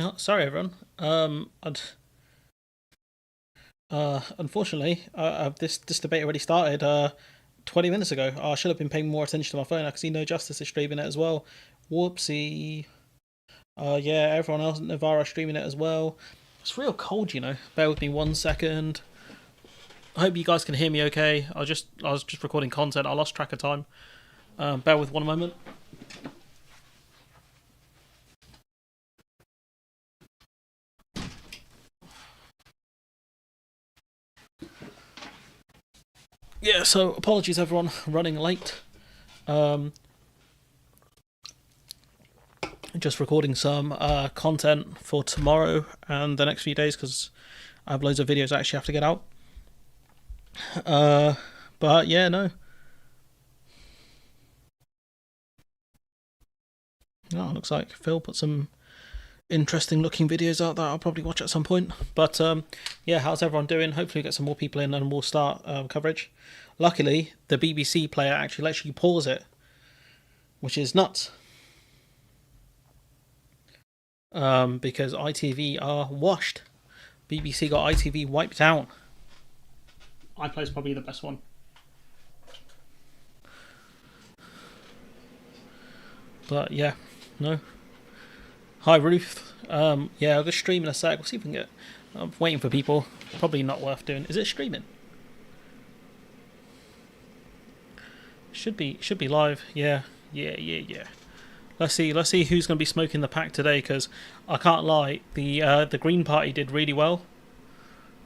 Oh, sorry, everyone. Unfortunately, this debate already started 20 minutes ago. I should have been paying more attention to my phone. I can see No Justice is streaming it as well. Whoopsie. Yeah, everyone else at Navarra streaming it as well. It's real cold, you know. Bear with me 1 second. I hope you guys can hear me okay. I was just recording content. I lost track of time. Bear with one moment. Yeah, so apologies everyone, running late. Um, just recording some content for tomorrow and the next few days because I have loads of videos I actually have to get out. Uh, but yeah, no. Oh, looks like Phil put some interesting looking videos out that I'll probably watch at some point. But yeah, how's everyone doing? Hopefully, we get some more people in and we'll start coverage. Luckily, the BBC player actually lets you pause it, which is nuts. Because ITV are washed. BBC got ITV wiped out. iPlay's probably the best one. But yeah, no. Hi Ruth. Yeah, I'll just stream in a sec. We'll see if we can get. I'm waiting for people. Probably not worth doing. Is it streaming? Should be live. Yeah. Let's see who's going to be smoking the pack today. Because I can't lie, the Green Party did really well.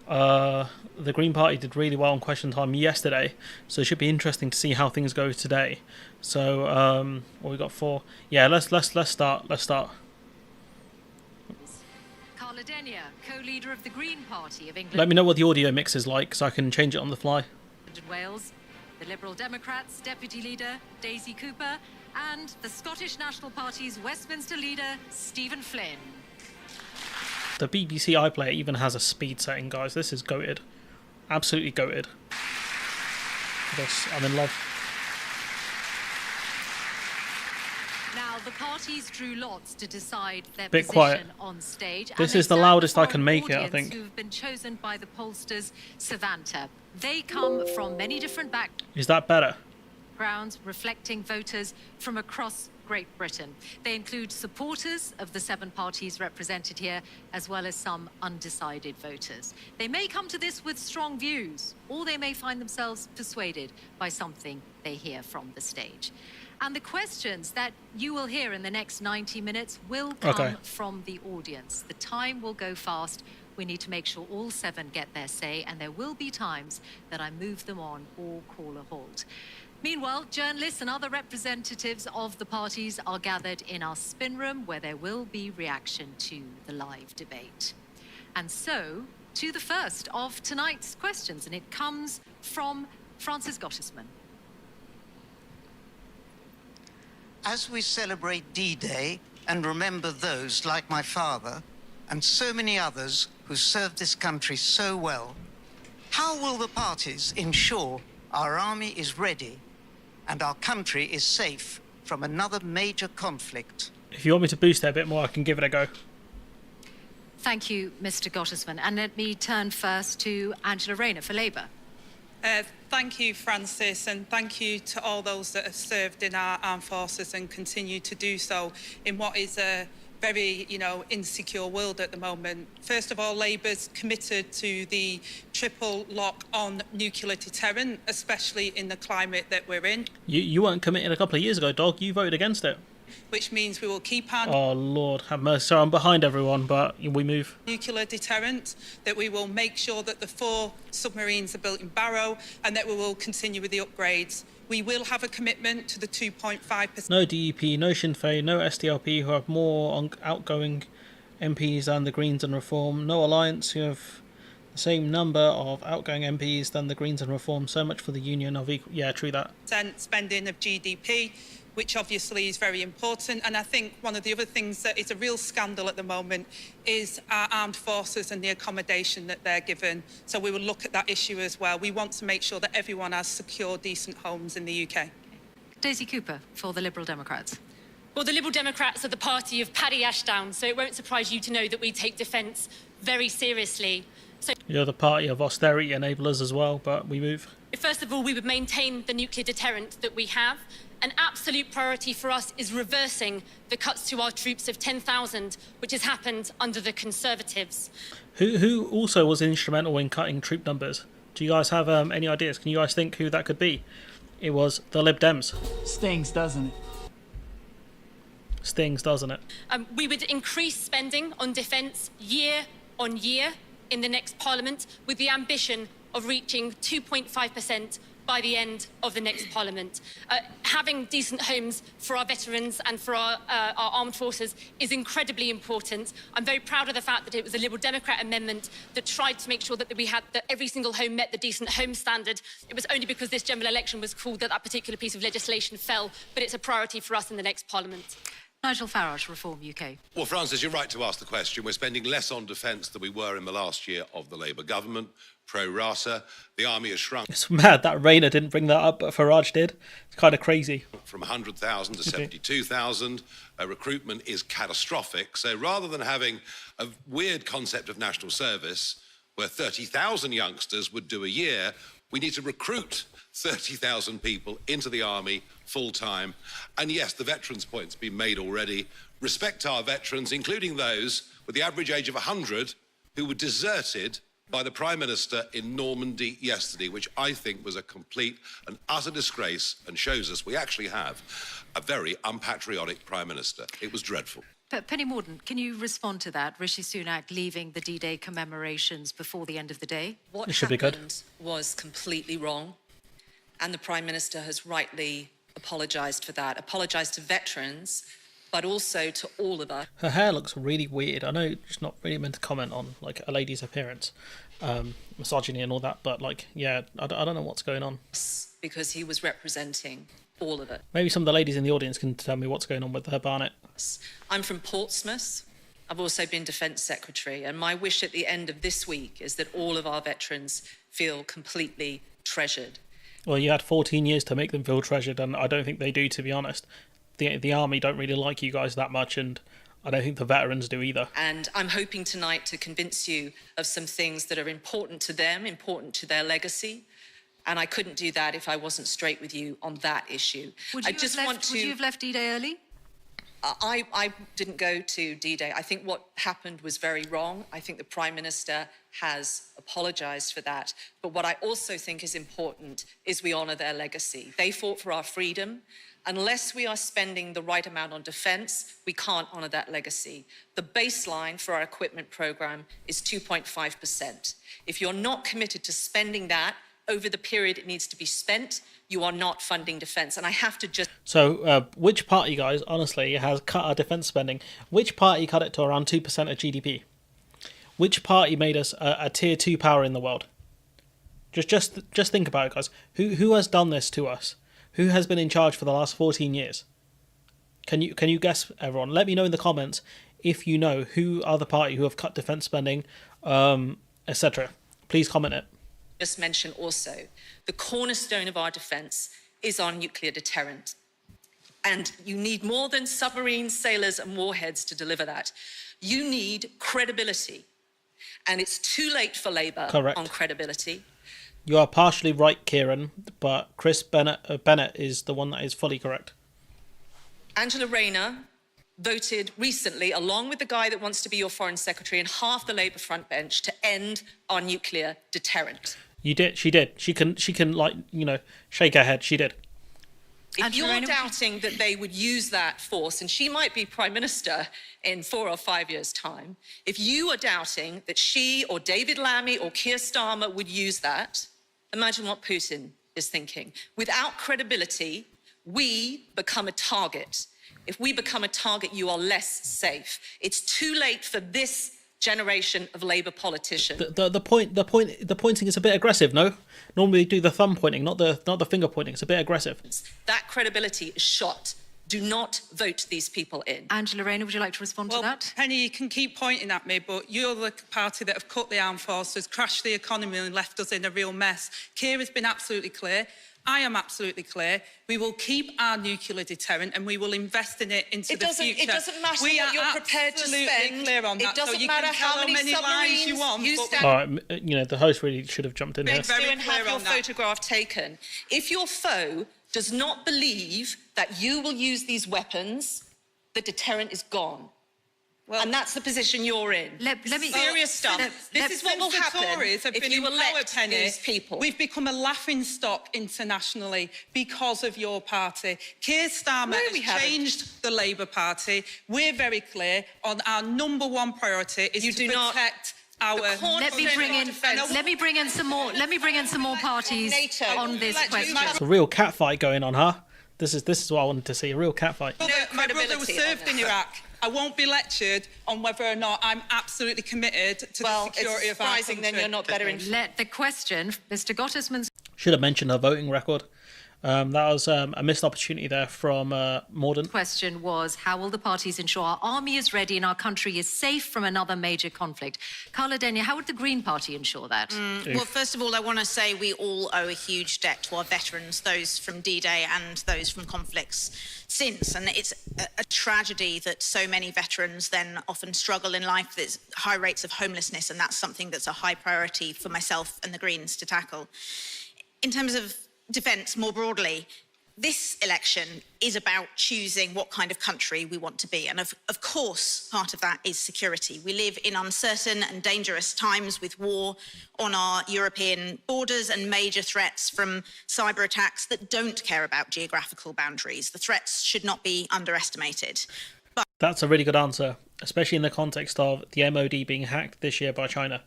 The Green Party did really well on Question Time yesterday, so it should be interesting to see how things go today. So, what we got for? Yeah, let's start. Let's start. Carla Denyer, co-leader of the Green Party of England. Let me know what the audio mix is like, so I can change it on the fly. Wales, the Liberal Democrats' deputy leader Daisy Cooper, and the Scottish National Party's Westminster leader Stephen Flynn. The BBC iPlayer even has a speed setting, guys. This is goated. Absolutely goated. This, I'm in love. Now, the parties drew lots to decide their Bit position quiet. on stage. This and is the loudest I can make it, I think. Who've been chosen by the pollsters, Savanta. They come from many different Is that better? backgrounds, reflecting voters from across Great Britain. They include supporters of the 7 parties represented here, as well as some undecided voters. They may come to this with strong views, or they may find themselves persuaded by something they hear from the stage. And the questions that you will hear in the next 90 minutes will come from the audience. The time will go fast. We need to make sure all 7 get their say, and there will be times that I move them on or call a halt. Meanwhile, journalists and other representatives of the parties are gathered in our spin room, where there will be reaction to the live debate. And so, to the first of tonight's questions, and it comes from Francis Gottesman. As we celebrate D-Day and remember those like my father and so many others who served this country so well, how will the parties ensure our army is ready and our country is safe from another major conflict? If you want me to boost it a bit more, I can give it a go. Thank you, Mr. Gottesman. And let me turn first to Angela Rayner for Labour. Thank you, Francis, and thank you to all those that have served in our armed forces and continue to do so in what is a very, insecure world at the moment. First of all, Labour's committed to the triple lock on nuclear deterrent, especially in the climate that we're in. You weren't committed a couple of years ago, dog. You voted against it. Which means we will keep our Oh, Lord, have mercy. Sorry, I'm behind everyone, but we move. nuclear deterrent, that we will make sure that the 4 submarines are built in Barrow, and that we will continue with the upgrades. We will have a commitment to the 2.5%. No DUP, no Sinn Féin, no SDLP, who have more outgoing MPs than the Greens and Reform. No Alliance, who have the same number of outgoing MPs than the Greens and Reform. So much for the union of equal. Yeah, true that. Spending of GDP, which obviously is very important. And I think one of the other things that is a real scandal at the moment is our armed forces and the accommodation that they're given. So we will look at that issue as well. We want to make sure that everyone has secure, decent homes in the UK. Daisy Cooper for the Liberal Democrats. Well, the Liberal Democrats are the party of Paddy Ashdown, so it won't surprise you to know that we take defence very seriously. So, You're the party of austerity enablers as well, but we move. first of all, we would maintain the nuclear deterrent that we have. An absolute priority for us is reversing the cuts to our troops of 10,000, which has happened under the Conservatives. Who also was instrumental in cutting troop numbers? Do you guys have any ideas? Can you guys think who that could be? It was the Lib Dems. Stings, doesn't it? Stings, doesn't it? We would increase spending on defence year on year in the next Parliament, with the ambition of reaching 2.5% by the end of the next Parliament. Having decent homes for our veterans and for our armed forces is incredibly important. I'm very proud of the fact that it was a Liberal Democrat amendment that tried to make sure that that every single home met the decent home standard. It was only because this general election was called that particular piece of legislation fell, but it's a priority for us in the next Parliament. Nigel Farage, Reform UK. Well, Francis, you're right to ask the question. We're spending less on defence than we were in the last year of the Labour government. Pro rata, the army has shrunk. It's mad that Rayner didn't bring that up, but Farage did. It's kind of crazy. From 100,000 to 72,000. Recruitment is catastrophic. So rather than having a weird concept of national service where 30,000 youngsters would do a year, we need to recruit 30,000 people into the army full time. And yes, the veterans point's been made already. Respect our veterans, including those with the average age of 100 who were deserted by the Prime Minister in Normandy yesterday, which I think was a complete and utter disgrace and shows us we actually have a very unpatriotic Prime Minister. It was dreadful. But Penny Mordaunt, can you respond to that? Rishi Sunak leaving the D-Day commemorations before the end of the day? What It should be good. happened was completely wrong, and the Prime Minister has rightly apologised for that, apologised to veterans, but also to all of us. Her hair looks really weird. I know it's not really meant to comment on like a lady's appearance, misogyny and all that, but like, yeah, I don't know what's going on. Because he was representing all of it. Maybe some of the ladies in the audience can tell me what's going on with her Barnett. I'm from Portsmouth. I've also been Defence Secretary, and my wish at the end of this week is that all of our veterans feel completely treasured. Well, you had 14 years to make them feel treasured, and I don't think they do, to be honest. The army don't really like you guys that much, and I don't think the veterans do either. And I'm hoping tonight to convince you of some things that are important to them, important to their legacy. And I couldn't do that if I wasn't straight with you on that issue. Would you have left D-Day early? I didn't go to D-Day. I think what happened was very wrong. I think the Prime Minister has apologised for that. But what I also think is important is we honour their legacy. They fought for our freedom. Unless we are spending the right amount on defence, we can't honour that legacy. The baseline for our equipment programme is 2.5%. If you're not committed to spending that over the period it needs to be spent, you are not funding defence. And I have to just... So, which party, guys, honestly, has cut our defence spending? Which party cut it to around 2% of GDP? Which party made us a tier 2 power in the world? Just think about it, guys. Who has done this to us? Who has been in charge for the last 14 years? Can you guess, everyone? Let me know in the comments if you know who are the party who have cut defence spending, etc. Please comment it. Just mention also, the cornerstone of our defence is our nuclear deterrent. And you need more than submarines, sailors and warheads to deliver that. You need credibility. And it's too late for Labour on credibility. You are partially right, Kieran, but Chris Bennett is the one that is fully correct. Angela Rayner voted recently, along with the guy that wants to be your foreign secretary and half the Labour front bench, to end our nuclear deterrent. She did. She can shake her head. She did. If you're doubting that they would use that force, and she might be Prime Minister in 4 or 5 years' time, if you are doubting that she or David Lammy or Keir Starmer would use that, imagine what Putin is thinking. Without credibility, we become a target. If we become a target, you are less safe. It's too late for this generation of Labour politicians. The pointing is a bit aggressive, no? Normally do the thumb pointing, not the finger pointing. It's a bit aggressive. That credibility is shot. Do not vote these people in. Angela Rayner, would you like to respond to that? Penny, you can keep pointing at me, but you're the party that have cut the armed forces, crashed the economy and left us in a real mess. Keir has been absolutely clear. I am absolutely clear. We will keep our nuclear deterrent and we will invest in it into the future. It doesn't matter we what you're prepared to spend. Clear on that. It doesn't so you matter can how tell many lines you want. All right, you know, the host really should have jumped in here. Go and have your photograph taken. If your foe does not believe that you will use these weapons, the deterrent is gone. Well, and that's the position you're in. Let me serious stuff. This is what will happen Tories have if been you in power, elect Penny. these people. We've become a laughing stock internationally because of your party. Keir Starmer has changed the Labour Party. We're very clear on our number one priority is to protect our. Let me bring in some more parties on this question. It's a real catfight going on, huh? This is what I wanted to see, a real catfight. My brother was served in Iraq. I won't be lectured on whether or not I'm absolutely committed to the security of our country. Well, it's surprising then you're not better informed. Let the question, Mr. Gottesman's. Should have mentioned her voting record. That was a missed opportunity there from Morden. Question was, how will the parties ensure our army is ready and our country is safe from another major conflict? Carla Denyer, how would the Green Party ensure that? Well, first of all, I want to say we all owe a huge debt to our veterans, those from D-Day and those from conflicts since. And it's a tragedy that so many veterans then often struggle in life. There's high rates of homelessness, and that's something that's a high priority for myself and the Greens to tackle. In terms of defence more broadly, this election is about choosing what kind of country we want to be. And of course, part of that is security. We live in uncertain and dangerous times with war on our European borders and major threats from cyber attacks that don't care about geographical boundaries. The threats should not be underestimated. That's a really good answer, especially in the context of the MOD being hacked this year by China.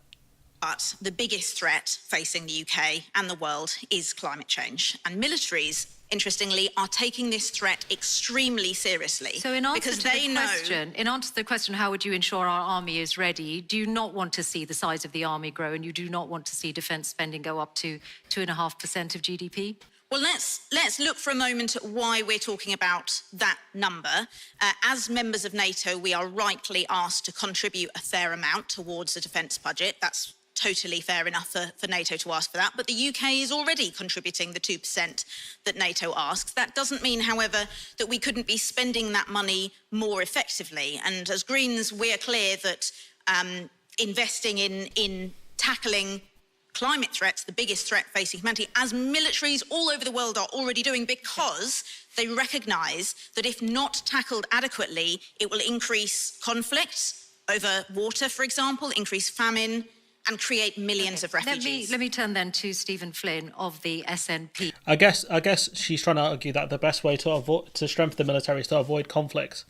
But the biggest threat facing the UK and the world is climate change. And militaries, interestingly, are taking this threat extremely seriously. So in answer to the question, how would you ensure our army is ready, do you not want to see the size of the army grow, and you do not want to see defence spending go up to 2.5% of GDP? Well, let's look for a moment at why we're talking about that number. As members of NATO, we are rightly asked to contribute a fair amount towards the defence budget. That's totally fair enough for NATO to ask for that, but the UK is already contributing the 2% that NATO asks. That doesn't mean, however, that we couldn't be spending that money more effectively. And as Greens, we're clear that investing in tackling climate threats, the biggest threat facing humanity, as militaries all over the world are already doing, because they recognise that if not tackled adequately, it will increase conflicts over water, for example, increase famine, and create millions of refugees. Let me turn then to Stephen Flynn of the SNP. I guess she's trying to argue that the best way to strengthen the military is to avoid conflicts.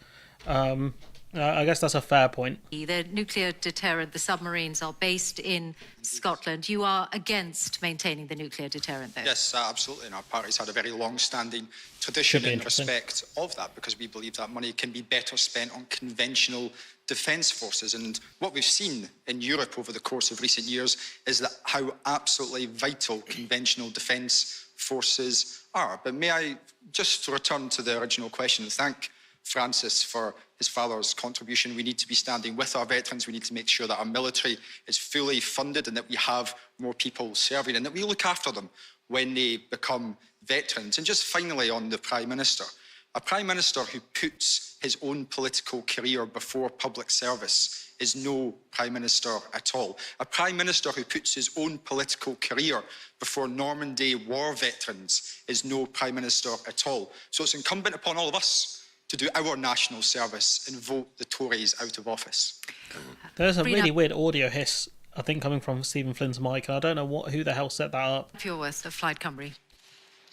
I guess that's a fair point. The nuclear deterrent, the submarines, are based in Scotland. You are against maintaining the nuclear deterrent, though? Yes, absolutely. And our party's had a very long-standing tradition in respect of that, because we believe that money can be better spent on conventional defence forces. And what we've seen in Europe over the course of recent years is that how absolutely vital conventional defence forces are. But may I just return to the original question and thank Francis for his father's contribution. We need to be standing with our veterans. We need to make sure that our military is fully funded and that we have more people serving and that we look after them when they become veterans. And just finally on the Prime Minister, a Prime Minister who puts his own political career before public service is no Prime Minister at all. A Prime Minister who puts his own political career before Normandy war veterans is no Prime Minister at all. So it's incumbent upon all of us to do our national service and vote the Tories out of office. There's a really weird audio hiss, I think, coming from Stephen Flynn's mic, and I don't know who the hell set that up. Pureworth of Plaid Cymru.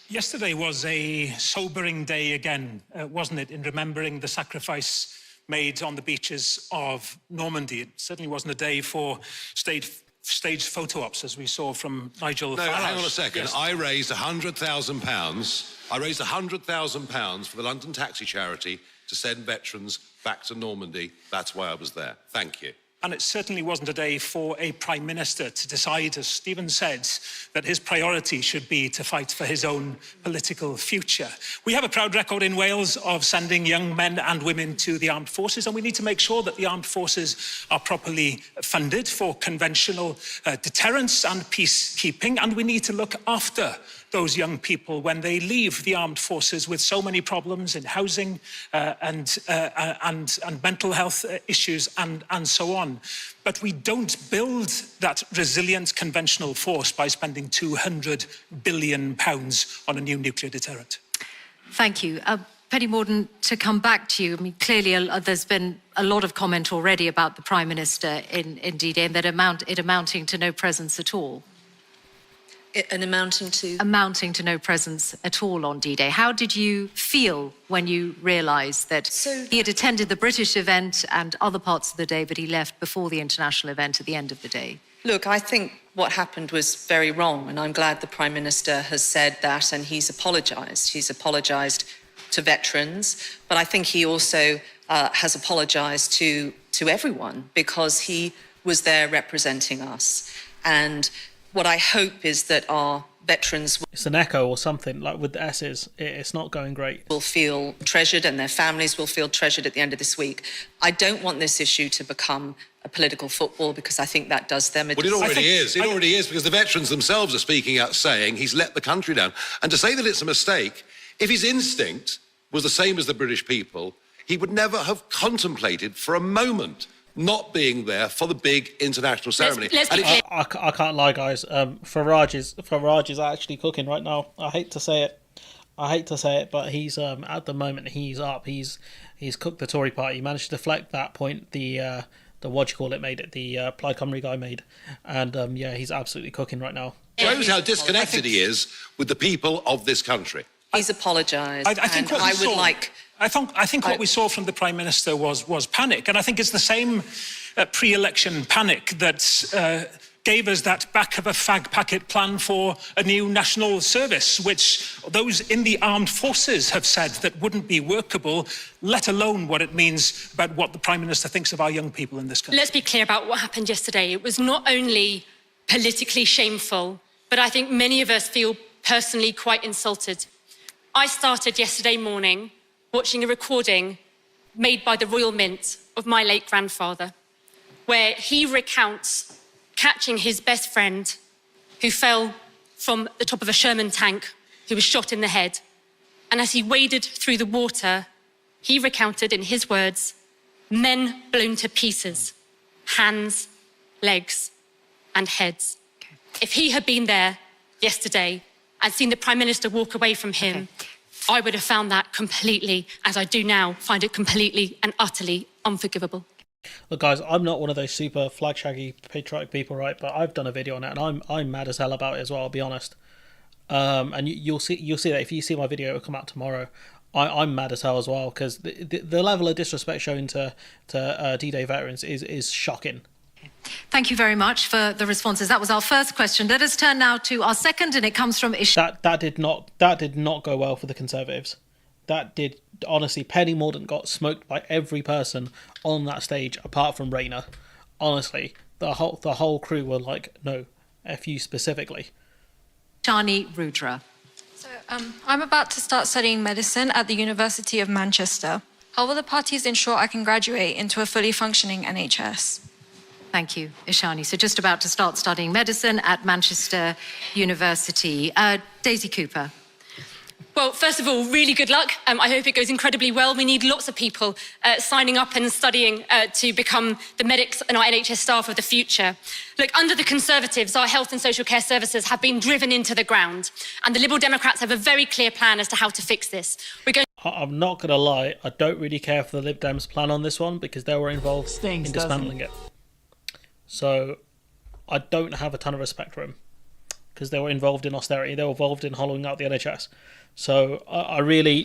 Yesterday was a sobering day again, wasn't it, in remembering the sacrifice made on the beaches of Normandy. It certainly wasn't a day for staged photo ops, as we saw from Nigel Farage. No, hang on a second. Yes. I raised £100,000. I raised £100,000 for the London Taxi Charity to send veterans back to Normandy. That's why I was there. Thank you. And it certainly wasn't a day for a Prime Minister to decide, as Stephen said, that his priority should be to fight for his own political future. We have a proud record in Wales of sending young men and women to the armed forces, and we need to make sure that the armed forces are properly funded for conventional deterrence and peacekeeping, and we need to look after those young people when they leave the armed forces with so many problems in housing and mental health issues and so on. But we don't build that resilient conventional force by spending £200 billion on a new nuclear deterrent. Thank you. Penny Mordaunt, to come back to you, I mean, clearly there's been a lot of comment already about the Prime Minister in D-Day and that it amounting to no presence at all. Amounting to? Amounting to no presence at all on D-Day. How did you feel when you realised that he had attended the British event and other parts of the day, but he left before the international event at the end of the day? Look, I think what happened was very wrong, and I'm glad the Prime Minister has said that, and he's apologised. He's apologised to veterans, but I think he also has apologised to everyone because he was there representing us. And what I hope is that our veterans... It's an echo or something, like with the S's. It's not going great. ...will feel treasured and their families will feel treasured at the end of this week. I don't want this issue to become a political football because I think that does them a Well, it already is. It already is because the veterans themselves are speaking out saying he's let the country down. And to say that it's a mistake, if his instinct was the same as the British people, he would never have contemplated for a moment not being there for the big international ceremony. I can't lie, guys. Farage is actually cooking right now. I hate to say it, but he's at the moment he's up. He's cooked the Tory party. He managed to deflect that point. The what do you call it made it. The Plaid Cymru guy made, and yeah, he's absolutely cooking right now. Shows how disconnected he is with the people of this country. He's apologised. I think what we saw from the Prime Minister was panic, and I think it's the same pre-election panic that gave us that back of a fag packet plan for a new national service, which those in the armed forces have said that wouldn't be workable, let alone what it means about what the Prime Minister thinks of our young people in this country. Let's be clear about what happened yesterday. It was not only politically shameful, but I think many of us feel personally quite insulted. I started yesterday morning watching a recording made by the Royal Mint of my late grandfather, where he recounts catching his best friend who fell from the top of a Sherman tank, who was shot in the head. And as he waded through the water, he recounted in his words, men blown to pieces, hands, legs, and heads. Okay. If he had been there yesterday and seen the Prime Minister walk away from him, I would have found that completely, as I do now, find it completely and utterly unforgivable. Look, guys, I'm not one of those super flag shaggy patriotic people, right? But I've done a video on it, and I'm mad as hell about it as well. I'll be honest. And you'll see that if you see my video, it'll come out tomorrow. I'm mad as hell as well because the level of disrespect shown to D-Day veterans is shocking. Thank you very much for the responses. That was our first question. Let us turn now to our second, and it comes from That did not go well for the Conservatives. That did, honestly. Penny Mordaunt got smoked by every person on that stage apart from Rayner. Honestly, the whole crew were like, no, F you specifically. Shani Rudra. So I'm about to start studying medicine at the University of Manchester. How will the parties ensure I can graduate into a fully functioning NHS? Thank you, Ishani. So just about to start studying medicine at Manchester University. Daisy Cooper. Well, first of all, really good luck. I hope it goes incredibly well. We need lots of people signing up and studying to become the medics and our NHS staff of the future. Look, under the Conservatives, our health and social care services have been driven into the ground. And the Liberal Democrats have a very clear plan as to how to fix this. I'm not going to lie, I don't really care for the Lib Dems' plan on this one because they were involved in dismantling it. So I don't have a ton of respect for them because they were involved in austerity. They were involved in hollowing out the NHS. So I really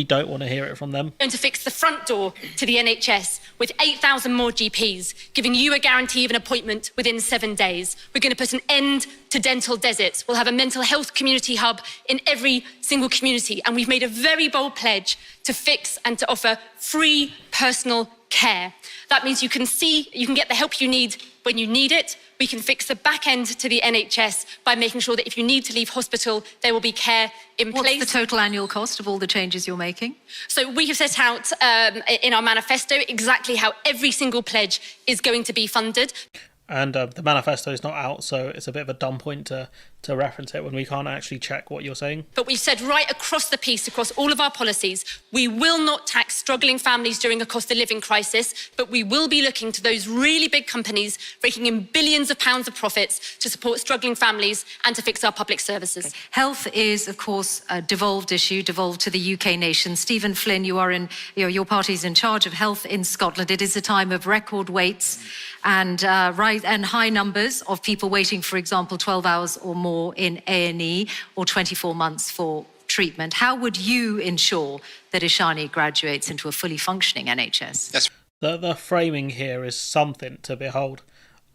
don't want to hear it from them. We're going to fix the front door to the NHS with 8,000 more GPs, giving you a guarantee of an appointment within 7 days. We're going to put an end to dental deserts. We'll have a mental health community hub in every single community. And we've made a very bold pledge to fix and to offer free personal care. That means you can get the help you need when you need it. We can fix the back end to the NHS by making sure that if you need to leave hospital, there will be care in place. What's the total annual cost of all the changes you're making? So we have set out in our manifesto exactly how every single pledge is going to be funded. And the manifesto is not out, so it's a bit of a dumb point to to reference it when we can't actually check what you're saying. But we've said right across the piece, across all of our policies, we will not tax struggling families during a cost of living crisis, but we will be looking to those really big companies raking in billions of pounds of profits to support struggling families and to fix our public services. Health is, of course, a devolved issue, devolved to the UK nation. Stephen Flynn, your party's in charge of health in Scotland. It is a time of record waits and high numbers of people waiting, for example, 12 hours or more in A&E or 24 months for treatment. How would you ensure that Ishani graduates into a fully functioning NHS? Yes. The framing here is something to behold,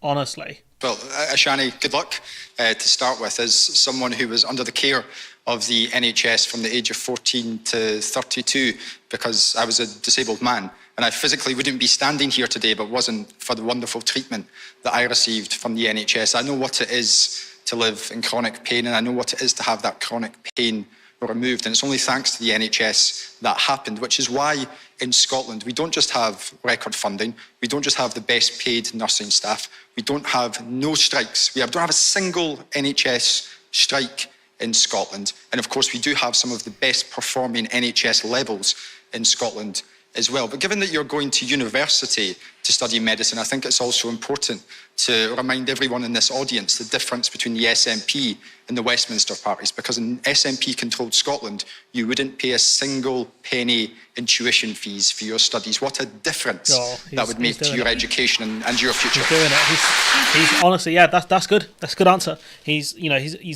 honestly. Well, Ishani, good luck to start with. As someone who was under the care of the NHS from the age of 14 to 32 because I was a disabled man, and I physically wouldn't be standing here today but wasn't for the wonderful treatment that I received from the NHS. I know what it is to live in chronic pain, and I know what it is to have that chronic pain removed. And it's only thanks to the NHS that happened, which is why in Scotland we don't just have record funding, we don't just have the best paid nursing staff, we don't have no strikes, we don't have a single NHS strike in Scotland. And of course we do have some of the best performing NHS levels in Scotland as well. But given that you're going to university to study medicine, I think it's also important to remind everyone in this audience the difference between the SNP and the Westminster parties, because in SNP-controlled Scotland, you wouldn't pay a single penny in tuition fees for your studies. What a difference that would make to your education and your future. He's doing it. He's honestly, yeah, that's good. That's a good answer. He's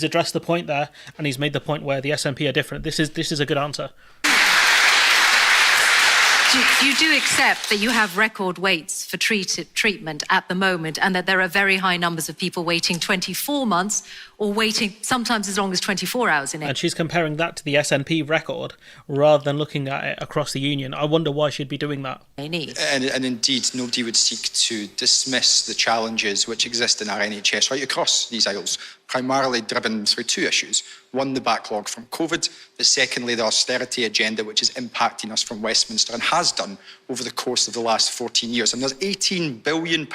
addressed the point there, and he's made the point where the SNP are different. This is a good answer. You do accept that you have record waits for treatment at the moment, and that there are very high numbers of people waiting 24 months or waiting sometimes as long as 24 hours in it. And she's comparing that to the SNP record rather than looking at it across the union. I wonder why she'd be doing that. And indeed, nobody would seek to dismiss the challenges which exist in our NHS right across these aisles, primarily driven through two issues. One, the backlog from COVID, but secondly, the austerity agenda, which is impacting us from Westminster and has done over the course of the last 14 years. And there's £18 billion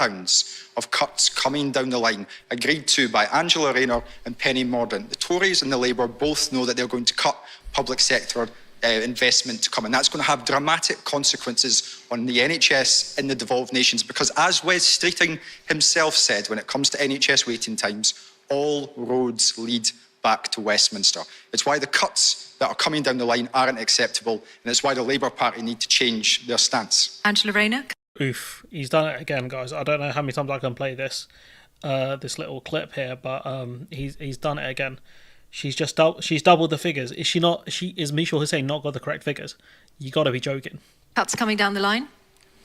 of cuts coming down the line, agreed to by Angela Rayner and Penny Mordaunt. The Tories and the Labour both know that they're going to cut public sector investment to come, and that's going to have dramatic consequences on the NHS in the devolved nations, because as Wes Streeting himself said, when it comes to NHS waiting times, all roads lead back to Westminster. It's why the cuts that are coming down the line aren't acceptable, and it's why the Labour Party need to change their stance. Angela Rayner? Oof, he's done it again, guys. I don't know how many times I can play this little clip here, but he's done it again. She's doubled the figures. Is she not? Is Michel Hussein not got the correct figures? You got to be joking. Cuts coming down the line?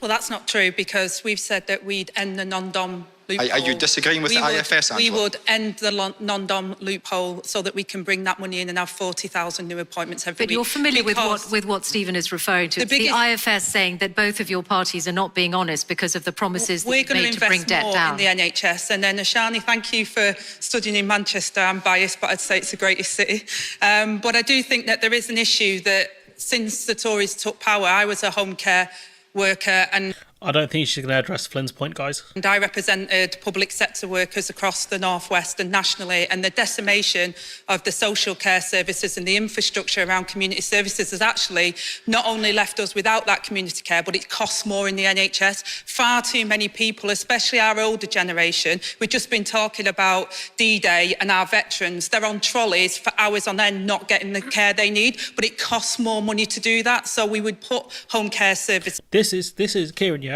Well, that's not true, because we've said that we'd end the non-dom loophole. Are you disagreeing with the IFS, Angela? We would end the non-dom loophole so that we can bring that money in and have 40,000 new appointments every week. But you're familiar with what Stephen is referring to. The IFS saying that both of your parties are not being honest because of the promises that you've made to bring debt down. We're going to invest more in the NHS. And then, Ashani, thank you for studying in Manchester. I'm biased, but I'd say it's the greatest city. But I do think that there is an issue that since the Tories took power, I was a home care worker, and I don't think she's going to address Flynn's point, guys. And I represented public sector workers across the Northwest and nationally, and the decimation of the social care services and the infrastructure around community services has actually not only left us without that community care, but it costs more in the NHS. Far too many people, especially our older generation, we've just been talking about D-Day and our veterans, they're on trolleys for hours on end not getting the care they need, but it costs more money to do that, so we would put home care services. This is Kieran, yeah?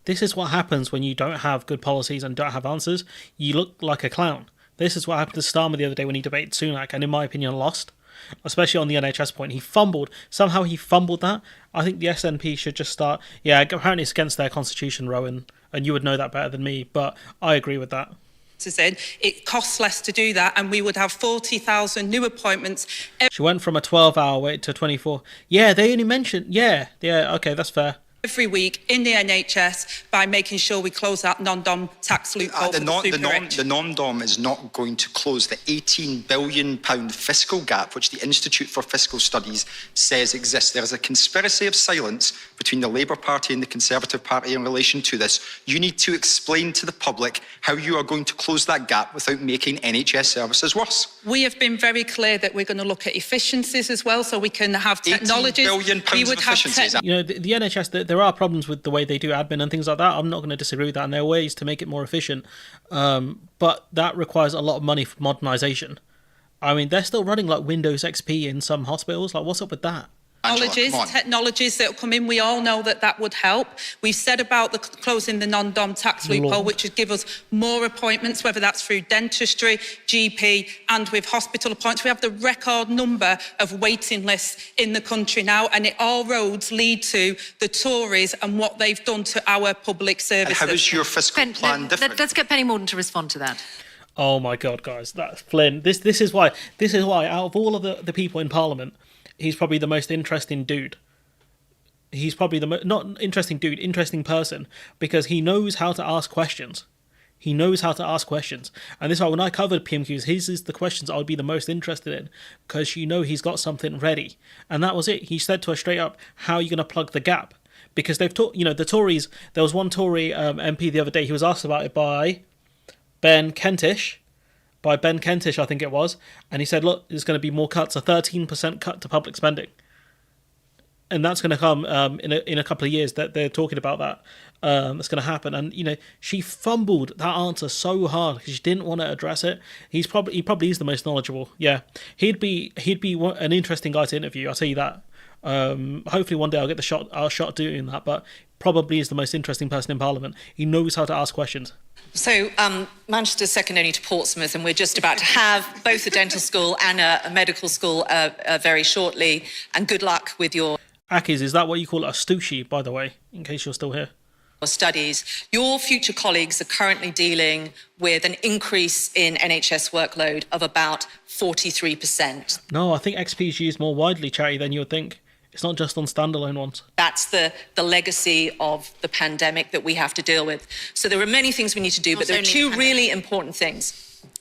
This is what happens when you don't have good policies and don't have answers. You look like a clown. This is what happened to Starmer the other day when he debated Sunak, and in my opinion lost, especially on the NHS point. He fumbled. Somehow he fumbled that. I think the SNP should just start... Yeah, apparently it's against their constitution, Rowan, and you would know that better than me, but I agree with that. In. It costs less to do that, and we would have 40,000 new appointments. She went from a 12-hour wait to 24. Yeah, they only mentioned... Yeah, okay, that's fair. every week in the NHS by making sure we close that non-dom tax loophole for the super rich. The non-dom is not going to close the £18 billion fiscal gap which the Institute for Fiscal Studies says exists. There is a conspiracy of silence between the Labour Party and the Conservative Party in relation to this. You need to explain to the public how you are going to close that gap without making NHS services worse. We have been very clear that we're going to look at efficiencies as well, so we can have technologies. £18 billion of efficiencies. You know, the NHS, there are problems with the way they do admin and things like that. I'm not going to disagree with that, and there are ways to make it more efficient. But that requires a lot of money for modernisation. I mean, they're still running like Windows XP in some hospitals. Like, what's up with that? Technologies that will come in, we all know that would help. We've said about closing the non-dom tax loophole, which would give us more appointments, whether that's through dentistry, GP, and with hospital appointments. We have the record number of waiting lists in the country now, and all roads lead to the Tories and what they've done to our public services. And how is your fiscal plan different? Let's get Penny Mordaunt to respond to that. Oh my God, guys, that's Flynn. This is why out of all of the people in Parliament, he's probably the most interesting dude. He's probably not interesting dude, interesting person, because he knows how to ask questions. He knows how to ask questions. And this is why when I covered PMQs, his is the questions I would be the most interested in, because you know he's got something ready. And that was it. He said to us straight up, how are you going to plug the gap? Because they've taught, you know, the Tories, there was one Tory MP the other day, he was asked about it by Ben Kentish, I think it was, and he said, look, there's going to be more cuts, a 13% cut to public spending. And that's going to come in a couple of years, that they're talking about that. That's going to happen. And, you know, she fumbled that answer so hard because she didn't want to address it. He probably is the most knowledgeable. Yeah, he'd be an interesting guy to interview, I'll tell you that. Hopefully one day I'll get the shot doing that, but probably is the most interesting person in Parliament. He knows how to ask questions. So Manchester's second only to Portsmouth, and we're just about to have both a dental school and a medical school very shortly. And good luck with your Akis, is that what you call a stooshie, by the way, in case you're still here? Studies. Your future colleagues are currently dealing with an increase in NHS workload of about 43%. No, I think XP is used more widely, Chatty, than you would think. It's not just on standalone ones. That's the legacy of the pandemic that we have to deal with. So there are many things we need to do, but there are two really important things.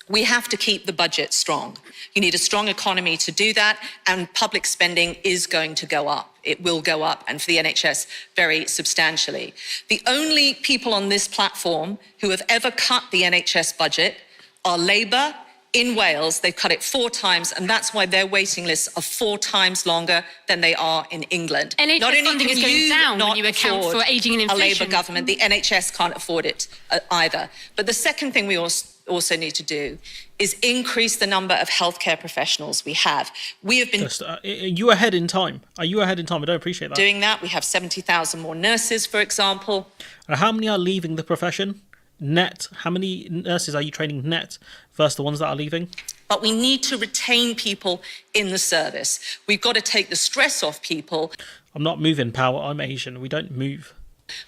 We have to keep the budget strong. You need a strong economy to do that, and public spending is going to go up. It will go up, and for the NHS, very substantially. The only people on this platform who have ever cut the NHS budget are Labour. In Wales, they've cut it 4 times, and that's why their waiting lists are 4 times longer than they are in England. NHS not only funding can is going you down not when you account afford for ageing and inflation. A Labour government, the NHS can't afford it either. But the second thing we also need to do is increase the number of healthcare professionals we have. We have been... Are you ahead in time? I don't appreciate that. Doing that. We have 70,000 more nurses, for example. How many are leaving the profession? Net, how many nurses are you training net versus the ones that are leaving? But we need to retain people in the service. We've got to take the stress off people. I'm not moving power, I'm Asian. We don't move.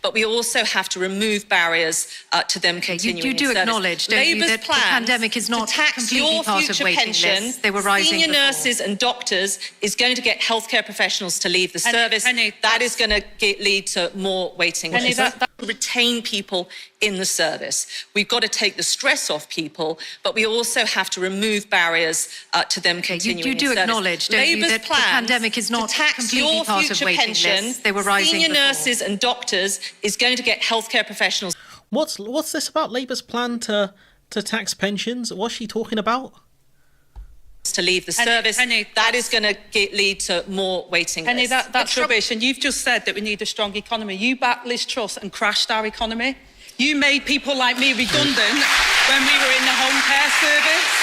But we also have to remove barriers to them continuing You do in service. acknowledge, don't you, that the pandemic is not completely part of waiting lists. They were rising senior before. nurses and doctors is going to get healthcare professionals to leave the service. That is going to lead to more waiting lists. Retain people in the service. We've got to take the stress off people, but we also have to remove barriers to them continuing You do in service. acknowledge, don't you, that the pandemic is not completely part of waiting lists. They were rising senior before. nurses and doctors is going to get healthcare professionals. What's this about Labour's plan to tax pensions? What's she talking about? To leave the service, that is going to lead to more waiting lists. That's rubbish. And you've just said that we need a strong economy. You backed Liz Truss and crashed our economy. You made people like me redundant when we were in the home care service.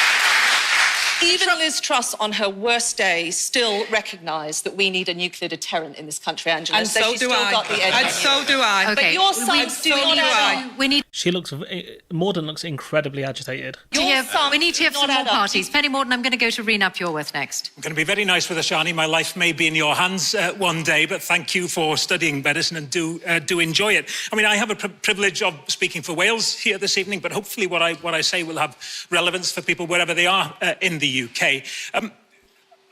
Even Liz Truss, on her worst day, still recnised that we need a nuclear deterrent in this country, Angela. And so do I. And so do I. But your sons do not add up. We need... Mordaunt looks incredibly agitated. We need to have some more parties. Penny Mordaunt, I'm going to go to Rena Pureworth next. I'm going to be very nice with Ashani. My life may be in your hands one day, but thank you for studying medicine and do enjoy it. I mean, I have a privilege of speaking for Wales here this evening, but hopefully what I say will have relevance for people wherever they are in the UK.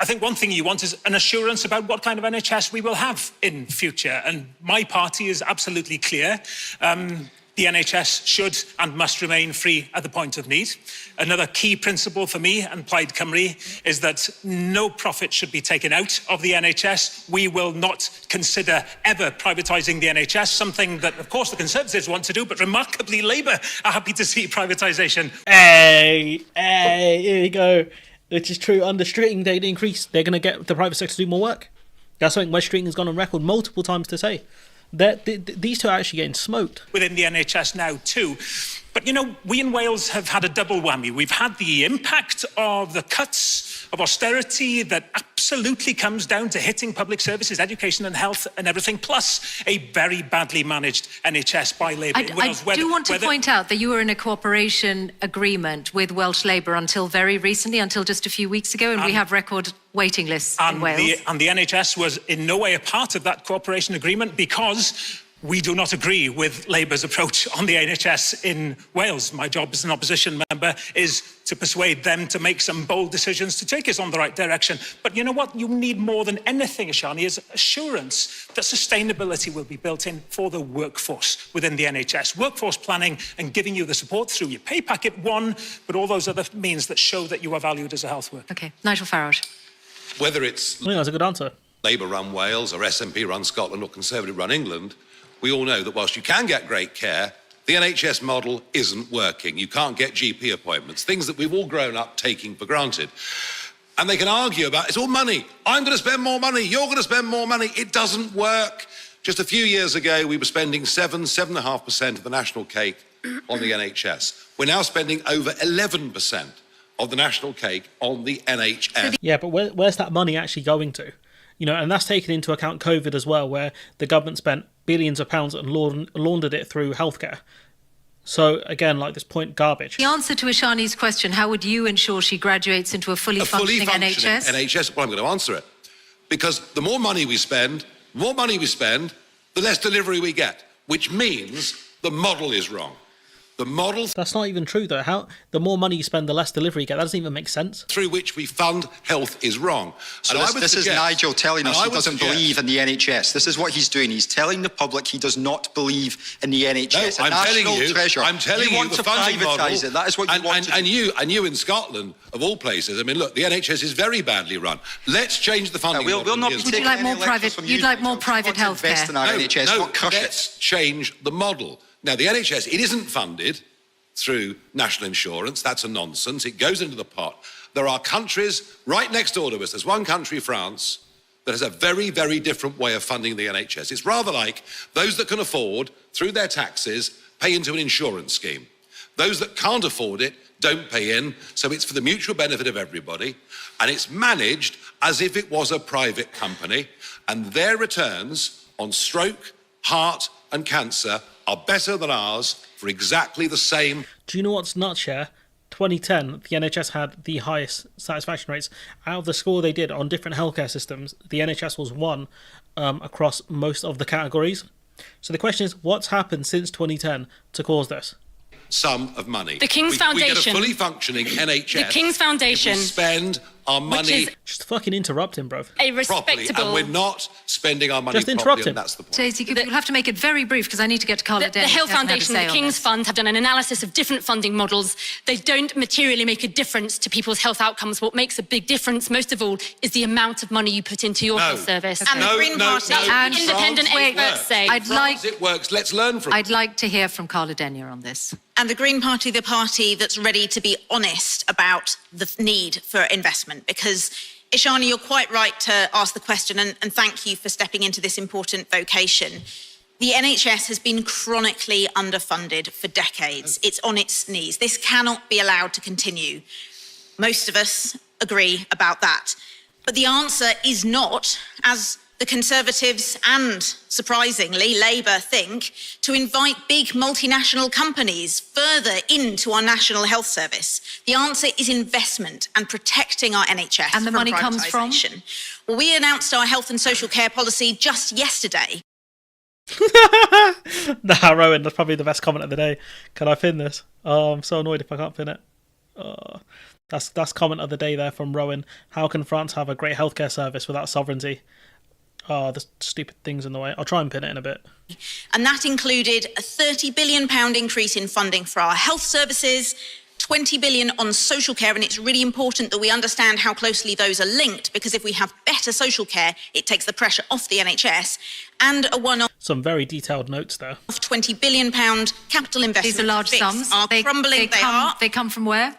I think one thing you want is an assurance about what kind of NHS we will have in future. And my party is absolutely clear. The NHS should and must remain free at the point of need. Another key principle for me and Plaid Cymru is that no profit should be taken out of the NHS. We will not consider ever privatising the NHS, something that, of course, the Conservatives want to do, but remarkably Labour are happy to see privatisation. Hey, here we go. Which is true. Under Streeting, they'd increase. They're going to get the private sector to do more work. That's something West Streeting has gone on record multiple times to say. These two are actually getting smoked. Within the NHS now too. But, you know, we in Wales have had a double whammy. We've had the impact of the cuts of austerity that absolutely comes down to hitting public services, education and health and everything, plus a very badly managed NHS by Labour in Wales. I do want to point out that you were in a cooperation agreement with Welsh Labour until very recently, until just a few weeks ago, and we have record waiting lists in Wales. And the NHS was in no way a part of that cooperation agreement because we do not agree with Labour's approach on the NHS in Wales. My job as an opposition member is to persuade them to make some bold decisions to take us on the right direction. But you know what? You need more than anything, Ashani, is assurance that sustainability will be built in for the workforce within the NHS. Workforce planning and giving you the support through your pay packet, one, but all those other means that show that you are valued as a health worker. Okay, Nigel Farage. Whether it's I think that's a good answer. Labour-run Wales or SNP-run Scotland or Conservative-run England, we all know that whilst you can get great care, the NHS model isn't working. You can't get GP appointments, things that we've all grown up taking for granted. And they can argue about, it's all money. I'm going to spend more money. You're going to spend more money. It doesn't work. Just a few years ago, we were spending 7.5% of the national cake on the NHS. We're now spending over 11% of the national cake on the NHS. Yeah, but where's that money actually going to? You know, and that's taken into account COVID as well, where the government spent billions of pounds and laundered it through healthcare. So again, like this point, garbage. The answer to Ashani's question, how would you ensure she graduates into a fully functioning NHS? NHS, well, I'm going to answer it. Because the more money we spend, the less delivery we get, which means the model is wrong. The model... That's not even true, though. How the more money you spend, the less delivery you get. That doesn't even make sense. ...through which we fund health is wrong. So this is Nigel telling us he doesn't believe in the NHS. This is what he's doing. He's telling the public he does not believe in the NHS. No, I'm telling you, you want to privatise it. That is what you want to do. And you in Scotland, of all places, I mean, look, the NHS is very badly run. Let's change the funding model. Would you like more private? You'd like more private healthcare? No, let's change the model. Now, the NHS, it isn't funded through national insurance. That's a nonsense. It goes into the pot. There are countries right next door to us. There's one country, France, that has a very, very different way of funding the NHS. It's rather like those that can afford, through their taxes, pay into an insurance scheme. Those that can't afford it don't pay in, so it's for the mutual benefit of everybody, and it's managed as if it was a private company, and their returns on stroke, heart and cancer are better than ours for exactly the same. Do you know what's nuts, yeah? 2010, the NHS had the highest satisfaction rates. Out of the score they did on different healthcare systems, the NHS was one across most of the categories. So the question is, what's happened since 2010 to cause this? Sum of money. The King's Foundation. We get a fully functioning NHS. The King's Foundation. If we spend our money... Just fucking interrupt him, bro. A respectable... properly, and we're not spending our money Just interrupt properly, him. and that's the point. Daisy, you'll have to make it very brief because I need to get to Carla Denny. The Health Foundation and the King's Fund have done an analysis of different funding models. They don't materially make a difference to people's health outcomes. What makes a big difference, most of all, is the amount of money you put into your health service. And the Green Party. And independent experts say. It works. Let's learn from it. I'd like to hear from Carla Denny on this. And the Green Party, the party that's ready to be honest about the need for investment. Because, Ishani, you're quite right to ask the question, and thank you for stepping into this important vocation. The NHS has been chronically underfunded for decades. It's on its knees. This cannot be allowed to continue. Most of us agree about that. But the answer is not, as the Conservatives and, surprisingly, Labour think, to invite big multinational companies further into our National Health Service. The answer is investment and protecting our NHS. And the money comes from? Well, we announced our health and social care policy just yesterday. Nah, Rowan, that's probably the best comment of the day. Can I pin this? Oh, I'm so annoyed if I can't pin it. That's comment of the day there from Rowan. How can France have a great healthcare service without sovereignty? Oh, the stupid things in the way. I'll try and pin it in a bit. And that included a £30 billion increase in funding for our health services, 20 billion on social care, and it's really important that we understand how closely those are linked, because if we have better social care, it takes the pressure off the NHS, and a one-off some very detailed notes there. £20 billion capital investment. These are large sums. They come from where?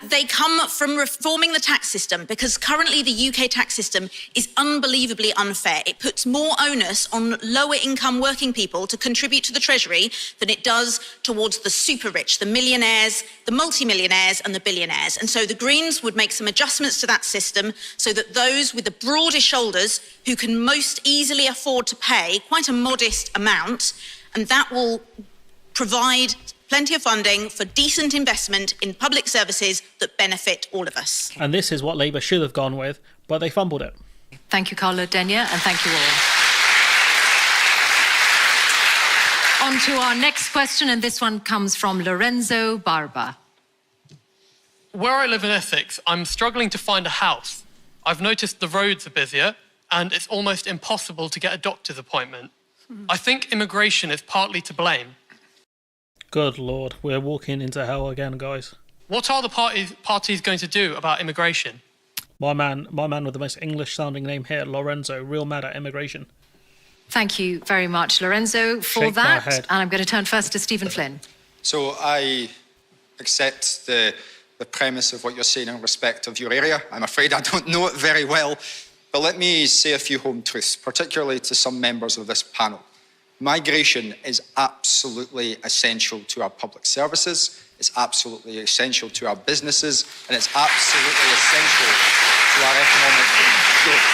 They come from reforming the tax system, because currently the UK tax system is unbelievably unfair. It puts more onus on lower income working people to contribute to the Treasury than it does towards the super rich, the millionaires, the multimillionaires and the billionaires. And so the Greens would make some adjustments to that system so that those with the broadest shoulders who can most easily afford to pay quite a modest amount, and that will provide plenty of funding for decent investment in public services that benefit all of us. And this is what Labour should have gone with, but they fumbled it. Thank you, Carla Denia, and thank you all. On to our next question, and this one comes from Lorenzo Barba. Where I live in Essex, I'm struggling to find a house. I've noticed the roads are busier, and it's almost impossible to get a doctor's appointment. I think immigration is partly to blame. Good Lord, we're walking into hell again, guys. What are the parties going to do about immigration? My man with the most English-sounding name here, Lorenzo, real mad at immigration. Thank you very much, Lorenzo, for that. And I'm going to turn first to Stephen Flynn. So I accept the premise of what you're saying in respect of your area. I'm afraid I don't know it very well, but let me say a few home truths, particularly to some members of this panel. Migration is absolutely essential to our public services, it's absolutely essential to our businesses, and it's absolutely essential to our economic growth.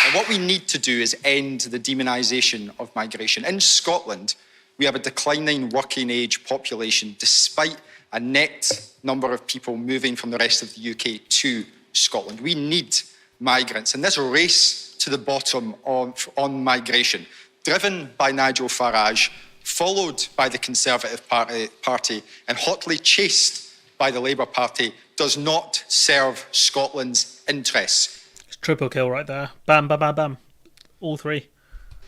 And what we need to do is end the demonisation of migration. In Scotland, we have a declining working age population despite a net number of people moving from the rest of the UK to Scotland. We need migrants, and this race to the bottom on migration, driven by Nigel Farage, followed by the Conservative Party, and hotly chased by the Labour Party, does not serve Scotland's interests. It's triple kill right there. Bam, bam, bam, bam. All three.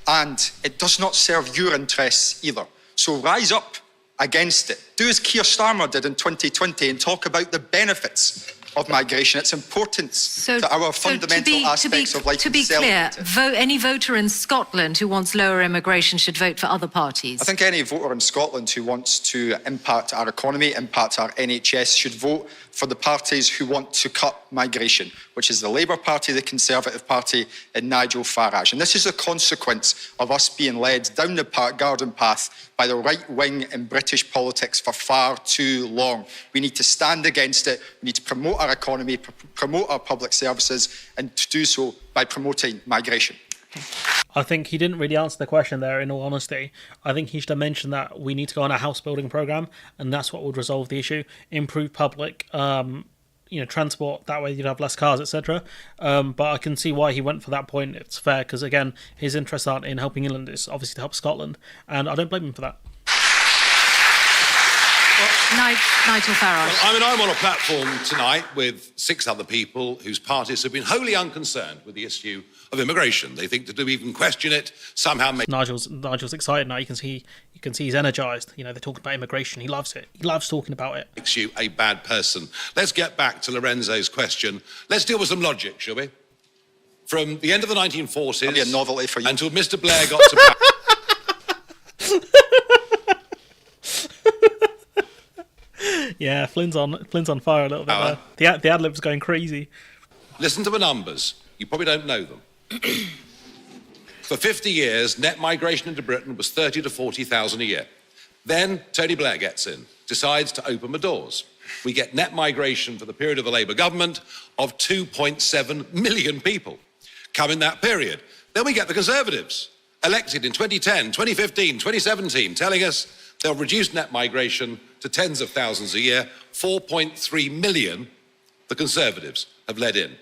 And it does not serve your interests either. So rise up against it. Do as Keir Starmer did in 2020 and talk about the benefits of migration, its importance to our fundamental aspects of life. To be clear, any voter in Scotland who wants lower immigration should vote for other parties. I think any voter in Scotland who wants to impact our economy, impact our NHS, should vote for the parties who want to cut migration, which is the Labour Party, the Conservative Party and Nigel Farage. And this is a consequence of us being led down the garden path by the right wing in British politics for far too long. We need to stand against it. We need to promote our economy, promote our public services, and to do so by promoting migration. I think he didn't really answer the question there, in all honesty. I think he should have mentioned that we need to go on a house building programme, and that's what would resolve the issue. Improve public transport, that way you'd have less cars, etc. But I can see why he went for that point. It's fair, because again, his interests aren't in helping England, it's obviously to help Scotland, and I don't blame him for that. Nigel Farage. I'm on a platform tonight with 6 other people whose parties have been wholly unconcerned with the issue of immigration. They think that to even question it somehow makes... Nigel's excited now. You can see he's energised. You know, they're talking about immigration. He loves it. He loves talking about it. Makes you a bad person. Let's get back to Lorenzo's question. Let's deal with some logic, shall we? From the end of the 1940s... That'll be a novelty for you. ...until Mr Blair got to power... Yeah, Flynn's on fire a little bit there. The ad-lib's going crazy. Listen to the numbers. You probably don't know them. For 50 years, net migration into Britain was 30 to 40,000 a year. Then Tony Blair gets in, decides to open the doors. We get net migration for the period of the Labour government of 2.7 million people come in that period. Then we get the Conservatives, elected in 2010, 2015, 2017, telling us they'll reduce net migration to tens of thousands a year. 4.3 million the Conservatives have let in.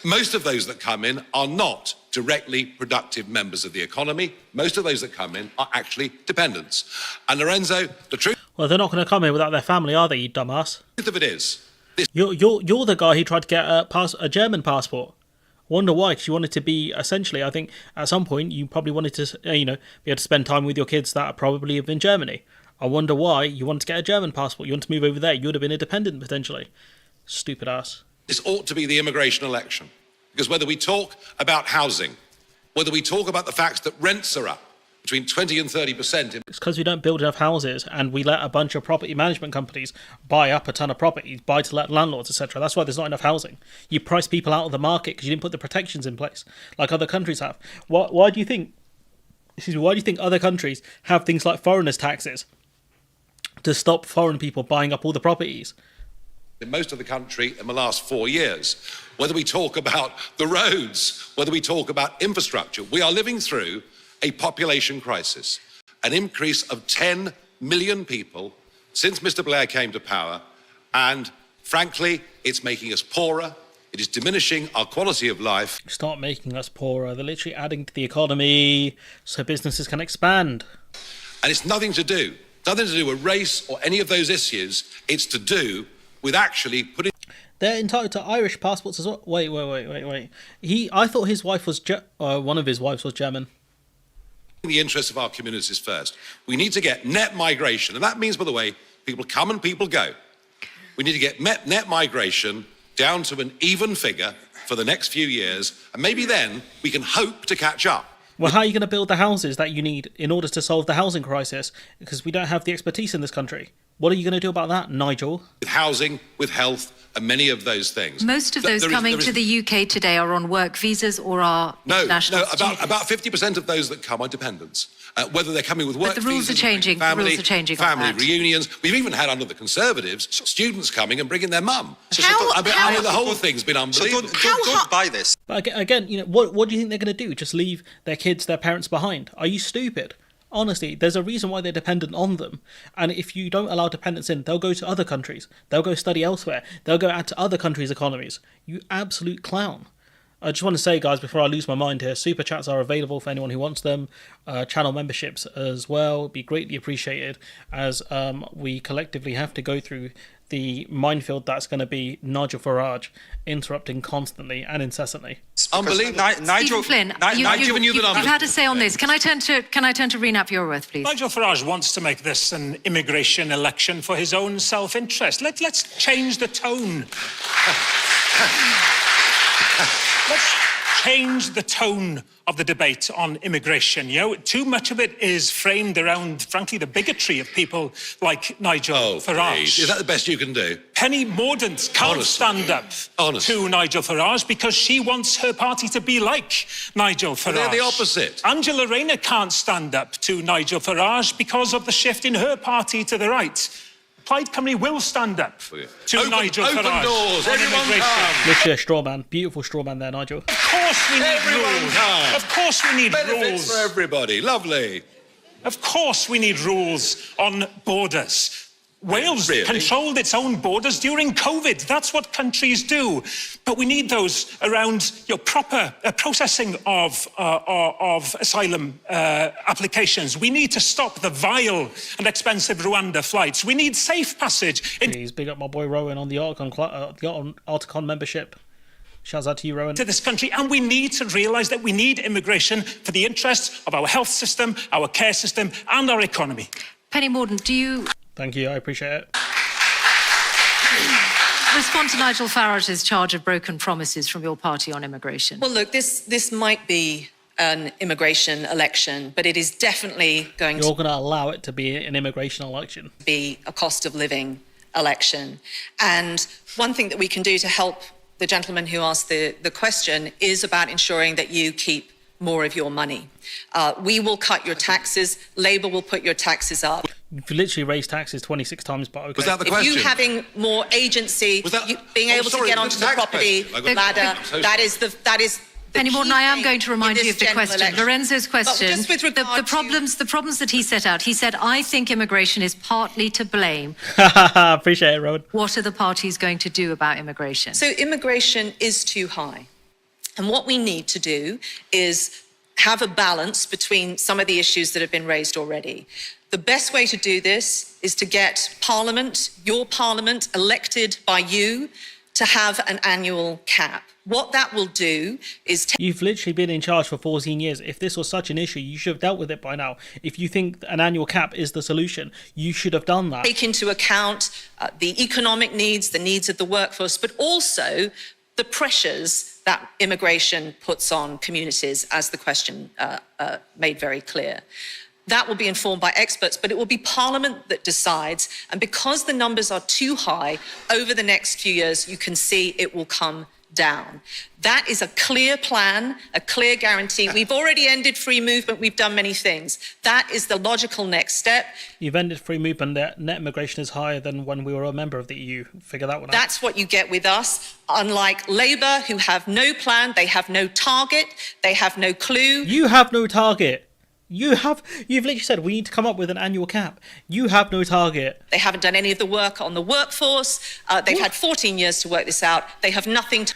Most of those that come in are not directly productive members of the economy. Most of those that come in are actually dependents. And Lorenzo, the truth... Well, they're not going to come in without their family, are they, you dumbass? The truth of it is You're the guy who tried to get a German passport. Wonder why? Because you wanted to be, essentially, I think at some point you probably wanted to, be able to spend time with your kids that probably live in Germany. I wonder why you wanted to get a German passport. You want to move over there. You would have been independent potentially. Stupid ass. This ought to be the immigration election. Because whether we talk about housing, whether we talk about the fact that rents are up between 20 and 30%. It's because we don't build enough houses and we let a bunch of property management companies buy up a ton of properties, buy to let landlords, etc. That's why there's not enough housing. You price people out of the market because you didn't put the protections in place like other countries have. Why do you think other countries have things like foreigners' taxes to stop foreign people buying up all the properties? In most of the country in the last 4 years, whether we talk about the roads, whether we talk about infrastructure, we are living through a population crisis, an increase of 10 million people since Mr. Blair came to power, and frankly, it's making us poorer. It is diminishing our quality of life. It's not making us poorer. They're literally adding to the economy so businesses can expand. And it's nothing to do with race or any of those issues. It's to do with actually putting... They're entitled to Irish passports as well. Wait. I thought his wife was... one of his wives was German. The interests of our communities first. We need to get net migration. And that means, by the way, people come and people go. We need to get net migration down to an even figure for the next few years. And maybe then we can hope to catch up. Well, how are you going to build the houses that you need in order to solve the housing crisis? Because we don't have the expertise in this country. What are you going to do about that, Nigel? With housing, with health, and many of those things. Most of those coming to the UK today are on work visas or are international students. About 50% of those that come are dependents. Whether they're coming with work But the rules visas, are changing. family, The rules are changing. family reunions. We've even had under the Conservatives students coming and bringing their mum. The whole thing's been unbelievable. Don't buy this. But again, what do you think they're going to do? Just leave their kids, their parents behind? Are you stupid? Honestly, there's a reason why they're dependent on them. And if you don't allow dependents in, they'll go to other countries. They'll go study elsewhere. They'll go add to other countries' economies. You absolute clown. I just want to say, guys, before I lose my mind here, super chats are available for anyone who wants them. Channel memberships as well be greatly appreciated, as we collectively have to go through the minefield that's going to be Nigel Farage interrupting constantly and incessantly. Unbelievable. Stephen Flynn, you've had a say on this. Can I turn to Renat Butterworth, please? Nigel Farage wants to make this an immigration election for his own self-interest. Let's change the tone. Let's change the tone of the debate on immigration. Too much of it is framed around, frankly, the bigotry of people like Nigel Farage. Please. Is that the best you can do? Penny Mordaunt can't stand up to Nigel Farage because she wants her party to be like Nigel Farage. They're the opposite. Angela Rayner can't stand up to Nigel Farage because of the shift in her party to the right. Plaid Cymru will stand up to Nigel Farage. Open doors, everyone come. Literally a straw man. Beautiful straw man there, Nigel. Of course we need rules. Come. Of course we need Benefits rules. for everybody. Lovely. Of course we need rules on borders. Wales controlled its own borders during COVID. That's what countries do. But we need those around proper processing of asylum applications. We need to stop the vile and expensive Rwanda flights. We need safe passage. Please big up my boy Rowan on the Articon membership. Shouts out to you, Rowan. To this country, and we need to realise that we need immigration for the interests of our health system, our care system, and our economy. Penny Mordaunt, do you... Thank you, I appreciate it. Respond to Nigel Farage's charge of broken promises from your party on immigration. Well, look, this might be an immigration election, but it is definitely going to allow it to be an immigration election. Be a cost of living election. And one thing that we can do to help the gentleman who asked the question is about ensuring that you keep more of your money. We will cut your taxes. Labour will put your taxes up. You've literally raised taxes 26 times, but okay. Was that the question? If you having more agency, being able to get onto the property ladder, that is Penny Mordaunt, I am going to remind you of the question. Election. Lorenzo's question. Just with regard the problems that he set out. He said, I think immigration is partly to blame. Appreciate it, Rowan. What are the parties going to do about immigration? So immigration is too high. And what we need to do is have a balance between some of the issues that have been raised already. The best way to do this is to get Parliament, your Parliament, elected by you, to have an annual cap. What that will do is... You've literally been in charge for 14 years. If this was such an issue, you should have dealt with it by now. If you think an annual cap is the solution, you should have done that. Take into account the economic needs, the needs of the workforce, but also the pressures that immigration puts on communities, as the question made very clear. That will be informed by experts, but it will be Parliament that decides. And because the numbers are too high, over the next few years, you can see it will come down. That is a clear plan, a clear guarantee. We've already ended free movement. We've done many things. That is the logical next step. You've ended free movement. Net immigration is higher than when we were a member of the EU. Figure that one out. That's what you get with us. Unlike Labour, who have no plan, they have no target, they have no clue. You have no target. You've literally said we need to come up with an annual cap. You have no target. They haven't done any of the work on the workforce. They've had 14 years to work this out. They have nothing to...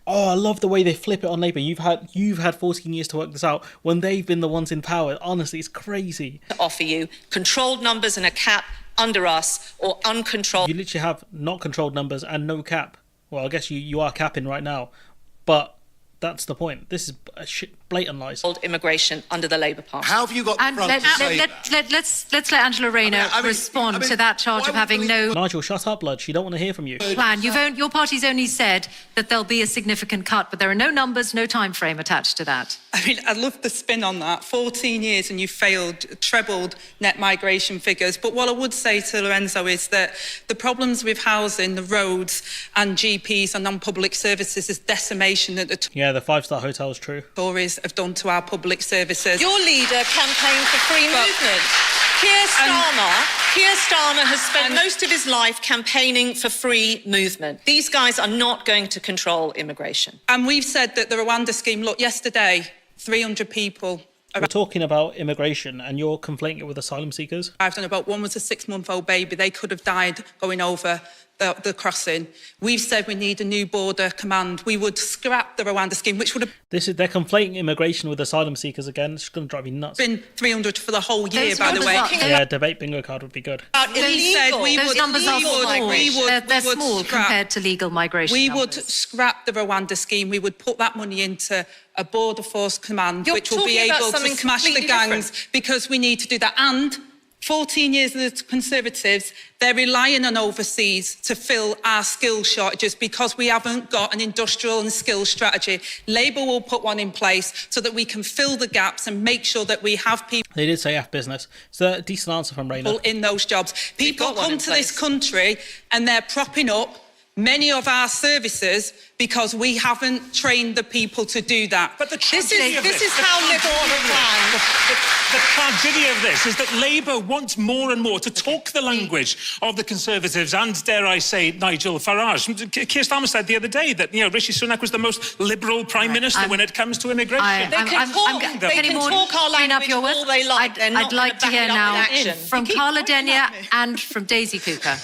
I love the way they flip it on Labour. You've had 14 years to work this out when they've been the ones in power. Honestly, it's crazy. ...to offer you controlled numbers and a cap under us, or uncontrolled... You literally have not controlled numbers and no cap. Well, I guess you are capping right now. But that's the point. This is a blatant lies. Immigration under the Labour Party. How have you got And let's let Angela Rayner respond to that charge of having no Nigel, shut up, blood. She don't want to hear from you. plan. Your party's only said that there'll be a significant cut, but there are no numbers, no time frame attached to that. I mean, I love the spin on that. 14 years and you failed, trebled net migration figures. But what I would say to Lorenzo is that the problems with housing, the roads and GPs and non-public services is decimation that the Yeah, the 5-star hotel is true. Tories have done to our public services. Your leader campaigned for free movement. Keir Starmer has spent most of his life campaigning for free movement. These guys are not going to control immigration. And we've said that the Rwanda scheme, look, yesterday, 300 people... We're talking about immigration and you're conflating it with asylum seekers. I've done about one was a 6-month-old baby. They could have died going over the crossing. We've said we need a new border command. We would scrap the Rwanda scheme, which would have They're conflating immigration with asylum seekers again. It's going to drive you nuts. been 300 for the whole year, Those by the way. Yeah, debate bingo card would be good. Those numbers are small. They're small compared to legal migration We numbers. would scrap the Rwanda scheme. We would put that money into a border force command, which will be able to smash the gangs, because we need to do that. And 14 years of the Conservatives, they're relying on overseas to fill our skills shortages because we haven't got an industrial and skills strategy. Labour will put one in place so that we can fill the gaps and make sure that we have people... They did say F business. So a decent answer from Rayner. ...in those jobs. People come to this country and they're propping up many of our services because we haven't trained the people to do that. But This is how Liberal plans. The tragedy of this is that Labour wants more and more to talk the language of the Conservatives and, dare I say, Nigel Farage. Keir Starmer said the other day that, Rishi Sunak was the most liberal Prime Minister when it comes to immigration. They can talk our language all they like. I'd like to hear now from Carla Denyer and from Daisy Cooper.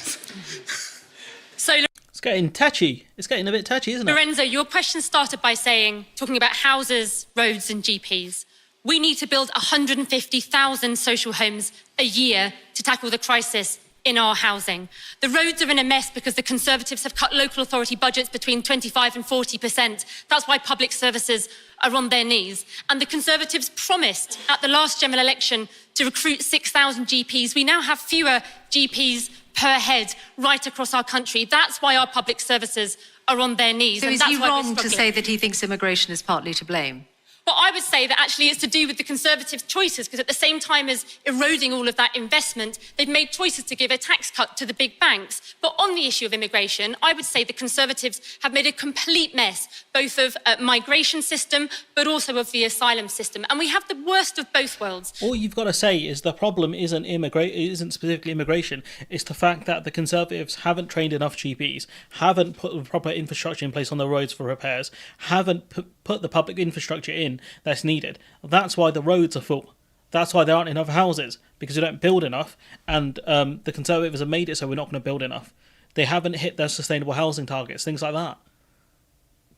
So, It's getting touchy. It's getting a bit touchy, isn't it? Lorenzo, your question started by talking about houses, roads and GPs. We need to build 150,000 social homes a year to tackle the crisis in our housing. The roads are in a mess because the Conservatives have cut local authority budgets between 25 and 40%. That's why public services are on their knees. And the Conservatives promised at the last general election to recruit 6,000 GPs. We now have fewer GPs per head right across our country. That's why our public services are on their knees. So and is that's he why we're wrong to struggling. say that he thinks immigration is partly to blame? Well, I would say that actually it's to do with the Conservatives' choices, because at the same time as eroding all of that investment, they've made choices to give a tax cut to the big banks. But on the issue of immigration, I would say the Conservatives have made a complete mess, both of migration system, but also of the asylum system. And we have the worst of both worlds. All you've got to say is the problem isn't specifically immigration. It's the fact that the Conservatives haven't trained enough GPs, haven't put the proper infrastructure in place on the roads for repairs, haven't put the public infrastructure in that's needed. That's why the roads are full. That's why there aren't enough houses, because we don't build enough, and the Conservatives have made it so we're not going to build enough. They haven't hit their sustainable housing targets, things like that.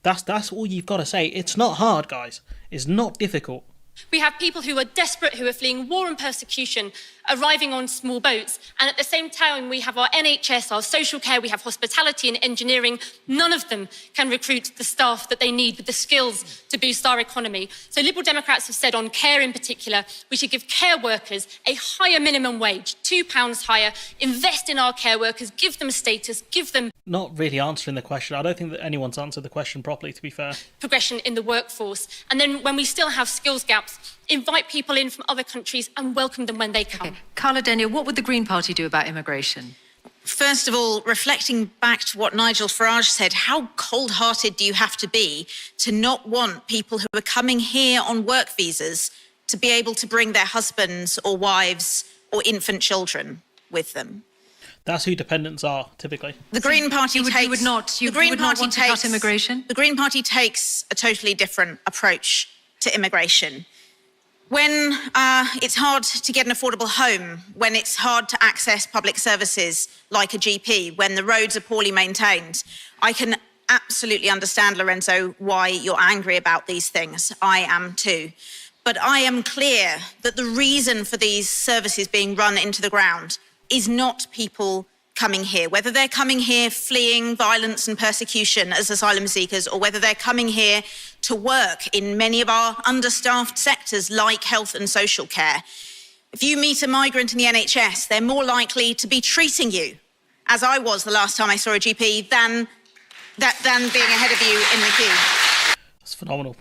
That's all you've got to say. It's not hard, guys. It's not difficult. We have people who are desperate, who are fleeing war and persecution, arriving on small boats. And at the same time, we have our NHS, our social care, we have hospitality and engineering. None of them can recruit the staff that they need with the skills to boost our economy. So Liberal Democrats have said on care in particular, we should give care workers a higher minimum wage, £2 higher, invest in our care workers, give them status, give them... Not really answering the question. I don't think that anyone's answered the question properly, to be fair. ...progression in the workforce. And then when we still have skills gaps, invite people in from other countries and welcome them when they come. Okay. Carla Denyer, what would the Green Party do about immigration? First of all, reflecting back to what Nigel Farage said, how cold-hearted do you have to be to not want people who are coming here on work visas to be able to bring their husbands or wives or infant children with them? That's who dependents are, typically. The Green Party you would not want to cut immigration? The Green Party takes a totally different approach to immigration. When it's hard to get an affordable home, when it's hard to access public services like a GP, when the roads are poorly maintained, I can absolutely understand, Lorenzo, why you're angry about these things. I am too. But I am clear that the reason for these services being run into the ground is not people coming here, whether they're coming here fleeing violence and persecution as asylum seekers, or whether they're coming here to work in many of our understaffed sectors like health and social care. If you meet a migrant in the NHS, they're more likely to be treating you, as I was the last time I saw a GP, than being ahead of you in the queue. That's phenomenal.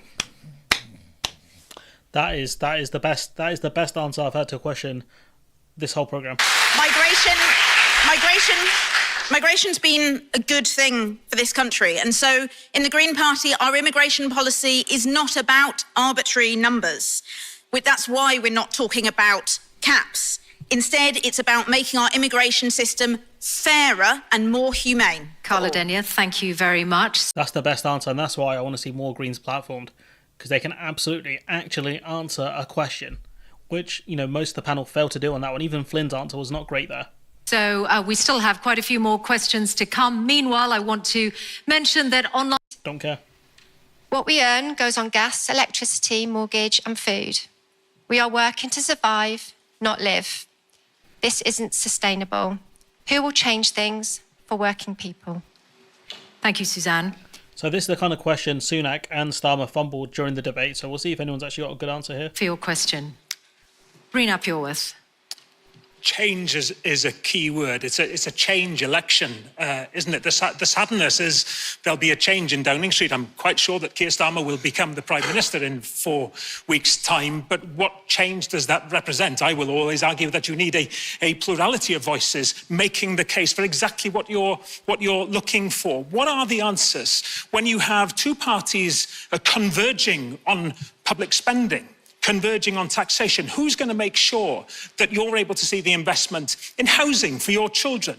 That is the best answer I've heard to a question this whole programme. Migration's been a good thing for this country. And so in the Green Party, our immigration policy is not about arbitrary numbers. That's why we're not talking about caps. Instead, it's about making our immigration system fairer and more humane. Carla Denyer, thank you very much. That's the best answer, and that's why I want to see more Greens platformed, because they can actually answer a question, which, most of the panel failed to do on that one. Even Flynn's answer was not great there. So we still have quite a few more questions to come. Meanwhile, I want to mention that online... Don't care. What we earn goes on gas, electricity, mortgage and food. We are working to survive, not live. This isn't sustainable. Who will change things for working people? Thank you, Suzanne. So this is the kind of question Sunak and Starmer fumbled during the debate. So we'll see if anyone's actually got a good answer here. For your question. Rena Pureworth. Change is a key word. It's a change election, isn't it? The sadness is there'll be a change in Downing Street. I'm quite sure that Keir Starmer will become the Prime Minister in 4 weeks' time. But what change does that represent? I will always argue that you need a plurality of voices making the case for exactly what you're looking for. What are the answers when you have two parties converging on public spending, converging on taxation? Who's going to make sure that you're able to see the investment in housing for your children,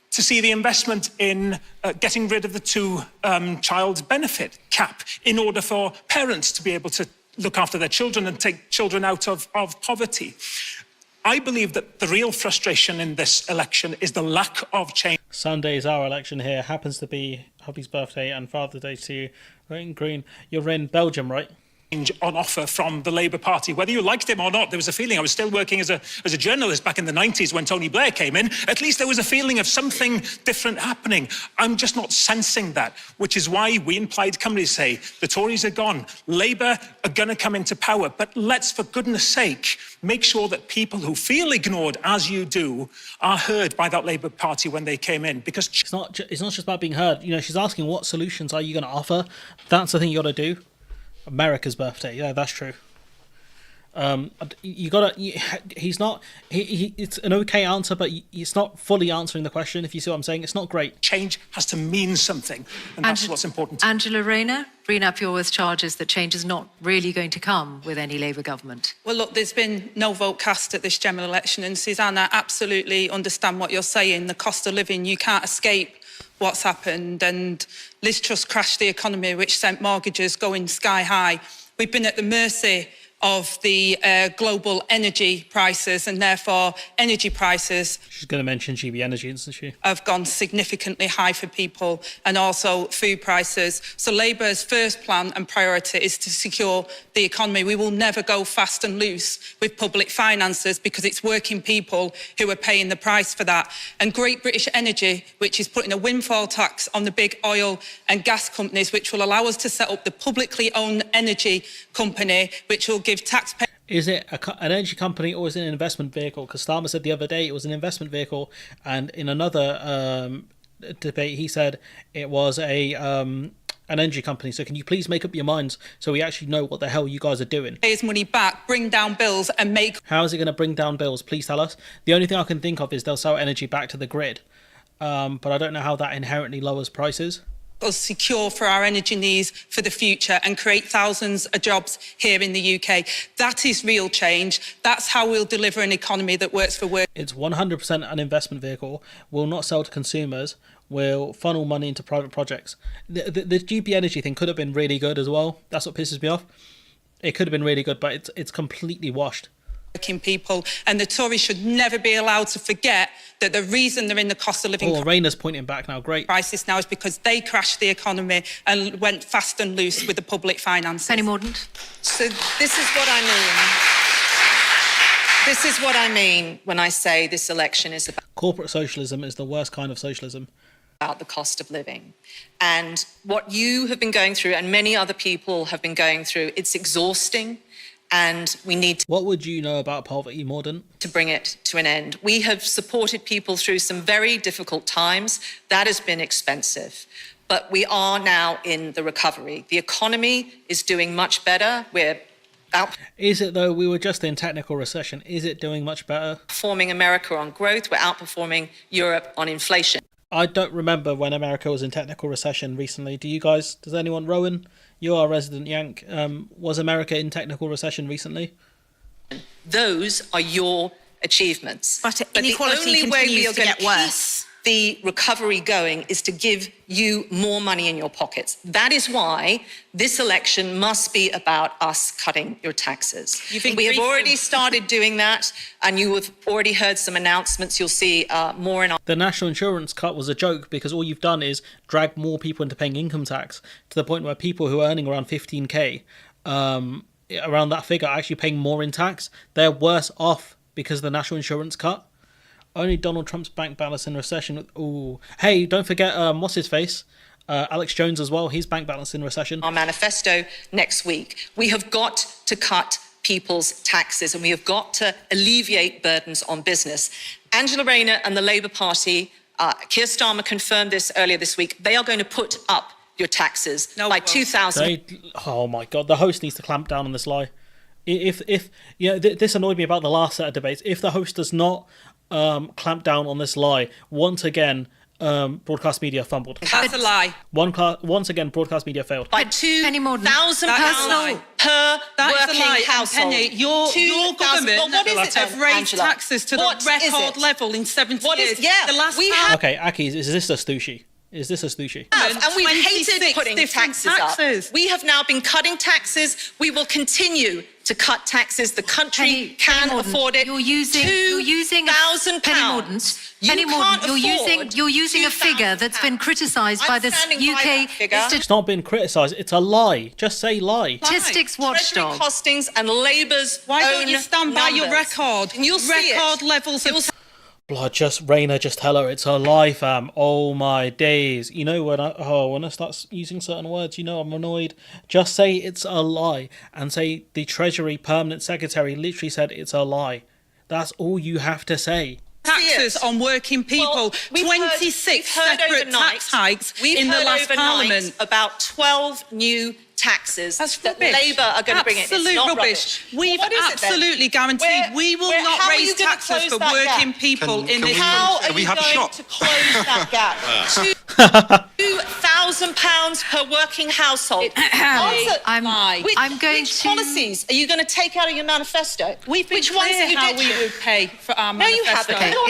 to see the investment in getting rid of the two-child benefit cap in order for parents to be able to look after their children and take children out of poverty? I believe that the real frustration in this election is the lack of change. Sunday is our election here. Happens to be hubby's birthday and Father's Day to you. Right, Green, you're in Belgium, right? On offer from the Labour Party. Whether you liked him or not, there was a feeling. I was still working as a journalist back in the 90s when Tony Blair came in. At least there was a feeling of something different happening. I'm just not sensing that, which is why we in Plaid Cymru say the Tories are gone. Labour are going to come into power. But let's, for goodness sake, make sure that people who feel ignored, as you do, are heard by that Labour Party when they came in. Because it's not just about being heard. she's asking what solutions are you going to offer. That's the thing you got to do. America's birthday, yeah, that's true. You gotta. He's not. It's an okay answer, but it's not fully answering the question. If you see what I'm saying, it's not great. Change has to mean something, and that's what's important. Angela Rayner, Rena Pureworth charges that change is not really going to come with any Labour government. Well, look, there's been no vote cast at this general election, and Susanna, absolutely understand what you're saying. The cost of living, you can't escape what's happened, and Liz Truss crashed the economy, which sent mortgages going sky high. We've been at the mercy of the global energy prices, and therefore energy prices. She's going to mention GB Energy, isn't she? Have gone significantly high for people, and also food prices. So Labour's first plan and priority is to secure the economy. We will never go fast and loose with public finances because it's working people who are paying the price for that. And Great British Energy, which is putting a windfall tax on the big oil and gas companies, which will allow us to set up the publicly owned energy company, which will give taxpayers. Is it an energy company or is it an investment vehicle? Because Starmer said the other day it was an investment vehicle, and in another debate he said it was an energy company. So can you please make up your minds so we actually know what the hell you guys are doing? Pay his money back, bring down bills and make... How is it going to bring down bills? Please tell us. The only thing I can think of is they'll sell energy back to the grid. But I don't know how that inherently lowers prices. Us secure for our energy needs for the future and create thousands of jobs here in the UK. That is real change. That's how we'll deliver an economy that works for work. It's 100% an investment vehicle, will not sell to consumers, will funnel money into private projects. The GB Energy thing could have been really good as well. That's what pisses me off. It could have been really good, but it's completely washed. Working people, and the Tories should never be allowed to forget that the reason they're in the cost of living Raina's pointing back now, great. crisis now is because they crashed the economy and went fast and loose with the public finances. Penny Mordaunt. So this is what I mean. This is what I mean when I say this election is about Corporate socialism is the worst kind of socialism. About the cost of living. And what you have been going through and many other people have been going through, it's exhausting. And we need to... What would you know about poverty, Mordaunt? To bring it to an end. We have supported people through some very difficult times. That has been expensive. But we are now in the recovery. The economy is doing much better. We're Is it though? We were just in technical recession. Is it doing much better? Outperforming America on growth. We're outperforming Europe on inflation. I don't remember when America was in technical recession recently. Do you guys? Does anyone? Rowan? You are a resident Yank. Was America in technical recession recently? Those are your achievements. But inequality the only way we continues are to going get to worse. keep the recovery going is to give you more money in your pockets. That is why this election must be about us cutting your taxes. We have already started doing that, and you have already heard some announcements. You'll see more in our... The national insurance cut was a joke because all you've done is drag more people into paying income tax to the point where people who are earning around 15k, around that figure, are actually paying more in tax. They're worse off because of the national insurance cut. Only Donald Trump's bank balance in recession. Ooh. Hey, don't forget, what's his face? Alex Jones as well. He's bank balance in recession. Our manifesto next week. We have got to cut people's taxes and we have got to alleviate burdens on business. Angela Rayner and the Labour Party, Keir Starmer confirmed this earlier this week. They are going to put up your taxes by 2000. Oh my God, the host needs to clamp down on this lie. If you know, this annoyed me about the last set of debates. If the host does not clamp down on this lie, once again, broadcast media fumbled. That's a lie. Once again, broadcast media failed. By £2,000 per working household. Penny, your government have raised taxes to the record level in 70 years. Okay, Akis, is this a stooshy? Is this a stooshy? And we've hated putting taxes up. We have now been cutting taxes. We will continue to cut taxes. The country can afford it. You're using £2,000. You're using a figure that's been criticised by this UK. It's not been criticised. It's a lie. Just say lie. Statistics Watchdog. Costings and Labour's Why don't you stand by your record? And you'll see record levels of... Blood, Rainer, just tell her it's a lie, fam. Oh my days. You know, when I start using certain words, you know I'm annoyed. Just say it's a lie and say the Treasury Permanent Secretary literally said it's a lie. That's all you have to say. Taxes on working people, 26 separate tax hikes in the last Parliament. About 12 new taxes that Labour are going to bring in. Absolute rubbish. We've absolutely guaranteed we will not raise taxes for working people in this country. How are you going to close that gap? £2,000 per working household. I'm going Which policies are you going to take out of your manifesto? We've been clear how we would pay for our manifesto. No, you haven't. Okay,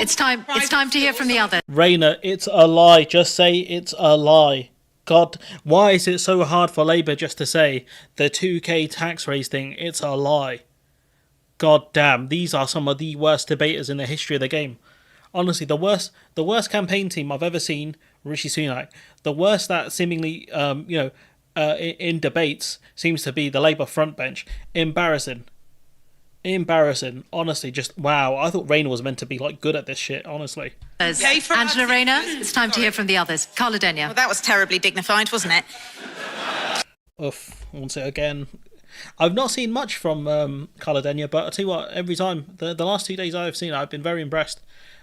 it's time to hear from the other. Rainer, it's a lie. Just say it's a lie. God, why is it so hard for Labour just to say the 2K tax raise thing? It's a lie. God damn, these are some of the worst debaters in the history of the game. Honestly, the worst campaign team I've ever seen, Rishi Sunak. The worst that seemingly, in debates seems to be the Labour front bench. Embarrassing. Honestly, just wow. I thought Rayner was meant to be like good at this shit. Honestly. Angela Rayner, it's time to hear from the others. Carla Denia. Well, that was terribly dignified, wasn't it? Oof, I won't say it again. I've not seen much from Carla Denia, but I'll tell you what, every time, the last 2 days I've seen her, I've been very impressed.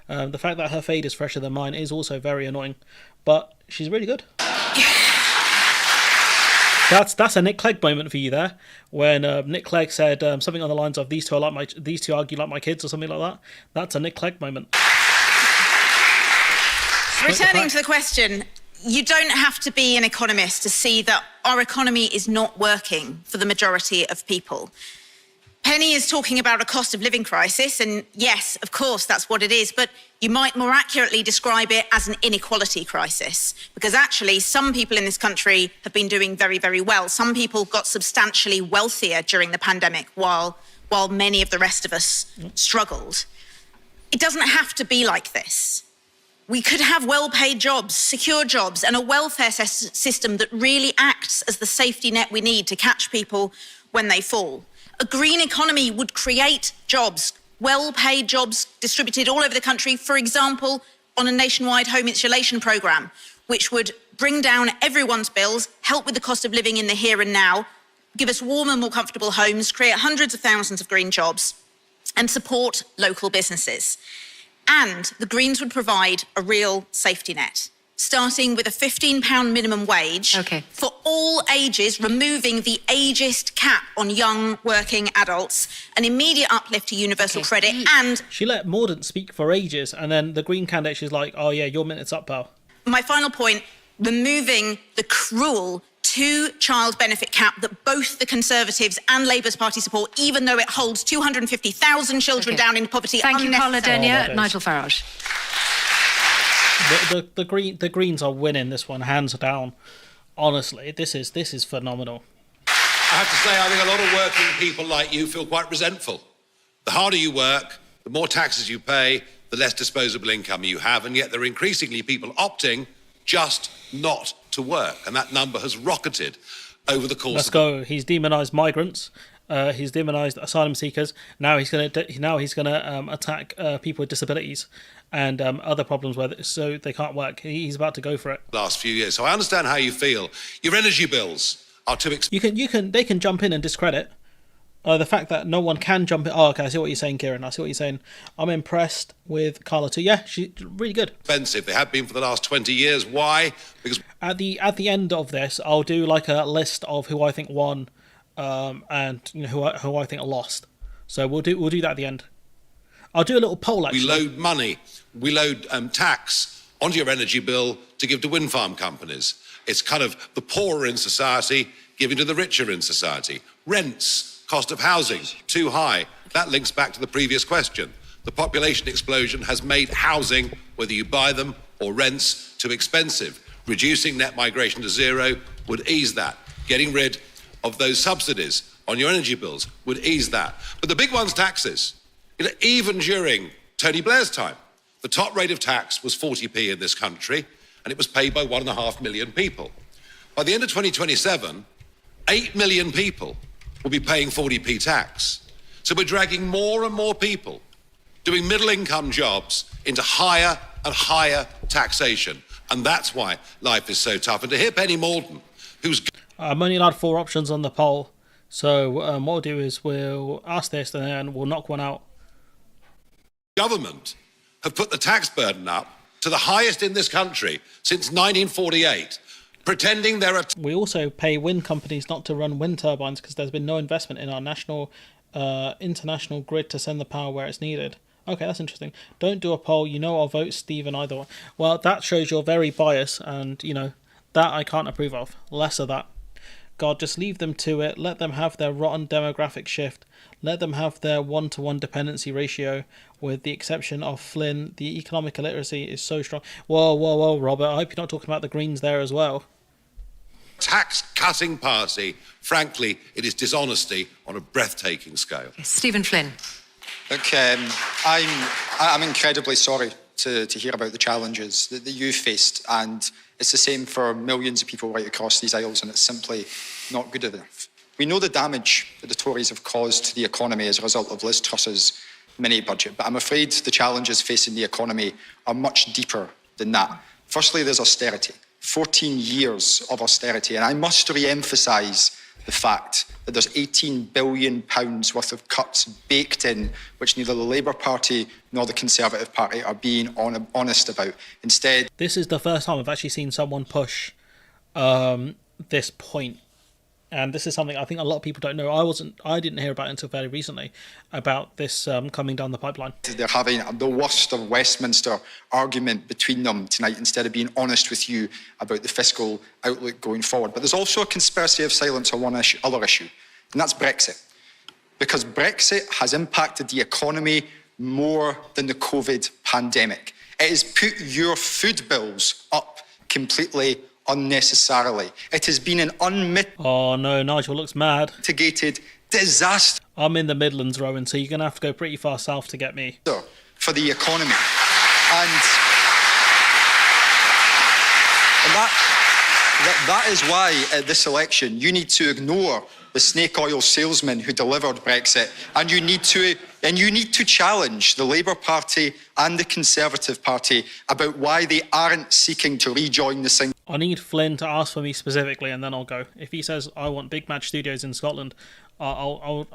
The fact that her fade is fresher than mine is also very annoying, but she's really good. That's a Nick Clegg moment for you there, when Nick Clegg said something on the lines of these two argue like my kids or something like that. That's a Nick Clegg moment. Returning to the question, you don't have to be an economist to see that our economy is not working for the majority of people. Penny is talking about a cost of living crisis, and yes, of course, that's what it is, but you might more accurately describe it as an inequality crisis, because actually some people in this country have been doing very, very well. Some people got substantially wealthier during the pandemic while many of the rest of us struggled. It doesn't have to be like this. We could have well-paid jobs, secure jobs, and a welfare system that really acts as the safety net we need to catch people when they fall. A green economy would create jobs, well-paid jobs distributed all over the country, for example, on a nationwide home insulation programme, which would bring down everyone's bills, help with the cost of living in the here and now, give us warmer, more comfortable homes, create hundreds of thousands of green jobs, and support local businesses. And the Greens would provide a real safety net, starting with a £15 minimum wage for all ages, removing the ageist cap on young working adults, an immediate uplift to universal credit, and... She let Mordaunt speak for ages, and then the Green candidate, she's like, oh yeah, your minute's up, pal. My final point, removing the cruel two-child benefit cap that both the Conservatives and Labour's party support, even though it holds 250,000 children down in poverty. Thank you, Carla Denia. Nigel Farage. The Greens are winning this one, hands down. Honestly, this is phenomenal. I have to say, I think a lot of working people like you feel quite resentful. The harder you work, the more taxes you pay, the less disposable income you have, and yet there are increasingly people opting just not to work, and that number has rocketed over the course. Let's go. He's demonised migrants. He's demonised asylum seekers. Now he's gonna attack people with disabilities and other problems so they can't work. He's about to go for it. Last few years, so I understand how you feel. Your energy bills are too expensive. They can jump in and discredit the fact that no one can jump in. Oh, okay, I see what you're saying, Kieran. I see what you're saying. I'm impressed with Carla too. Yeah, she's really good. Expensive. They have been for the last 20 years. Why? Because at the end of this, I'll do like a list of who I think won, and who I think lost. So we'll do that at the end. I'll do a little poll. Actually, we load money, we load tax onto your energy bill to give to wind farm companies. It's kind of the poorer in society giving to the richer in society. Rents. Cost of housing, too high. That links back to the previous question. The population explosion has made housing, whether you buy them or rents, too expensive. Reducing net migration to zero would ease that. Getting rid of those subsidies on your energy bills would ease that. But the big one's taxes. Even during Tony Blair's time, the top rate of tax was 40p in this country, and it was paid by 1.5 million people. By the end of 2027, 8 million people will be paying 40p tax. So we're dragging more and more people doing middle income jobs into higher and higher taxation. And that's why life is so tough. And to hear Penny Mordaunt, who's... I'm only allowed 4 options on the poll. So what we'll do is we'll ask this and then we'll knock one out. Government have put the tax burden up to the highest in this country since 1948. Pretending there are... We also pay wind companies not to run wind turbines because there's been no investment in our international grid to send the power where it's needed. Okay, that's interesting. Don't do a poll. I'll vote Stephen either way. Well, that shows you're very biased, and, that I can't approve of. Less of that. God, just leave them to it. Let them have their rotten demographic shift. Let them have their 1-to-1 dependency ratio, with the exception of Flynn. The economic illiteracy is so strong. Whoa, Robert. I hope you're not talking about the Greens there as well. tax-cutting party. Frankly, it is dishonesty on a breathtaking scale. Stephen Flynn. Look, I'm incredibly sorry to hear about the challenges that you faced, and it's the same for millions of people right across these aisles, and it's simply not good enough. We know the damage that the Tories have caused to the economy as a result of Liz Truss's mini-budget, but I'm afraid the challenges facing the economy are much deeper than that. Firstly, there's austerity. 14 years of austerity, and I must re-emphasise the fact that there's £18 billion worth of cuts baked in, which neither the Labour Party nor the Conservative Party are being honest about. Instead, this is the first time I've actually seen someone push this point. And this is something I think a lot of people don't know. I didn't hear about it until very recently, about this coming down the pipeline. They're having the worst of Westminster argument between them tonight instead of being honest with you about the fiscal outlook going forward. But there's also a conspiracy of silence on one other issue, and that's Brexit. Because Brexit has impacted the economy more than the COVID pandemic. It has put your food bills up completely unnecessarily. It has been an Oh no, Nigel looks mad. Mitigated disaster. I'm in the Midlands, Rowan, so you're going to have to go pretty far south to get me. For the economy. And that is why at this election you need to ignore the snake oil salesman who delivered Brexit, and you need to challenge the Labour Party and the Conservative Party about why they aren't seeking to rejoin the single. I need Flynn to ask for me specifically, and then I'll go. If he says I want Big Maj Studios in Scotland, I'll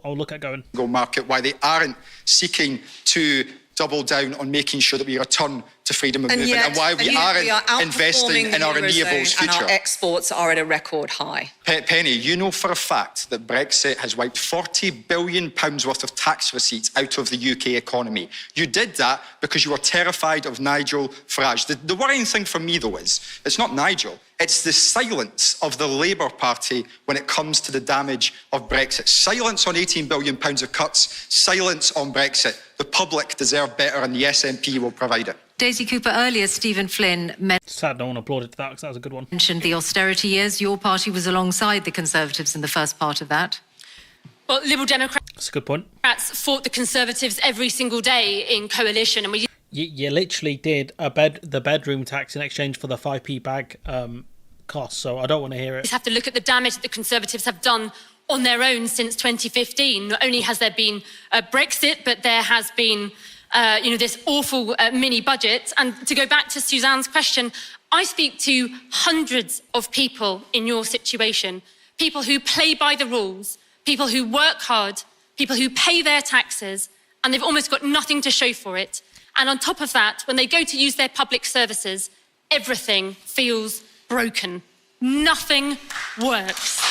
look at going. Market, why they aren't seeking to double down on making sure that we return to freedom of movement, and why we aren't investing in our renewables future. And our exports are at a record high. Penny, you know for a fact that Brexit has wiped £40 billion worth of tax receipts out of the UK economy. You did that because you were terrified of Nigel Farage. The worrying thing for me, though, is it's not Nigel. It's the silence of the Labour Party when it comes to the damage of Brexit. Silence on £18 billion of cuts, silence on Brexit. The public deserve better, and the SNP will provide it. Daisy Cooper, earlier Stephen Flynn sad no one applauded that, because that was a good one. Mentioned the austerity years. Your party was alongside the Conservatives in the first part of that. Well, Liberal Democrats. That's a good point. Fought the Conservatives every single day in coalition, and we. You literally did the bedroom tax in exchange for the 5p bag cost. So I don't want to hear it. Just have to look at the damage that the Conservatives have done on their own since 2015. Not only has there been Brexit, but there has been. This awful mini budget. And to go back to Suzanne's question, I speak to hundreds of people in your situation, people who play by the rules, people who work hard, people who pay their taxes, and they've almost got nothing to show for it. And on top of that, when they go to use their public services, everything feels broken. Nothing works.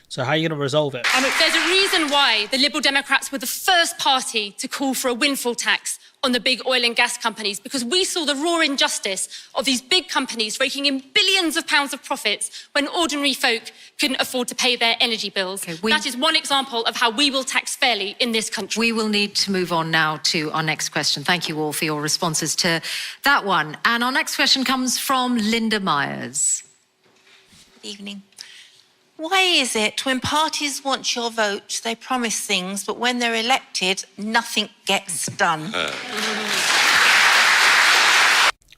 So how are you going to resolve it? There's a reason why the Liberal Democrats were the first party to call for a windfall tax on the big oil and gas companies, because we saw the raw injustice of these big companies raking in billions of pounds of profits when ordinary folk couldn't afford to pay their energy bills. That is one example of how we will tax fairly in this country. We will need to move on now to our next question. Thank you all for your responses to that one. And our next question comes from Linda Myers. Good evening. Why is it when parties want your vote, they promise things, but when they're elected, nothing gets done?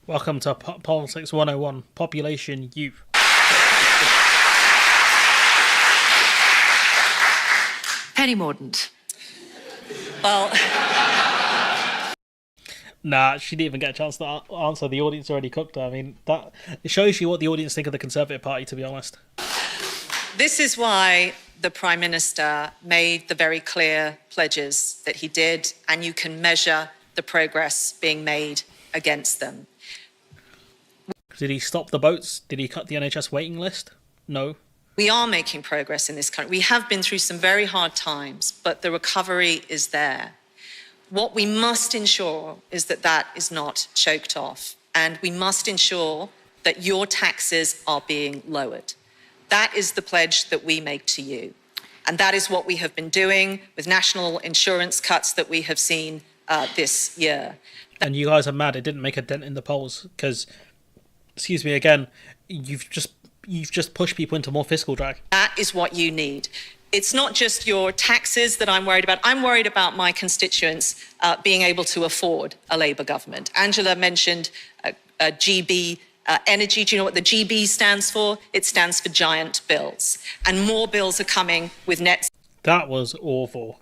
Welcome to Politics 101, Population Youth. Penny Mordaunt. Well... Nah, she didn't even get a chance to answer. The audience already cooked her. I mean, that it shows you what the audience think of the Conservative Party, to be honest. This is why the Prime Minister made the very clear pledges that he did, and you can measure the progress being made against them. Did he stop the boats? Did he cut the NHS waiting list? No. We are making progress in this country. We have been through some very hard times, but the recovery is there. What we must ensure is that that is not choked off, and we must ensure that your taxes are being lowered. That is the pledge that we make to you. And that is what we have been doing with national insurance cuts that we have seen this year. And you guys are mad it didn't make a dent in the polls, because Excuse me again. You've just pushed people into more fiscal drag. That is what you need. It's not just your taxes that I'm worried about. I'm worried about my constituents being able to afford a Labour government. Angela mentioned GB energy. Do you know what the GB stands for? It stands for giant bills. And more bills are coming with net. That was awful.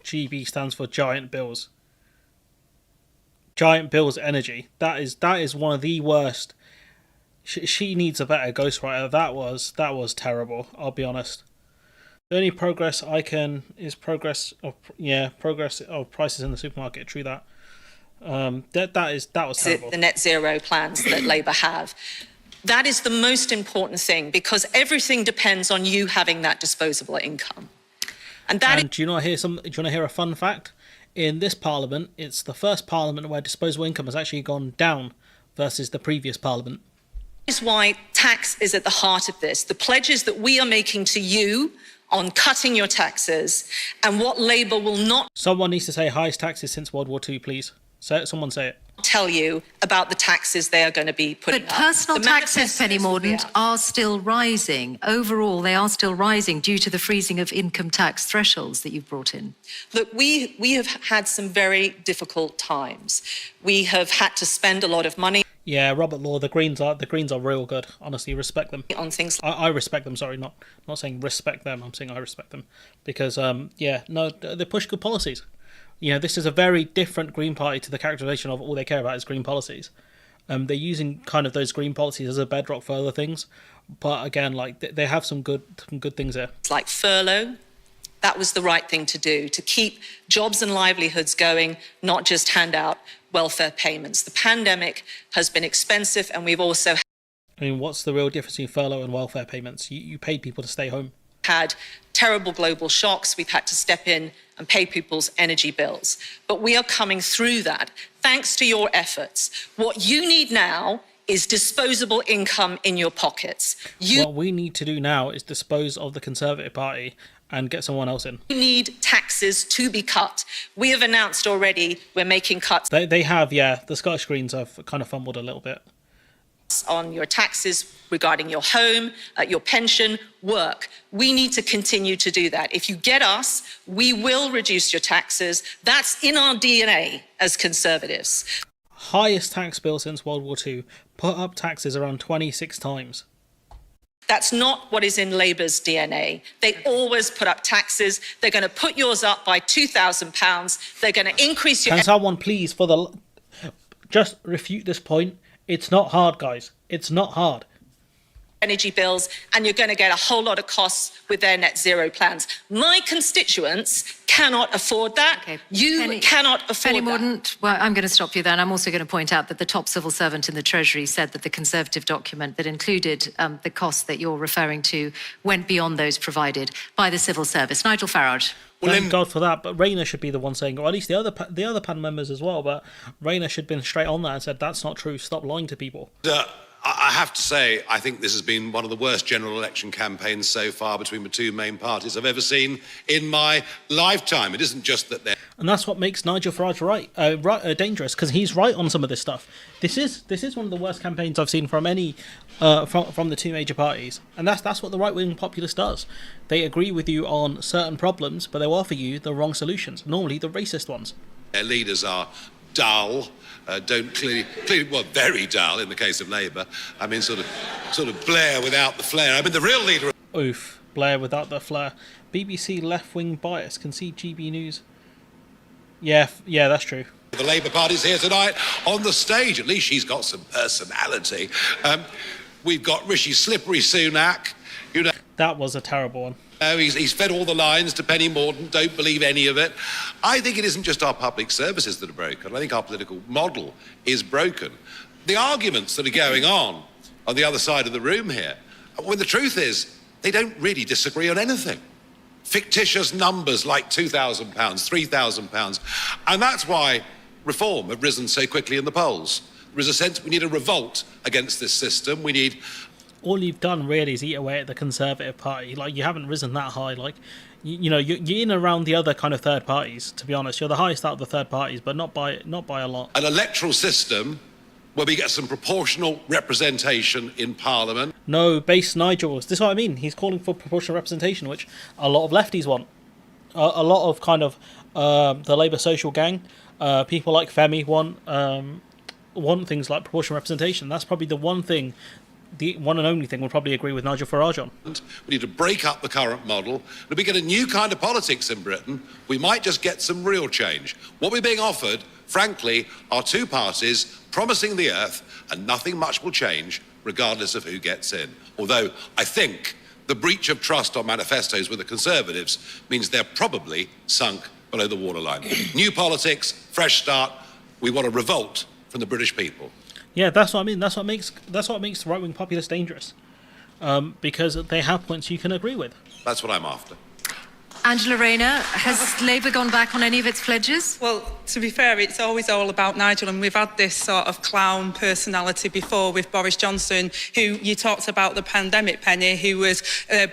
GB stands for giant bills. Giant bills energy. That is one of the worst. She needs a better ghostwriter. That was terrible. I'll be honest. The only progress I can is progress of prices in the supermarket. True that. That was terrible. The net zero plans that Labour have. That is the most important thing, because everything depends on you having that disposable income. And do you want to hear a fun fact? In this parliament, it's the first parliament where disposable income has actually gone down versus the previous parliament. That is why tax is at the heart of this. The pledges that we are making to you on cutting your taxes, and what Labour will not. Someone needs to say highest taxes since World War II, please. Someone say it. Tell you about the taxes they are going to be putting up. But personal taxes, Penny Mordaunt, are still rising. Overall, they are still rising due to the freezing of income tax thresholds that you've brought in. Look, we have had some very difficult times. We have had to spend a lot of money. Yeah, Robert Law, the Greens are real good. Honestly, respect them. On things I respect them, sorry, not saying respect them, I'm saying I respect them. Because they push good policies. You know, this is a very different Green Party to the characterisation of all they care about is green policies. They're using kind of those green policies as a bedrock for other things. But again, like they have some good things there. It's like furlough. That was the right thing to do, to keep jobs and livelihoods going, not just hand out welfare payments. The pandemic has been expensive, and we've also... I mean, what's the real difference between furlough and welfare payments? You paid people to stay home. Had terrible global shocks. We've had to step in and pay people's energy bills. But we are coming through that, thanks to your efforts. What you need now is disposable income in your pockets. What we need to do now is dispose of the Conservative Party and get someone else in. You need taxes to be cut. We have announced already we're making cuts. They have, yeah. The Scottish Greens have kind of fumbled a little bit. On your taxes regarding your home, your pension, work. We need to continue to do that. If you get us, we will reduce your taxes. That's in our DNA as Conservatives. Highest tax bill since World War II. Put up taxes around 26 times. That's not what is in Labour's DNA. They always put up taxes. They're going to put yours up by £2,000. They're going to increase your... Can someone please, just refute this point? It's not hard, guys. It's not hard. Energy bills, and you're going to get a whole lot of costs with their net zero plans. My constituents cannot afford that. Okay. Cannot afford Penny that. Mordaunt, well, I'm going to stop you there. And I'm also going to point out that the top civil servant in the Treasury said that the Conservative document that included the costs that you're referring to went beyond those provided by the civil service. Nigel Farage. Well, thank God for that, but Rayner should be the one saying, or at least the other panel members as well, but Rayner should have been straight on that and said, that's not true, stop lying to people. I have to say, I think this has been one of the worst general election campaigns so far between the two main parties I've ever seen in my lifetime. It isn't just that they're... And that's what makes Nigel Farage dangerous, because he's right on some of this stuff. This is one of the worst campaigns I've seen from any from the two major parties, and that's what the right-wing populist does. They agree with you on certain problems, but they'll offer you the wrong solutions, normally the racist ones. Their leaders are dull, don't clearly, well, very dull in the case of Labour. I mean, sort of Blair without the flair. I mean, the real leader... Oof, Blair without the flair. BBC left-wing bias, can see GB News. Yeah, that's true. The Labour Party's here tonight on the stage. At least she's got some personality. We've got Rishi Slippery Sunak. You know, that was a terrible one. He's fed all the lines to Penny Mordaunt. Don't believe any of it. I think it isn't just our public services that are broken. I think our political model is broken. The arguments that are going on the other side of the room here, when the truth is, they don't really disagree on anything. Fictitious numbers like £2,000, £3,000. And that's why reform have risen so quickly in the polls. There is a sense we need a revolt against this system. We need... All you've done really is eat away at the Conservative Party. Like, you haven't risen that high. Like, you're in around the other kind of third parties, to be honest. You're the highest out of the third parties, but not by a lot. An electoral system where we get some proportional representation in Parliament. No, base Nigel. This is what I mean. He's calling for proportional representation, which a lot of lefties want. A lot of kind of the Labour social gang, people like Femi want things like proportional representation. That's probably the one thing, the one and only thing we'll probably agree with Nigel Farage on. We need to break up the current model. And if we get a new kind of politics in Britain, we might just get some real change. What we're being offered, frankly, are two parties promising the earth, and nothing much will change regardless of who gets in. Although I think the breach of trust on manifestos with the Conservatives means they're probably sunk below the waterline. New politics, fresh start. We want a revolt from the British people. Yeah, that's what I mean. That's what makes the right-wing populists dangerous, because they have points you can agree with. That's what I'm after. Angela Rayner, has Labour gone back on any of its pledges? Well, to be fair, it's always all about Nigel, and we've had this sort of clown personality before with Boris Johnson, who you talked about the pandemic penny, who was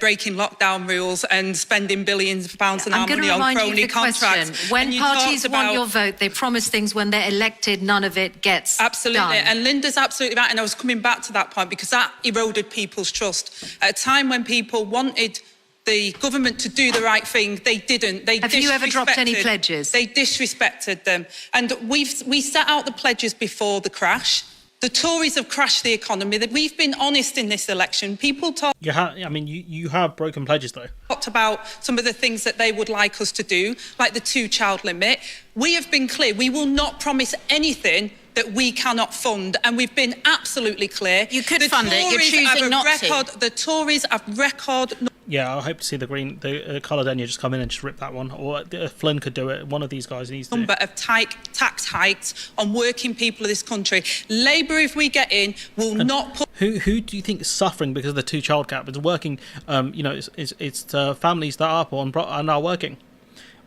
breaking lockdown rules and spending billions of pounds on our money on crony contracts. When parties want your vote, they promise things. When they're elected, none of it gets absolutely done. And Linda's absolutely right, and I was coming back to that point because that eroded people's trust at a time when people wanted the government to do the right thing. They didn't. Have you ever dropped any pledges? They disrespected them. And we set out the pledges before the crash. The Tories have crashed the economy. We've been honest in this election. People You have broken pledges, though. Talked about some of the things that they would like us to do, like the 2-child limit. We have been clear. We will not promise anything that we cannot fund, and we've been absolutely clear. You could fund it. You're choosing not to. The Tories have record. Yeah, I hope to see the Carla Denyer just come in and just rip that one, or Flynn could do it. One of these guys needs to. Number of tax hikes on working people of this country. Labour, if we get in, will not put. Who do you think is suffering because of the 2-child cap? It's working. It's families that are poor and are working.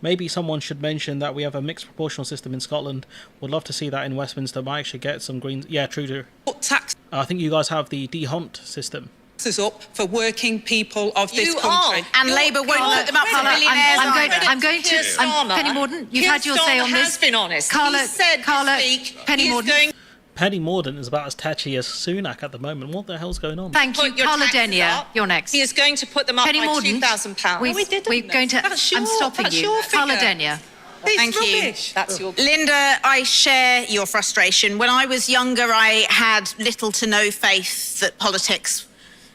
Maybe someone should mention that we have a mixed proportional system in Scotland. Would love to see that in Westminster. Might actually get some Greens. Yeah, true. Tax. I think you guys have the de-hunt system. Up for working people of this country. And Labour won't put them up for millionaires. I'm going to. Penny Mordaunt, you've had your say on this. Has been honest. Carla, Penny Mordaunt. Penny Mordaunt is about as touchy as Sunak at the moment. What the hell's going on? Thank you, Carla Denyer. You're next. He is going to put them up by £2,000. We're going to. I'm stopping you. Carla Denyer. Thank you. That's your... Linda, I share your frustration. When I was younger, I had little to no faith that politics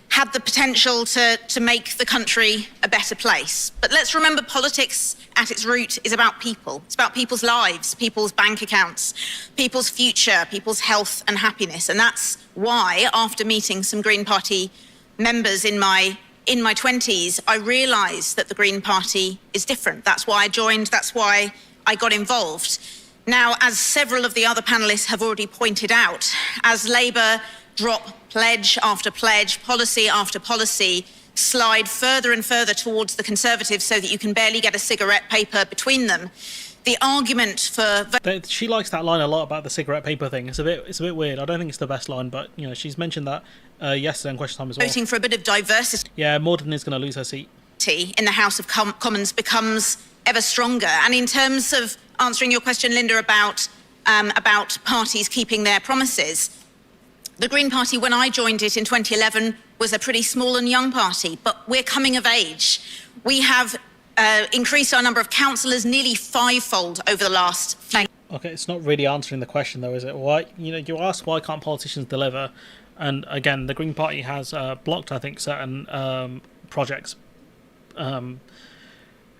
had the potential to make the country a better place. But let's remember, politics at its root is about people. It's about people's lives, people's bank accounts, people's future, people's health and happiness. And that's why, after meeting some Green Party members in my 20s, I realised that the Green Party is different. That's why I joined. That's why I got involved. Now, as several of the other panellists have already pointed out, as Labour drop pledge after pledge, policy after policy, slide further and further towards the Conservatives so that you can barely get a cigarette paper between them. The argument for... She likes that line a lot about the cigarette paper thing. It's a bit weird. I don't think it's the best line, but she's mentioned that yesterday in Question Time as well. Voting for a bit of diversity. Yeah, Morden is going to lose her seat. In the House of Commons becomes ever stronger. And in terms of answering your question, Linda, about parties keeping their promises, the Green Party, when I joined it in 2011, was a pretty small and young party, but we're coming of age. We have increased our number of councillors nearly 5-fold over the last few. Okay, it's not really answering the question, though, is it? Why, you ask why can't politicians deliver, and again, the Green Party has blocked, I think, certain projects in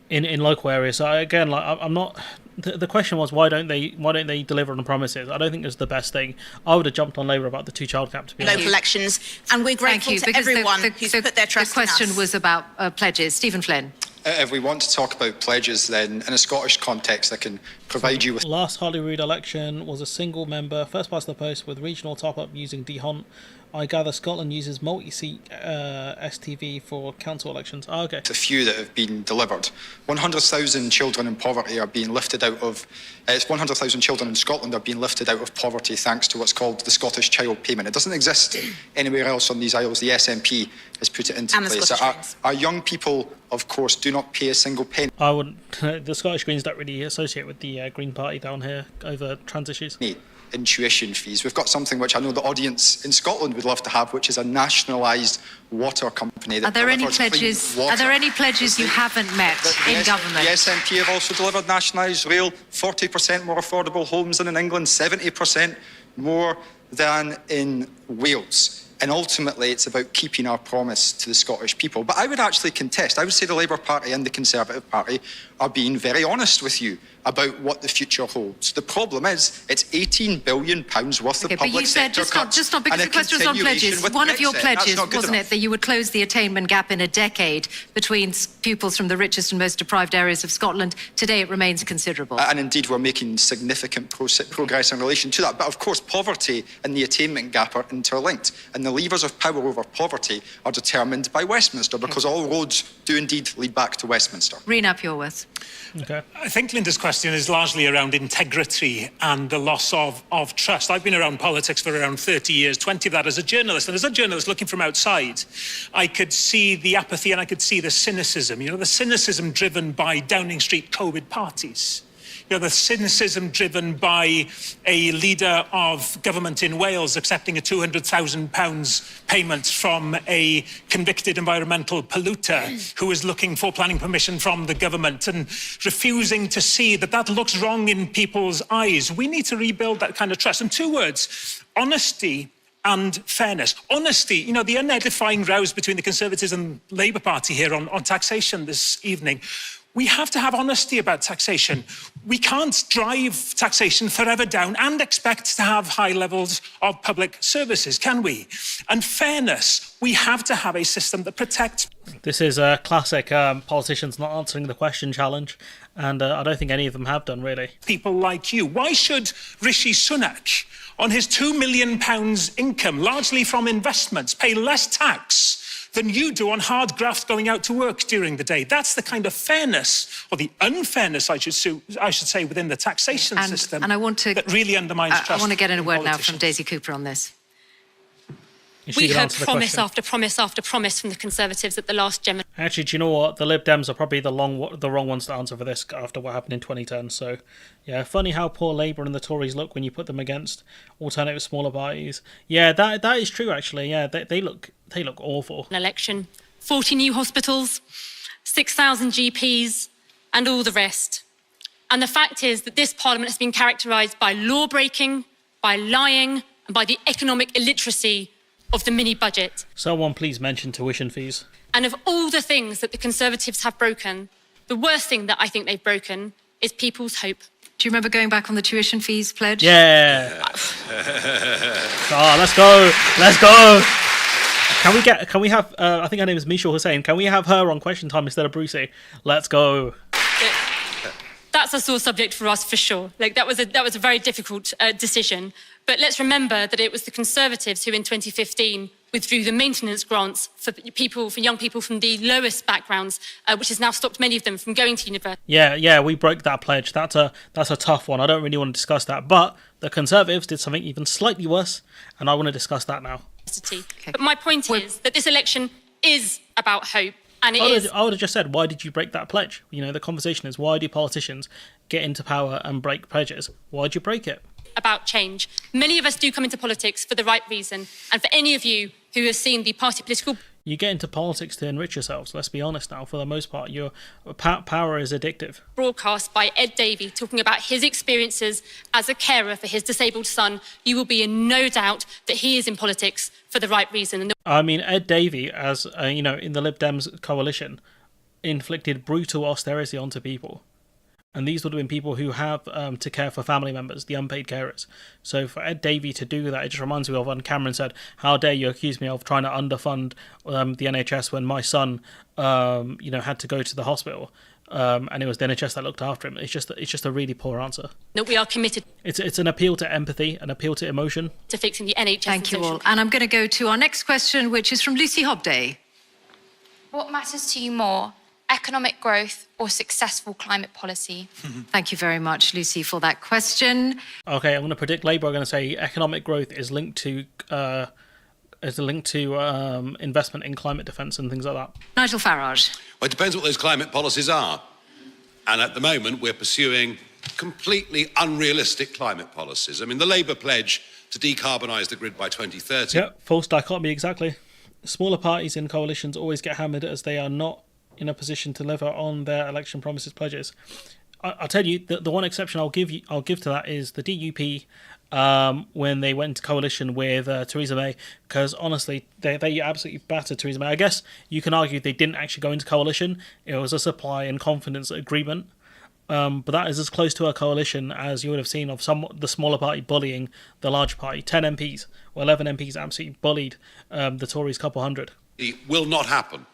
local areas. So again, I'm not. The question was why don't they deliver on the promises? I don't think it's the best thing. I would have jumped on Labour about the 2-child cap, to be honest. Local elections, and we're grateful to everyone who's put their trust in us. The question was about pledges. Stephen Flynn. If we want to talk about pledges, then in a Scottish context, I can provide you with... Last Holyrood election was a single member, first past the post with regional top-up using de-hunt. I gather Scotland uses multi-seat STV for council elections. Oh, okay. A few that have been delivered. 100,000 children in poverty are being lifted out of... It's 100,000 children in Scotland are being lifted out of poverty thanks to what's called the Scottish Child Payment. It doesn't exist anywhere else on these isles. The SNP has put it into place. Our young people, of course, do not pay a single penny. I wouldn't. The Scottish Greens don't really associate with the Green Party down here over trans issues. in tuition fees. We've got something which I know the audience in Scotland would love to have, which is a nationalised water company. That Are there any delivers clean pledges? water. Are there any pledges you haven't met in government? The SNP have also delivered nationalised rail, 40% more affordable homes than in England, 70% more than in Wales. And ultimately, it's about keeping our promise to the Scottish people. But I would actually contest. I would say the Labour Party and the Conservative Party are being very honest with you about what the future holds. The problem is, it's £18 billion worth of public but you said, sector cuts. just not because the question was on pledges. One of your pledges, wasn't it, that you would close the attainment gap in a decade between pupils from the richest and most deprived areas of Scotland? Today it remains considerable. And indeed, we're making significant progress in relation to that. But of course, poverty and the attainment gap are interlinked. And the levers of power over poverty are determined by Westminster, because all roads do indeed lead back to Westminster. Rena Pureworth. Okay. I think Linda's question is largely around integrity and the loss of trust. I've been around politics for around 30 years, 20 of that as a journalist. And as a journalist looking from outside, I could see the apathy and I could see the cynicism. You know, the cynicism driven by Downing Street COVID parties. You know, the cynicism driven by a leader of government in Wales accepting a £200,000 payment from a convicted environmental polluter who is looking for planning permission from the government and refusing to see that that looks wrong in people's eyes. We need to rebuild that kind of trust. And two words, honesty and fairness. Honesty, you know, the unedifying rows between the Conservatives and Labour Party here on taxation this evening. We have to have honesty about taxation. We can't drive taxation forever down and expect to have high levels of public services, can we? And fairness, we have to have a system that protects... This is a classic politicians not answering the question challenge, and I don't think any of them have done, really. People like you. Why should Rishi Sunak, on his £2 million income, largely from investments, pay less tax than you do on hard graft going out to work during the day? That's the kind of fairness, or the unfairness, I should say, within the taxation system and I want to, that really undermines trust. I want to get in a word now from Daisy Cooper on this. We heard promise after promise after promise from the Conservatives at the last general. Actually, do you know what? The Lib Dems are probably the wrong ones to answer for this after what happened in 2010. So, yeah, funny how poor Labour and the Tories look when you put them against alternative smaller parties. Yeah, that is true. Actually, yeah, they look awful. An election, 40 new hospitals, 6,000 GPs, and all the rest. And the fact is that this Parliament has been characterised by law breaking, by lying, and by the economic illiteracy of the mini-budget. Someone please mention tuition fees. And of all the things that the Conservatives have broken, the worst thing that I think they've broken is people's hope. Do you remember going back on the tuition fees pledge? Yeah. Let's go. Let's go. Can we have, I think her name is Misha Hussain. Can we have her on question time instead of Brucey? Let's go. That's a sore subject for us for sure. Like that was a very difficult decision. But let's remember that it was the Conservatives who in 2015 withdrew the maintenance grants for young people from the lowest backgrounds, which has now stopped many of them from going to university. Yeah, we broke that pledge. That's a tough one. I don't really want to discuss that. But the Conservatives did something even slightly worse, and I want to discuss that now. Okay. But my point is that this election is about hope. And I would have just said, why did you break that pledge? You know, the conversation is, why do politicians get into power and break pledges? Why did you break it? About change. Many of us do come into politics for the right reason. And for any of you who have seen the party political... You get into politics to enrich yourselves, let's be honest now. For the most part, your power is addictive. Broadcast by Ed Davey talking about his experiences as a carer for his disabled son, you will be in no doubt that he is in politics for the right reason. I mean, Ed Davey, as in the Lib Dems coalition, inflicted brutal austerity onto people. And these would have been people who have to care for family members, the unpaid carers. So for Ed Davey to do that, it just reminds me of when Cameron said, how dare you accuse me of trying to underfund the NHS when my son, had to go to the hospital. And it was the NHS that looked after him. It's just a really poor answer. That we are committed. It's an appeal to empathy, an appeal to emotion. To fixing the NHS. Thank you all. And I'm going to go to our next question, which is from Lucy Hobday. What matters to you more, economic growth or successful climate policy? Thank you very much, Lucy, for that question. Okay, I'm going to predict Labour are going to say economic growth is linked to investment in climate defence and things like that. Nigel Farage. Well, it depends what those climate policies are. And at the moment, we're pursuing completely unrealistic climate policies. I mean, the Labour pledge to decarbonise the grid by 2030. Yeah, false dichotomy, exactly. Smaller parties in coalitions always get hammered as they are not in a position to deliver on their election promises pledges. I'll tell you, the one exception I'll give to that is the DUP when they went into coalition with Theresa May, because honestly, they absolutely battered Theresa May. I guess you can argue they didn't actually go into coalition. It was a supply and confidence agreement. But that is as close to a coalition as you would have seen of the smaller party bullying the large party. 10 MPs, or 11 MPs absolutely bullied the Tories couple hundred. It will not happen,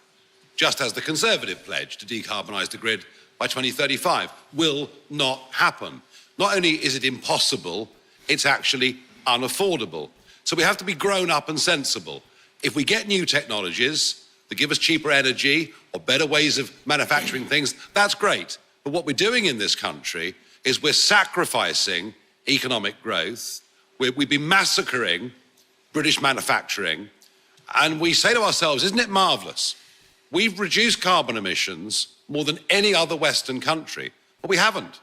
just as the Conservative pledge to decarbonise the grid by 2035 will not happen. Not only is it impossible, it's actually unaffordable. So we have to be grown up and sensible. If we get new technologies that give us cheaper energy or better ways of manufacturing things, that's great. But what we're doing in this country is we're sacrificing economic growth. We've been massacring British manufacturing. And we say to ourselves, isn't it marvellous? We've reduced carbon emissions more than any other Western country, but we haven't.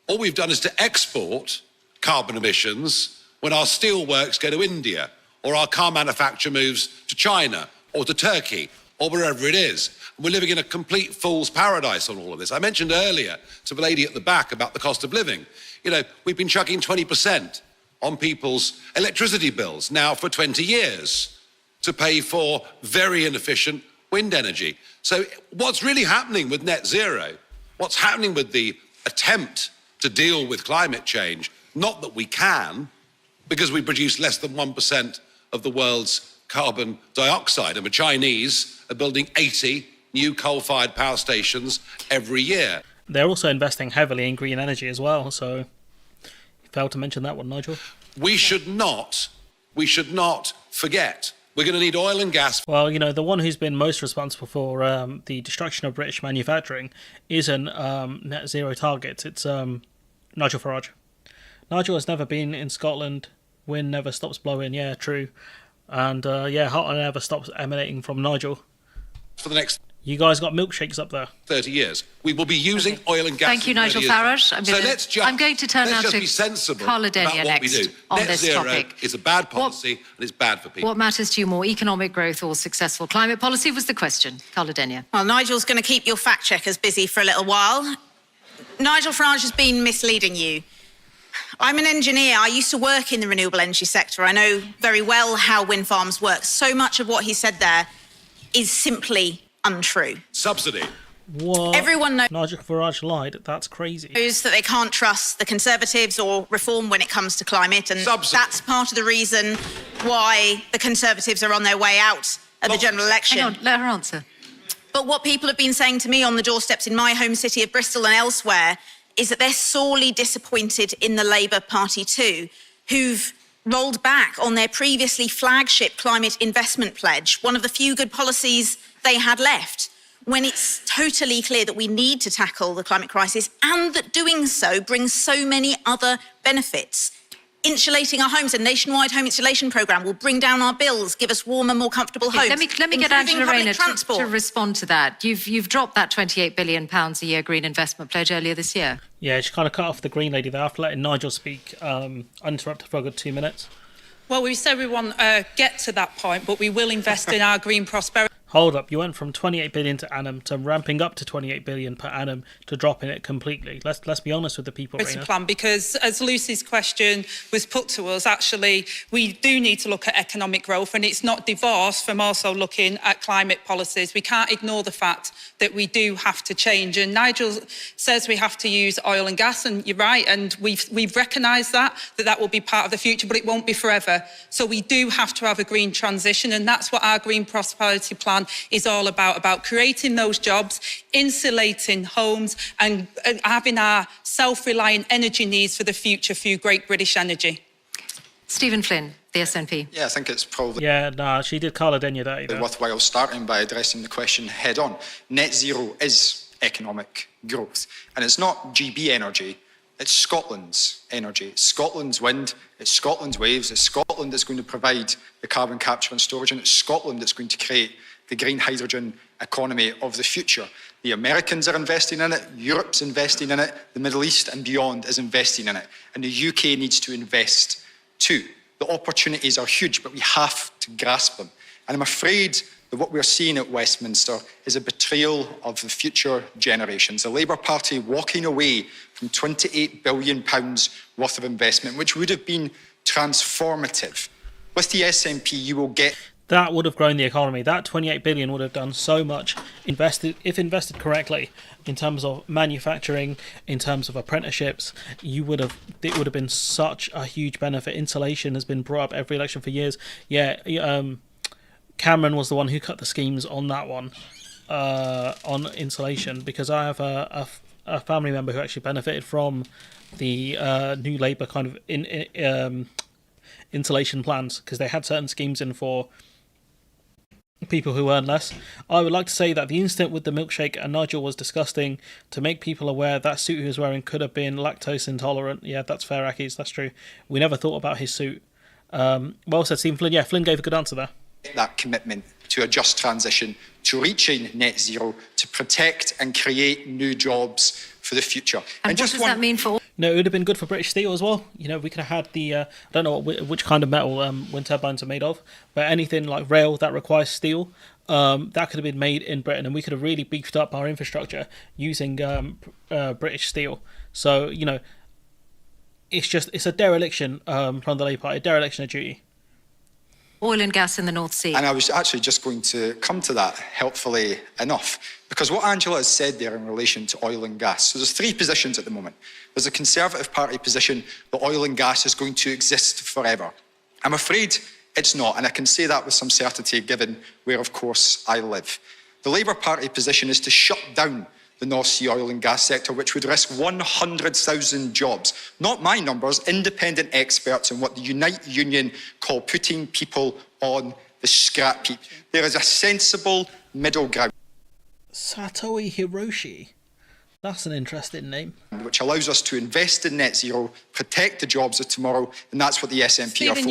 All we've done is to export carbon emissions when our steel works go to India, or our car manufacture moves to China, or to Turkey, or wherever it is. We're living in a complete fool's paradise on all of this. I mentioned earlier to the lady at the back about the cost of living. You know, we've been chucking 20% on people's electricity bills now for 20 years to pay for very inefficient wind energy. So what's really happening with net zero, what's happening with the attempt to deal with climate change, not that we can, because we produce less than 1% of the world's carbon dioxide, and the Chinese are building 80 new coal-fired power stations every year. They're also investing heavily in green energy as well, so you failed to mention that one, Nigel. We should not forget. We're going to need oil and gas. Well, you know, the one who's been most responsible for the destruction of British manufacturing isn't net zero targets. It's Nigel Farage. Nigel has never been in Scotland. Wind never stops blowing. Yeah, true. And hot air never stops emanating from Nigel. For the next... You guys got milkshakes up there. 30 years. We will be using oil and gas. Thank you, Nigel Farage. I'm going to turn now to be sensible Carla Denia about what we do. next on Net this zero topic. is a bad policy and it's bad for people. What matters to you more, economic growth or successful climate policy, was the question. Carla Denia. Well, Nigel's going to keep your fact checkers busy for a little while. Nigel Farage has been misleading you. I'm an engineer. I used to work in the renewable energy sector. I know very well how wind farms work. So much of what he said there is simply untrue. Subsidy. What? Everyone knows Nigel Farage lied. That's crazy. that they can't trust the Conservatives or Reform when it comes to climate, and that's part of the reason why the Conservatives are on their way out at the general election. Hang on, let her answer. But what people have been saying to me on the doorsteps in my home city of Bristol and elsewhere is that they're sorely disappointed in the Labour Party too, who've rolled back on their previously flagship climate investment pledge, one of the few good policies they had left, when it's totally clear that we need to tackle the climate crisis and that doing so brings so many other benefits. Insulating our homes, a nationwide home insulation programme will bring down our bills, give us warmer, more comfortable homes. Let me get Angela Rayner to respond to that. You've dropped that £28 billion a year green investment pledge earlier this year. Yeah, she kind of cut off the green lady there after letting Nigel speak uninterrupted for a good 2 minutes. Well, we said we won't get to that point, but we will invest in our green prosperity. Hold up, you went from 28 billion to annum to ramping up to 28 billion per annum to dropping it completely. Let's be honest with the people, Rayner. Plan, because as Lucy's question was put to us, actually we do need to look at economic growth, and it's not divorced from also looking at climate policies. We can't ignore the fact that we do have to change, and Nigel says we have to use oil and gas, and you're right, and we've recognised that will be part of the future, but it won't be forever. So we do have to have a green transition, and that's what our green prosperity plan is all about creating those jobs, insulating homes, and having our self-reliant energy needs for the future through Great British Energy. Stephen Flynn, the SNP. Yeah, I think it's probably... Yeah, nah, she did Carla Denia that either. Worthwhile starting by addressing the question head on. Net zero is economic growth, and it's not GB energy. It's Scotland's energy, it's Scotland's wind, it's Scotland's waves, it's Scotland that's going to provide the carbon capture and storage, and it's Scotland that's going to create the green hydrogen economy of the future. The Americans are investing in it, Europe's investing in it, the Middle East and beyond is investing in it. And the UK needs to invest too. The opportunities are huge, but we have to grasp them. And I'm afraid that what we're seeing at Westminster is a betrayal of the future generations. The Labour Party walking away from £28 billion worth of investment, which would have been transformative. With the SNP, you will get... That would have grown the economy. That 28 billion would have done so much. If invested correctly, in terms of manufacturing, in terms of apprenticeships, it would have been such a huge benefit. Insulation has been brought up every election for years. Yeah, Cameron was the one who cut the schemes on that one, on insulation, because I have a family member who actually benefited from the new Labour kind of insulation plans, because they had certain schemes in for people who earn less. I would like to say that the incident with the milkshake and Nigel was disgusting. To make people aware, that suit he was wearing could have been lactose intolerant. Yeah, that's fair, Akis, that's true. We never thought about his suit. Well said, Stephen Flynn. Yeah, Flynn gave a good answer there. That commitment to a just transition, to reaching net zero, to protect and create new jobs for the future. And what does that mean for... No, it would have been good for British steel as well. You know, we could have had the, I don't know which kind of metal wind turbines are made of, but anything like rail that requires steel, that could have been made in Britain, and we could have really beefed up our infrastructure using British steel. So, you know, it's a dereliction from the Labour Party, a dereliction of duty. Oil and gas in the North Sea. And I was actually just going to come to that, helpfully enough, because what Angela has said there in relation to oil and gas, so there's three positions at the moment. There's a Conservative Party position that oil and gas is going to exist forever. I'm afraid it's not, and I can say that with some certainty given where, of course, I live. The Labour Party position is to shut down the North Sea oil and gas sector, which would risk 100,000 jobs. Not my numbers, independent experts in what the Unite Union call putting people on the scrap heap. There is a sensible middle ground. Satoe Hiroshi. That's an interesting name. Which allows us to invest in net zero, protect the jobs of tomorrow, and that's what the SNP are focused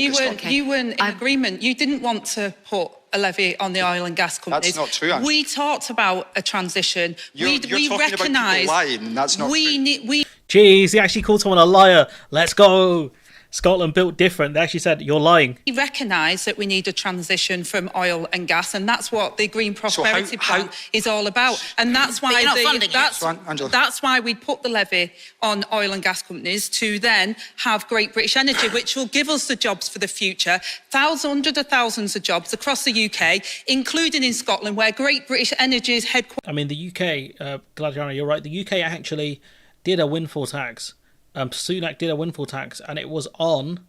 on. You weren't in agreement. You didn't want to put a levy on the oil and gas companies. That's not true, Angela. We talked about a transition. You're talking about people lying, and that's not true. Jeez, he actually called someone a liar. Let's go. Scotland built different. They actually said, you're lying. We recognise that we need a transition from oil and gas, and that's what the Green Prosperity Plan is all about. And that's why that's why we put the levy on oil and gas companies to then have Great British Energy, which will give us the jobs for the future. Hundreds of thousands of jobs across the UK, including in Scotland, where Great British Energy is headquartered. I mean, the UK, Gladiana, you're right. The UK actually did a windfall tax. Sunak did a windfall tax, and it was on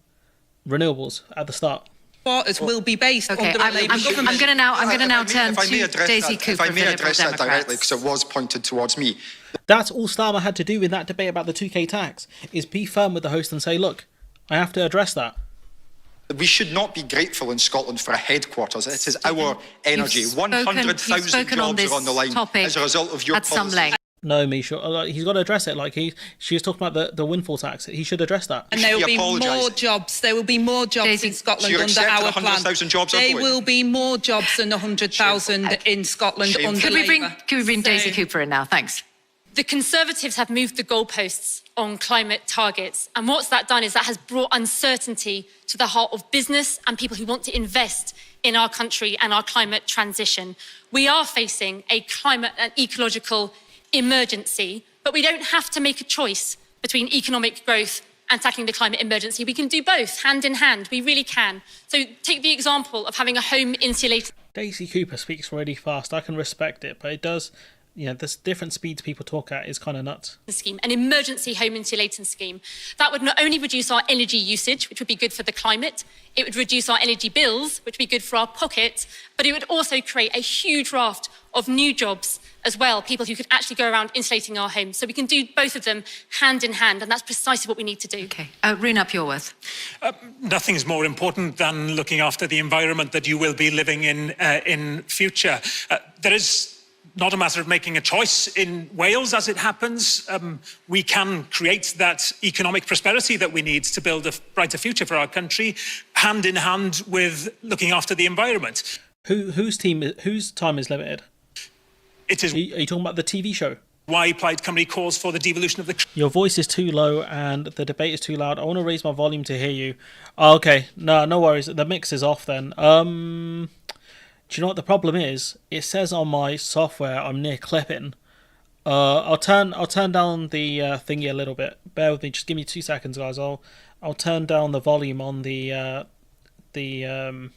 renewables at the start. Quarters will be based okay, under a Labour government. I'm going to now turn to Daisy Cooper. If I may address that directly, because it was pointed towards me. That's all Starmer had to do in that debate about the 2K tax, is be firm with the host and say, look, I have to address that. We should not be grateful in Scotland for a headquarters. It is our energy. 100,000 jobs are on the line as a result of your policies. No, Misha, he's got to address it. Like she was talking about the windfall tax. He should address that. And there will be more jobs. There will be more jobs in Scotland under our plan. There will be more jobs than 100,000 in Scotland under Labour. Could we bring Daisy Cooper in now? Thanks. The Conservatives have moved the goalposts on climate targets. And what's that done is that has brought uncertainty to the heart of business and people who want to invest in our country and our climate transition. We are facing a climate and ecological emergency, but we don't have to make a choice between economic growth and tackling the climate emergency. We can do both, hand in hand. We really can. So take the example of having a home insulated... Daisy Cooper speaks really fast. I can respect it, but it does... You know, there's different speeds people talk at is kind of nuts. Scheme, an emergency home insulating scheme. That would not only reduce our energy usage, which would be good for the climate, it would reduce our energy bills, which would be good for our pocket, but it would also create a huge raft of new jobs as well, people who could actually go around insulating our homes. So we can do both of them hand in hand, and that's precisely what we need to do. Okay. Rune Up-Yorworth. Nothing's more important than looking after the environment that you will be living in future. There is not a matter of making a choice. In Wales, as it happens, we can create that economic prosperity that we need to build a brighter future for our country, hand in hand with looking after the environment. Whose time is limited? It is. Are you talking about the TV show? Why Plaid Cymru calls for the devolution of the... Your voice is too low and the debate is too loud. I want to raise my volume to hear you. Oh, okay, no worries. The mix is off then. Do you know what the problem is? It says on my software I'm near clipping. I'll turn down the thingy a little bit. Bear with me. Just give me 2 seconds, guys. I'll turn down the volume on the the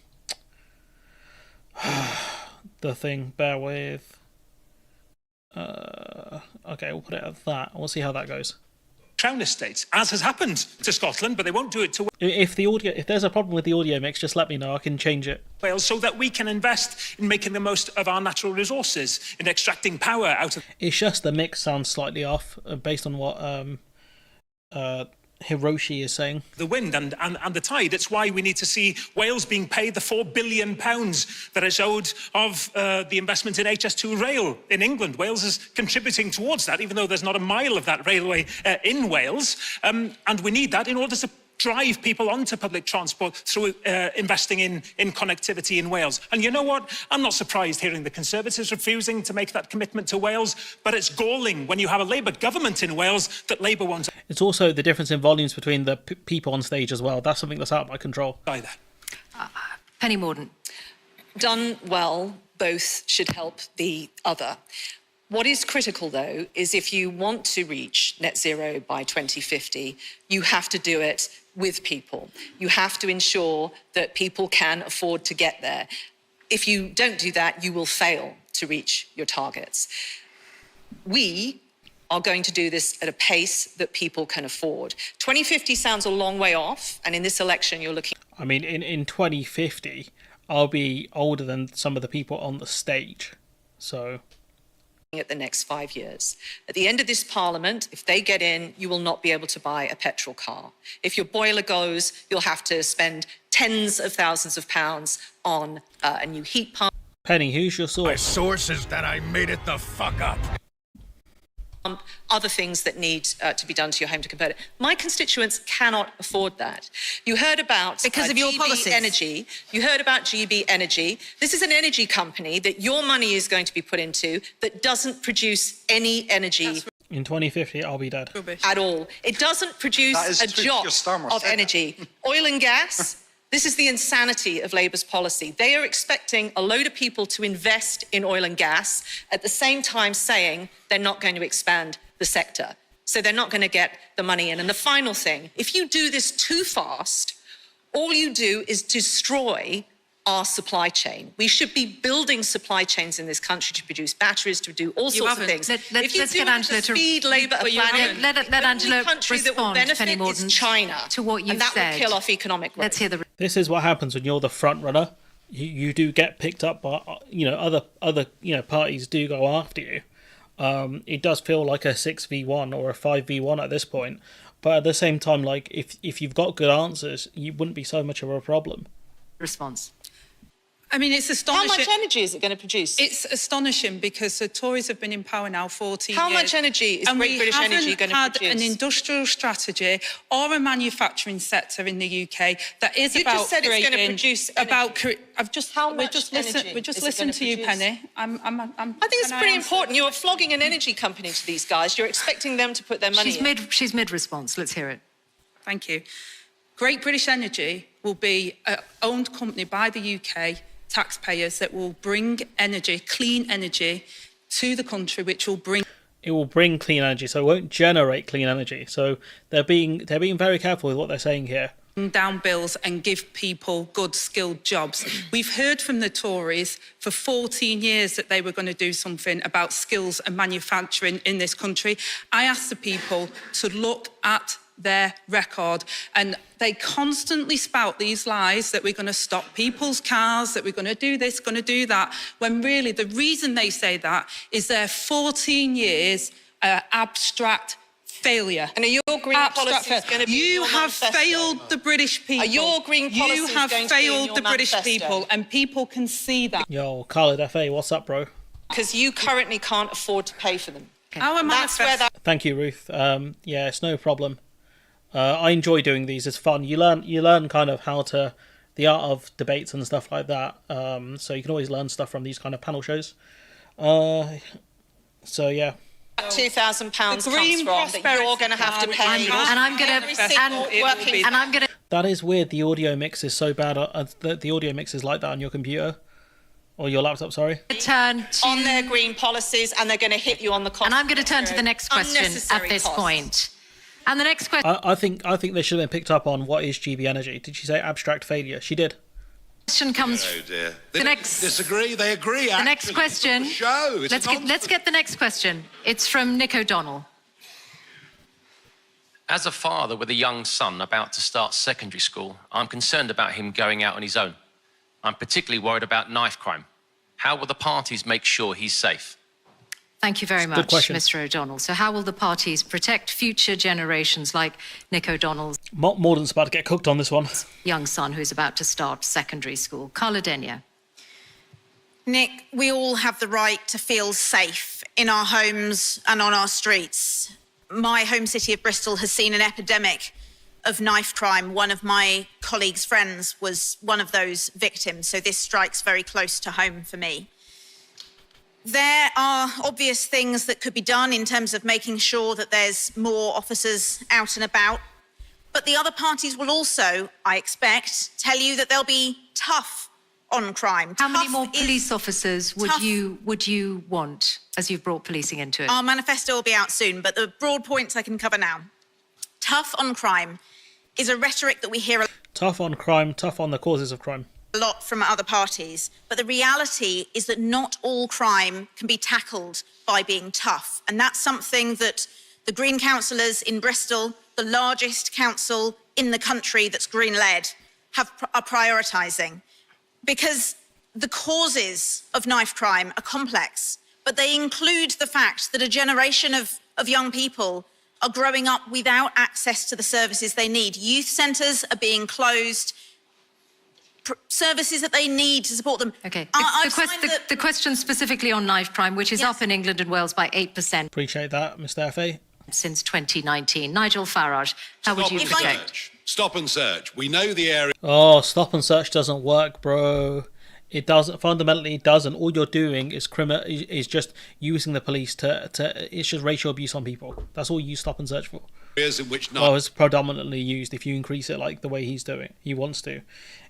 thing. Bear with. Okay, we'll put it at that. We'll see how that goes. Crown Estates, as has happened to Scotland, but they won't do it to if there's a problem with the audio mix, just let me know. I can change it. Wales, so that we can invest in making the most of our natural resources, in extracting power out of... It's just the mix sounds slightly off based on what Hiroshi is saying. The wind and the tide. It's why we need to see Wales being paid the £4 billion that is owed of the investment in HS2 rail in England. Wales is contributing towards that, even though there's not a mile of that railway in Wales. And we need that in order to drive people onto public transport through investing in connectivity in Wales. And you know what? I'm not surprised hearing the Conservatives refusing to make that commitment to Wales, but it's galling when you have a Labour government in Wales that Labour wants. It's also the difference in volumes between the people on stage as well. That's something that's out of my control. Either. Penny Mordaunt. Done well, both should help the other. What is critical, though, is if you want to reach net zero by 2050, you have to do it with people. You have to ensure that people can afford to get there. If you don't do that, you will fail to reach your targets. We are going to do this at a pace that people can afford. 2050 sounds a long way off, and in this election, you're looking... I mean, in 2050, I'll be older than some of the people on the stage, so... at the next 5 years. At the end of this parliament, if they get in, you will not be able to buy a petrol car. If your boiler goes, you'll have to spend tens of thousands of pounds on a new heat pump. Penny, who's your source? My source is that I made it the fuck up. Other things that need to be done to your home to convert it. My constituents cannot afford that. You heard about because of your GB policies. Energy. You heard about GB Energy. This is an energy company that your money is going to be put into that doesn't produce any energy. In 2050, I'll be dead. At all. It doesn't produce a jot of energy. Oil and gas. This is the insanity of Labour's policy. They are expecting a load of people to invest in oil and gas at the same time saying they're not going to expand the sector. So they're not going to get the money in. And the final thing, if you do this too fast, all you do is destroy our supply chain. We should be building supply chains in this country to produce batteries, to do all sorts of things. If you do it to speed Labour are planning, let Angela the country that will respond, Penny benefit Mordaunt, is China, to what you've and that said. will kill off economic growth. Let's hear the... This is what happens when you're the front runner. You do get picked up by other parties do go after you. It does feel like a 6v1 or a 5v1 at this point, but at the same time, like if you've got good answers, you wouldn't be so much of a problem. Response. I mean, it's astonishing. How much energy is it going to produce? It's astonishing because the Tories have been in power now 14 How years. much energy is Great British Energy going to produce? And we haven't had an industrial strategy or a manufacturing sector in the UK that is you about just said creating... it's going to produce energy. We're just listening to you, Penny. I think it's pretty important. You're flogging an energy company to these guys. You're expecting them to put their money in. She's mid-response. Let's hear it. Thank you. Great British Energy will be an owned company by the UK taxpayers that will bring energy, clean energy, to the country, which will bring... It will bring clean energy, so it won't generate clean energy. So they're being very careful with what they're saying here. Down bills and give people good skilled jobs. We've heard from the Tories for 14 years that they were going to do something about skills and manufacturing in this country. I asked the people to look at their record, and they constantly spout these lies that we're going to stop people's cars, that we're going to do this, going to do that, when really the reason they say that is their 14 years abstract failure. And are your green policies going to be You your have manifesto? failed the British people. Are your green policies You have going to be in failed your the British manifesto? people, and people can see that. Yo, Khalid FA, what's up, bro? Because you currently can't afford to pay for them. Our That's where that... Thank you, Ruth. Yeah, it's no problem. I enjoy doing these. It's fun. You learn kind of how to the art of debates and stuff like that. So you can always learn stuff from these kind of panel shows. So yeah. £2,000 comes from Green that you're going to have to pay. I'm gonna. That is weird. The audio mix is so bad. The audio mix is like that on your computer or your laptop. Sorry. Turn on their green policies, and they're going to hit you on the cost. And I'm going to turn to the next question at this point. And the next question. I think they should have been picked up on what is GB Energy. Did she say abstract failure? She did. Question comes. Oh dear. The next. Disagree. They agree. The next question. Let's get the next question. It's from Nick O'Donnell. As a father with a young son about to start secondary school, I'm concerned about him going out on his own. I'm particularly worried about knife crime. How will the parties make sure he's safe? Thank you very much, Mr. O'Donnell. So how will the parties protect future generations like Nick O'Donnell's Morden's about to get cooked on this one. young son who's about to start secondary school? Carla Denyer. Nick, we all have the right to feel safe in our homes and on our streets. My home city of Bristol has seen an epidemic of knife crime. One of my colleagues' friends was one of those victims, so this strikes very close to home for me. There are obvious things that could be done in terms of making sure that there's more officers out and about, but the other parties will also, I expect, tell you that they'll be tough on crime. How many more police officers would you want as you've brought policing into it? Our manifesto will be out soon, but the broad points I can cover now. Tough on crime is a rhetoric that we hear Tough on crime, tough on the causes of crime. a lot from other parties, but the reality is that not all crime can be tackled by being tough. And that's something that the Green councillors in Bristol, the largest council in the country that's Green-led, are prioritising. Because the causes of knife crime are complex, but they include the fact that a generation of young people are growing up without access to the services they need. Youth centres are being closed, services that they need to support them. Okay. The question specifically on knife crime, which is up in England and Wales by 8%. Appreciate that, Mr. FA. Since 2019. Nigel Farage, how would you protect? Stop and search. We know the area. Oh, stop and search doesn't work, bro. It doesn't. Fundamentally, it doesn't. All you're doing is is just using the police to. It's just racial abuse on people. That's all you stop and search for. Areas in which Well, it's predominantly used if you increase it like the way he's doing. He wants to.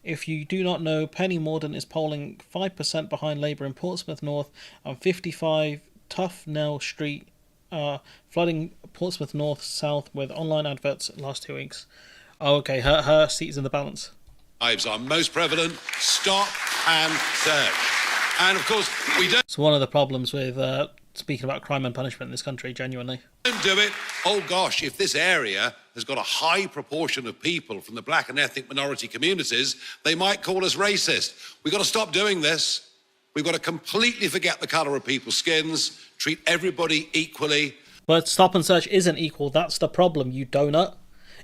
If you do not know, Penny Mordaunt is polling 5% behind Labour in Portsmouth North and 55 Tufnell Street, flooding Portsmouth North South with online adverts last 2 weeks. Oh, okay, her seat is in the balance. Lives are most prevalent. Stop and search. And of course, we don't. It's one of the problems with speaking about crime and punishment in this country, genuinely. Don't do it. Oh gosh, if this area has got a high proportion of people from the black and ethnic minority communities, they might call us racist. We've got to stop doing this. We've got to completely forget the colour of people's skins, treat everybody equally. But stop and search isn't equal. That's the problem, you donut.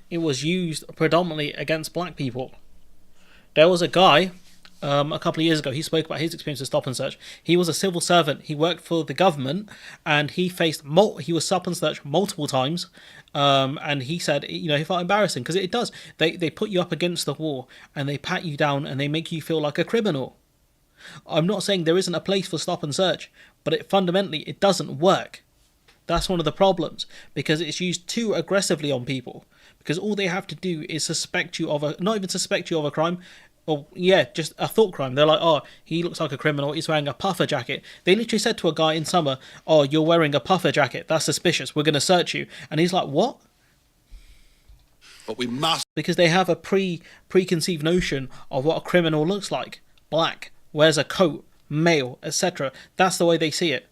It was used predominantly against black people. There was a guy a couple of years ago, he spoke about his experience with stop and search. He was a civil servant. He worked for the government, and he faced he was stop and search multiple times. And he said, he felt embarrassing because it does. They put you up against the wall and they pat you down and they make you feel like a criminal. I'm not saying there isn't a place for stop and search, but fundamentally it doesn't work. That's one of the problems, because it's used too aggressively on people. Because all they have to do is suspect you of not even suspect you of a crime. Or, just a thought crime. They're like, oh, he looks like a criminal. He's wearing a puffer jacket. They literally said to a guy in summer, oh, you're wearing a puffer jacket. That's suspicious. We're going to search you. And he's like, what? But we must. Because they have a preconceived notion of what a criminal looks like. Black, wears a coat, male, etc. That's the way they see it.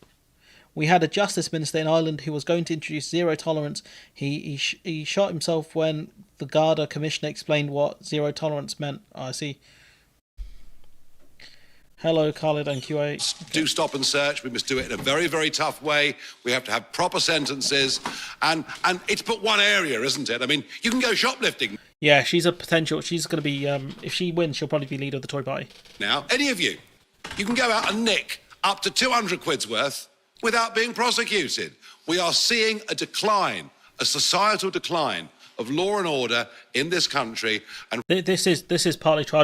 We had a justice minister in Ireland who was going to introduce zero tolerance. He shot himself when the Garda commissioner explained what zero tolerance meant. I see. Hello, Khalid and QA. Do stop and search. We must do it in a very, very tough way. We have to have proper sentences. And it's but one area, isn't it? I mean, you can go shoplifting. Yeah, she's a potential. She's going to be, if she wins, she'll probably be leader of the Tory party. Now, any of you can go out and nick up to 200 quid's worth without being prosecuted. We are seeing a decline, a societal decline of law and order in this country. And this is partly true.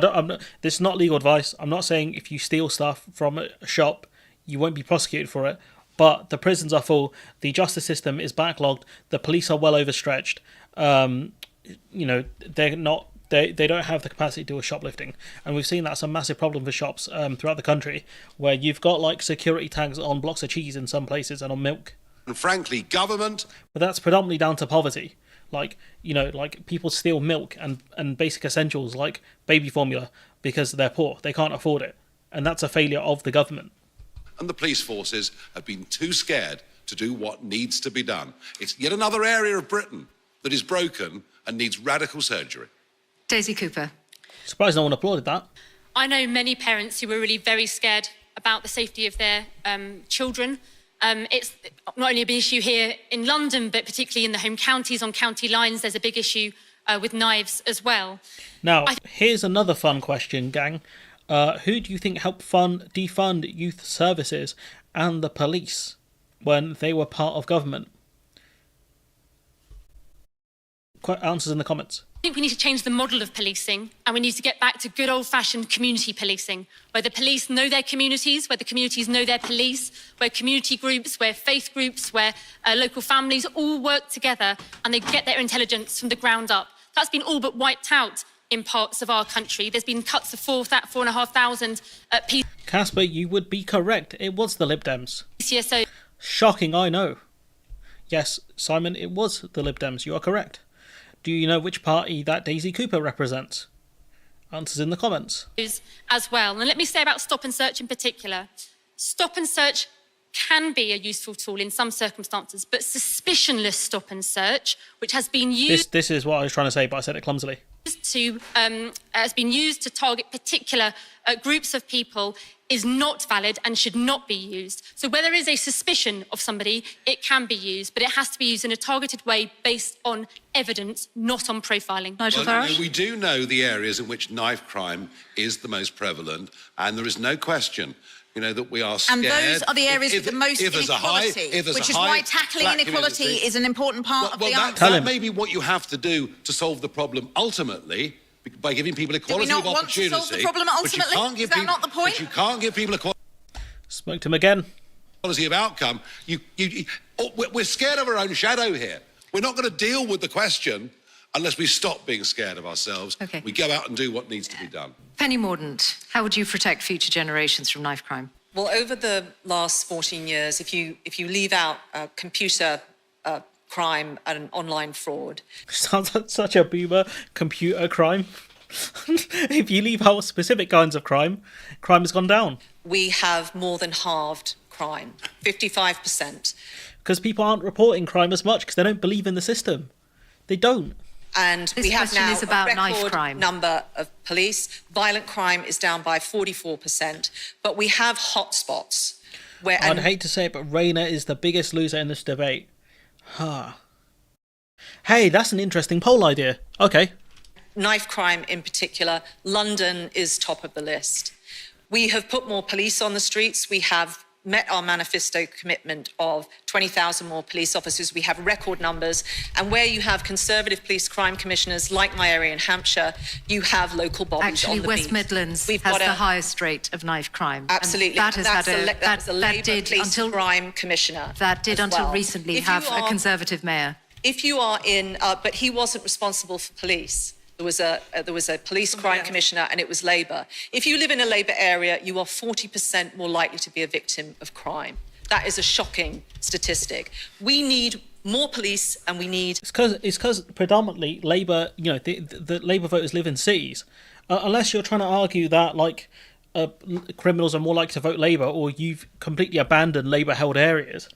This is not legal advice. I'm not saying if you steal stuff from a shop, you won't be prosecuted for it. But the prisons are full, the justice system is backlogged, the police are well overstretched. They're not. They don't have the capacity to do a shoplifting, and we've seen that's a massive problem for shops throughout the country, where you've got like security tags on blocks of cheese in some places and on milk. And frankly, government. But that's predominantly down to poverty. Like people steal milk and basic essentials like baby formula because they're poor. They can't afford it, and that's a failure of the government. And the police forces have been too scared to do what needs to be done. It's yet another area of Britain that is broken and needs radical surgery. Daisy Cooper. Surprised no one applauded that. I know many parents who were really very scared about the safety of their children. It's not only a big issue here in London, but particularly in the home counties, on county lines, there's a big issue with knives as well. Now, here's another fun question, gang. Who do you think helped defund youth services and the police when they were part of government? Answers in the comments. I think we need to change the model of policing, and we need to get back to good old-fashioned community policing, where the police know their communities, where the communities know their police, where community groups, where faith groups, where local families all work together and they get their intelligence from the ground up. That's been all but wiped out in parts of our country. There's been cuts of 4,500 people. Casper, you would be correct. It was the Lib Dems. CSO. Shocking, I know. Yes, Simon, it was the Lib Dems. You are correct. Do you know which party that Daisy Cooper represents? Answers in the comments. As well. And let me say about stop and search in particular. Stop and search can be a useful tool in some circumstances, but suspicionless stop and search, which has been used... This is what I was trying to say, but I said it clumsily. Has been used to target particular groups of people is not valid and should not be used. So where there is a suspicion of somebody, it can be used, but it has to be used in a targeted way based on evidence, not on profiling. Nigel Well, Farage? we do know the areas in which knife crime is the most prevalent, and there is no question, that we are scared. And those are the areas with the most inequality, which is why tackling inequality is an important part of the answer. That may be what you have to do to solve the problem ultimately, by giving people equality of opportunity. Do we not want to solve the problem ultimately? Is that not the point? But you can't give people equality. Smoked him again. Equality of outcome. We're scared of our own shadow here. We're not going to deal with the question unless we stop being scared of ourselves. Okay. We go out and do what needs to be done. Penny Mordaunt, how would you protect future generations from knife crime? Well, over the last 14 years, if you leave out computer crime and online fraud. Sounds like such a boomer. Computer crime. If you leave out specific kinds of crime has gone down. We have more than halved crime, 55%. Because people aren't reporting crime as much because they don't believe in the system. They don't. And This we have question now is about a knife record crime. number of police. Violent crime is down by 44%, but we have hotspots where... I'd hate to say it, but Rayner is the biggest loser in this debate. Hey, that's an interesting poll idea. Okay. Knife crime in particular, London is top of the list. We have put more police on the streets. We have met our manifesto commitment of 20,000 more police officers. We have record numbers. And where you have Conservative police crime commissioners, like my area in Hampshire, you have local bodies Actually, on the West beat. Midlands We've has got the highest rate of knife crime. Absolutely. And that has That's had that's a Labour did police until crime commissioner. That did as until well. recently If have you a are- Conservative mayor. If you are in, but he wasn't responsible for police. There was a police crime commissioner, and it was Labour. If you live in a Labour area, you are 40% more likely to be a victim of crime. That is a shocking statistic. We need more police, and we need... It's because predominantly Labour, the Labour voters live in cities. Unless you're trying to argue that, criminals are more likely to vote Labour, or you've completely abandoned Labour-held areas.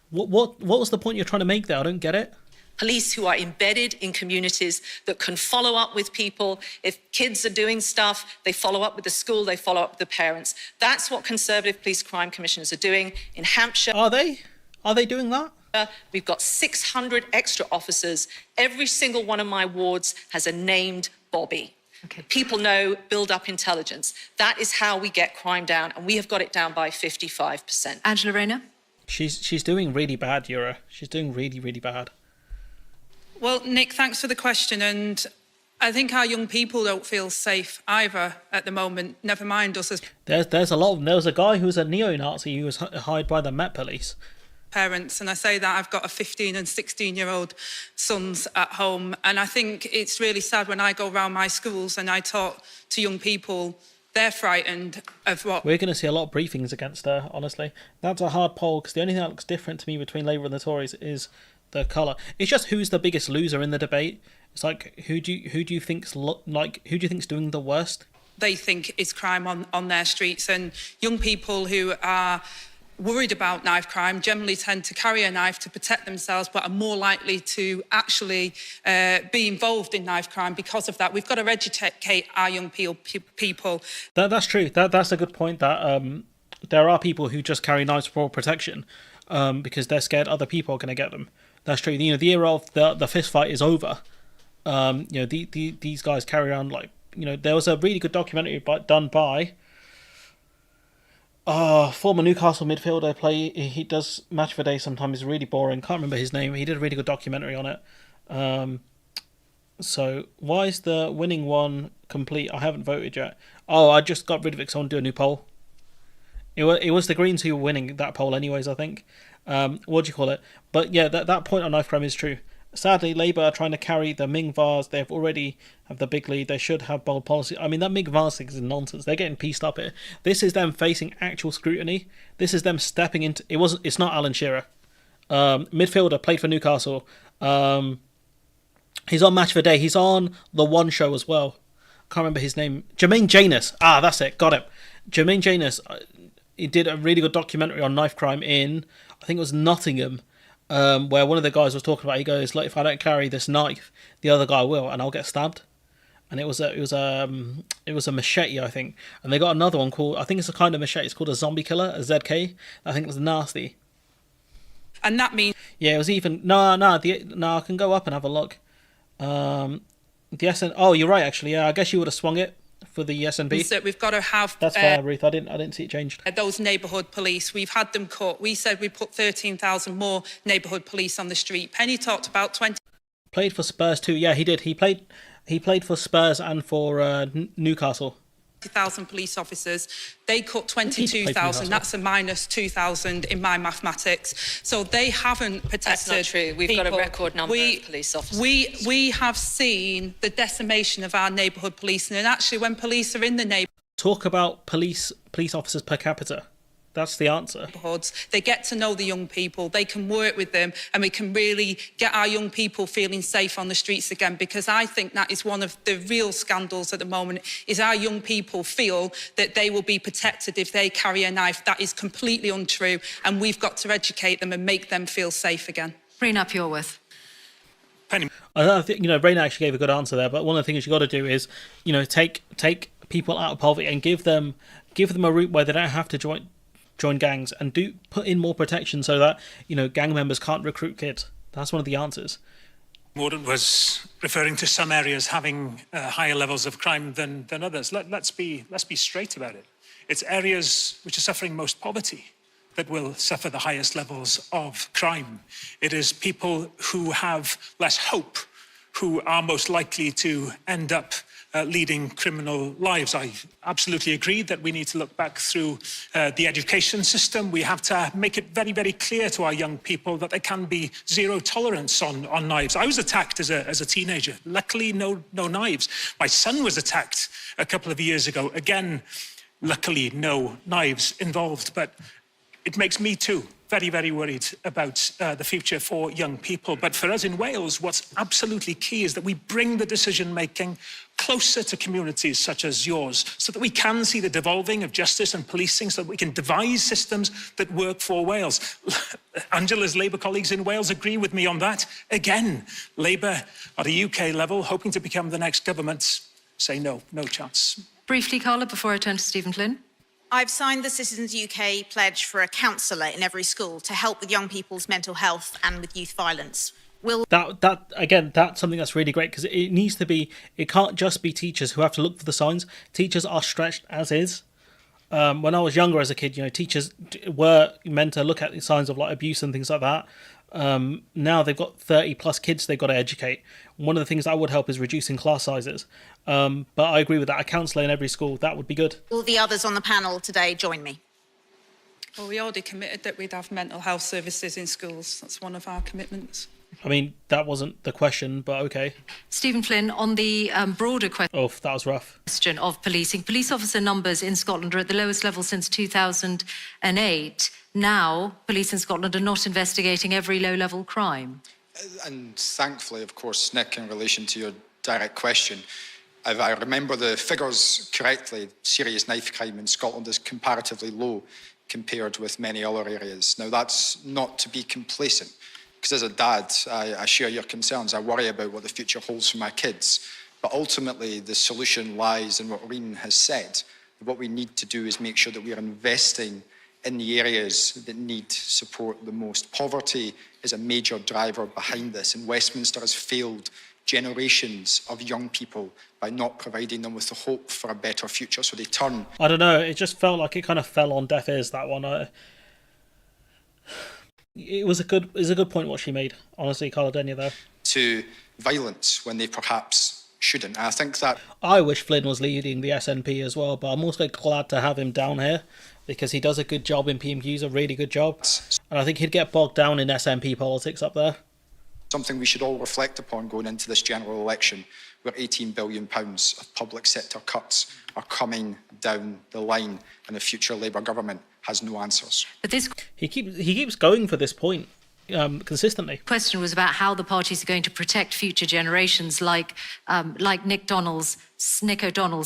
What was the point you're trying to make there? I don't get it. Police who are embedded in communities that can follow up with people. If kids are doing stuff, they follow up with the school, they follow up with the parents. That's what Conservative police crime commissioners are doing in Hampshire. Are they? Are they doing that? We've got 600 extra officers. Every single one of my wards has a named Bobby. Okay. People know, build up intelligence. That is how we get crime down, and we have got it down by 55%. Angela Rayner? She's doing really bad, Yura. She's doing really, really bad. Well, Nick, thanks for the question. And I think our young people don't feel safe either at the moment, never mind us as There's a lot of them. There was a guy who was a neo-Nazi who was hired by the Met Police. parents, and I say that I've got a 15 and 16-year-old sons at home, and I think it's really sad when I go around my schools and I talk to young people, they're frightened of what... We're going to see a lot of briefings against her, honestly. That's a hard poll, because the only thing that looks different to me between Labour and the Tories is the colour. It's just who's the biggest loser in the debate. It's like, who do you think's doing the worst? They think is crime on their streets, and young people who are worried about knife crime generally tend to carry a knife to protect themselves, but are more likely to actually be involved in knife crime because of that. We've got to educate our young people. That's true. That's a good point. That there are people who just carry knives for protection because they're scared other people are going to get them. That's true. You know, the era of the fist fight is over. You know, these guys carry around like, you know, there was a really good documentary done by former Newcastle midfielder. He does Match of the Day sometimes. It's really boring. Can't remember his name. He did a really good documentary on it. So why is the winning one complete? I haven't voted yet. Oh, I just got rid of it because I want to do a new poll. It was the Greens who were winning that poll anyways, I think. What do you call it? But yeah, that point on knife crime is true. Sadly, Labour are trying to carry the Ming Vars. They've already have the big lead. They should have bold policy. I mean, that Ming Vars thing is nonsense. They're getting pieced up here. This is them facing actual scrutiny. This is them stepping into... It's not Alan Shearer. Midfielder, played for Newcastle. He's on Match of the Day. He's on The One Show as well. Can't remember his name. Jermaine Janus. That's it. Got it. Jermaine Janus. He did a really good documentary on knife crime in, I think it was Nottingham, where one of the guys was talking about, he goes, like, if I don't carry this knife, the other guy will, and I'll get stabbed. And it was a machete, I think. And they got another one called, I think it's a kind of machete, it's called a zombie killer, a ZK. I think it was nasty. And that means... Yeah, it was even... No, I can go up and have a look. The SN... Oh, you're right, actually. Yeah, I guess you would have swung it for the SNB. So we've got to have... That's fair, Ruth. I didn't see it changed. Those neighbourhood police, we've had them cut. We said we'd put 13,000 more neighbourhood police on the street. Penny talked about 20... Played for Spurs too. Yeah, he did. He played for Spurs and for Newcastle. 20,000 police officers. They cut 22,000. That's a minus 2,000 in my mathematics. So they haven't protected. That's not true. We've got a record number of police officers. We have seen the decimation of our neighbourhood policing, and actually, when police are in the neighbourhood, talk about police officers per capita. That's the answer. They get to know the young people, they can work with them, and we can really get our young people feeling safe on the streets again, because I think that is one of the real scandals at the moment, is our young people feel that they will be protected if they carry a knife. That is completely untrue, and we've got to educate them and make them feel safe again. Raina Pureworth. I think, Raina actually gave a good answer there, but one of the things you've got to do is, take people out of poverty and give them a route where they don't have to join gangs, and do put in more protection so that gang members can't recruit kids. That's one of the answers. Mordaunt was referring to some areas having higher levels of crime than others. Let's be straight about it. It's areas which are suffering most poverty that will suffer the highest levels of crime. It is people who have less hope who are most likely to end up leading criminal lives. I absolutely agree that we need to look back through the education system. We have to make it very, very clear to our young people that there can be zero tolerance on knives. I was attacked as a teenager. Luckily, no knives. My son was attacked a couple of years ago. Again, luckily, no knives involved. But it makes me too very, very worried about the future for young people. But for us in Wales, what's absolutely key is that we bring the decision-making closer to communities such as yours, so that we can see the devolving of justice and policing, so that we can devise systems that work for Wales. Angela's Labour colleagues in Wales agree with me on that. Again, Labour at a UK level, hoping to become the next government, say no chance. Briefly, Carla, before I turn to Stephen Flynn. I've signed the Citizens UK pledge for a counsellor in every school to help with young people's mental health and with youth violence. That's something that's really great, because it needs to be. It can't just be teachers who have to look for the signs. Teachers are stretched as is. When I was younger as a kid, teachers were meant to look at the signs of like abuse and things like that. Now they've got 30 plus kids they've got to educate. One of the things that would help is reducing class sizes. But I agree with that. A counsellor in every school, that would be good. Will the others on the panel today join me? Well, we already committed that we'd have mental health services in schools. That's one of our commitments. I mean, that wasn't the question, but okay. Stephen Flynn, on the broader question. Oh, that was rough. Of policing. Police officer numbers in Scotland are at the lowest level since 2008. Now, police in Scotland are not investigating every low-level crime. And thankfully, of course, Nick, in relation to your direct question, if I remember the figures correctly, serious knife crime in Scotland is comparatively low compared with many other areas. Now, that's not to be complacent, because as a dad, I share your concerns. I worry about what the future holds for my kids. But ultimately, the solution lies in what Reen has said. What we need to do is make sure that we are investing in the areas that need support the most. Poverty is a major driver behind this, and Westminster has failed generations of young people by not providing them with the hope for a better future, so they turn. I don't know, it just felt like it kind of fell on deaf ears, that one. It was a good point what she made, honestly, Caledenia, though. To violence when they perhaps shouldn't. I think that... I wish Flynn was leading the SNP as well, but I'm also glad to have him down here, because he does a good job in PMQs, a really good job. And I think he'd get bogged down in SNP politics up there. Something we should all reflect upon going into this general election, where £18 billion of public sector cuts are coming down the line, and the future Labour government has no answers. But this he keeps going for this point consistently. Question was about how the parties are going to protect future generations, like Nick O'Donnell's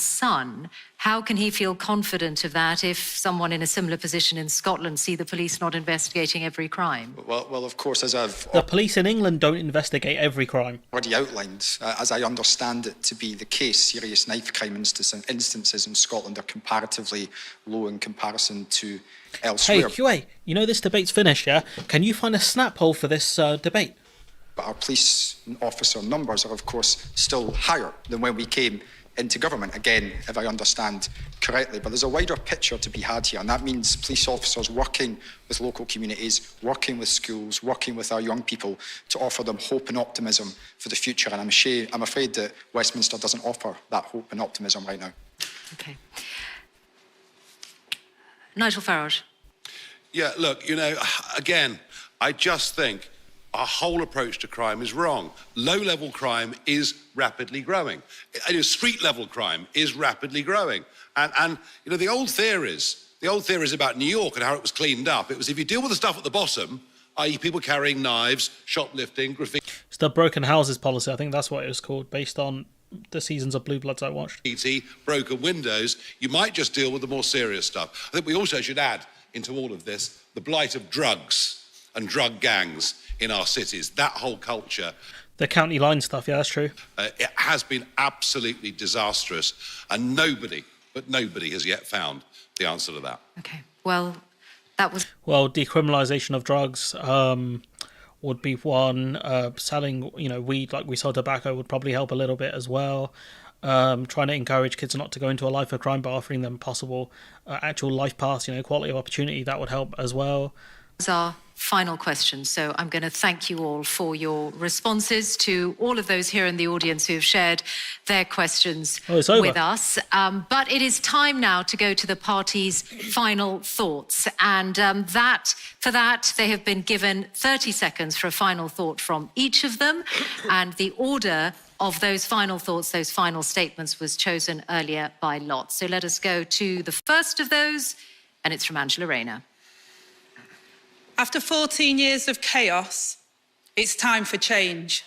son. How can he feel confident of that if someone in a similar position in Scotland see the police not investigating every crime? Well, of course, as I've... The police in England don't investigate every crime. Already outlined, as I understand it to be the case, serious knife crime instances in Scotland are comparatively low in comparison to elsewhere. Hey, QA, you know this debate's finished, yeah? Can you find a snap hole for this debate? But our police officer numbers are, of course, still higher than when we came into government, again, if I understand correctly. But there's a wider picture to be had here, and that means police officers working with local communities, working with schools, working with our young people to offer them hope and optimism for the future. And I'm afraid that Westminster doesn't offer that hope and optimism right now. Okay. Nigel Farage. Yeah, look, again, I just think our whole approach to crime is wrong. Low-level crime is rapidly growing. Street-level crime is rapidly growing. And the old theories about New York and how it was cleaned up, it was if you deal with the stuff at the bottom, i.e. people carrying knives, shoplifting, graffiti... It's the broken houses policy, I think that's what it was called, based on the seasons of Blue Bloods I watched. Broken windows, you might just deal with the more serious stuff. I think we also should add into all of this the blight of drugs and drug gangs in our cities, that whole culture. The county line stuff, yeah, that's true. It has been absolutely disastrous, and nobody has yet found the answer to that. Okay, well, that was... Well, decriminalisation of drugs would be one. Selling, weed like we saw tobacco would probably help a little bit as well. Trying to encourage kids not to go into a life of crime by offering them possible actual life paths, quality of opportunity, that would help as well. Our final question. So I'm going to thank you all for your responses, to all of those here in the audience who have shared their questions with us. But it is time now to go to the party's final thoughts. And for that, they have been given 30 seconds for a final thought from each of them. And the order of those final thoughts, those final statements, was chosen earlier by lot. So let us go to the first of those, and it's from Angela Rayner. After 14 years of chaos, it's time for change.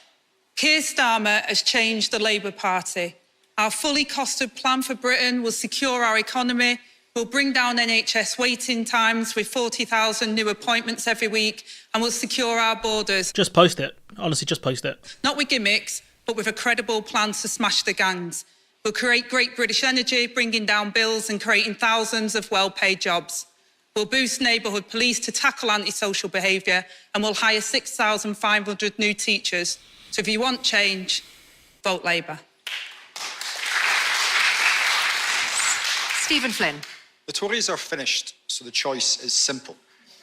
Keir Starmer has changed the Labour Party. Our fully costed plan for Britain will secure our economy, will bring down NHS waiting times with 40,000 new appointments every week, and will secure our borders. Just post it. Honestly, just post it. Not with gimmicks, but with a credible plan to smash the gangs. We'll create Great British Energy, bringing down bills and creating thousands of well-paid jobs. We'll boost neighbourhood police to tackle antisocial behaviour, and we'll hire 6,500 new teachers. So if you want change, vote Labour. Stephen Flynn. The Tories are finished, so the choice is simple.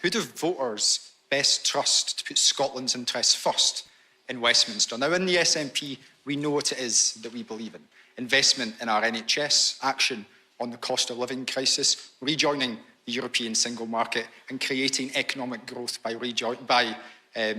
Who do voters best trust to put Scotland's interests first in Westminster. Now, in the SNP, we know what it is that we believe in. Investment in our NHS, action on the cost of living crisis, rejoining the European single market and creating economic growth by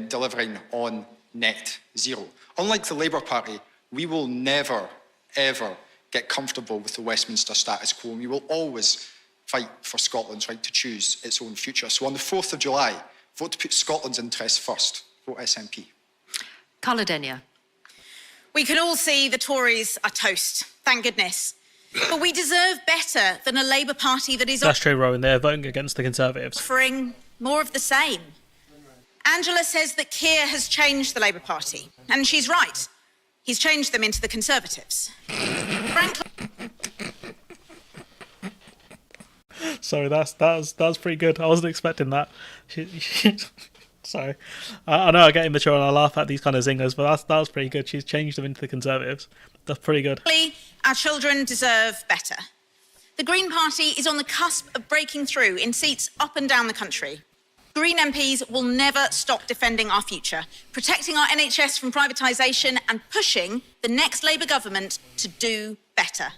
delivering on net zero. Unlike the Labour Party, we will never, ever get comfortable with the Westminster status quo, and we will always fight for Scotland's right to choose its own future. So on the 4th of July, vote to put Scotland's interests first. Vote SNP. Caledenia. We can all see the Tories are toast, thank goodness. But we deserve better than a Labour Party that is That's true, Rowan. They're voting against the Conservatives. offering more of the same. Angela says that Keir has changed the Labour Party, and she's right. He's changed them into the Conservatives. Frankly, Sorry, that was pretty good. I wasn't expecting that. Sorry. I know I get immature and I laugh at these kind of zingers, but that was pretty good. She's changed them into the Conservatives. That's pretty good. our children deserve better. The Green Party is on the cusp of breaking through in seats up and down the country. Green MPs will never stop defending our future, protecting our NHS from privatisation and pushing the next Labour government to do better.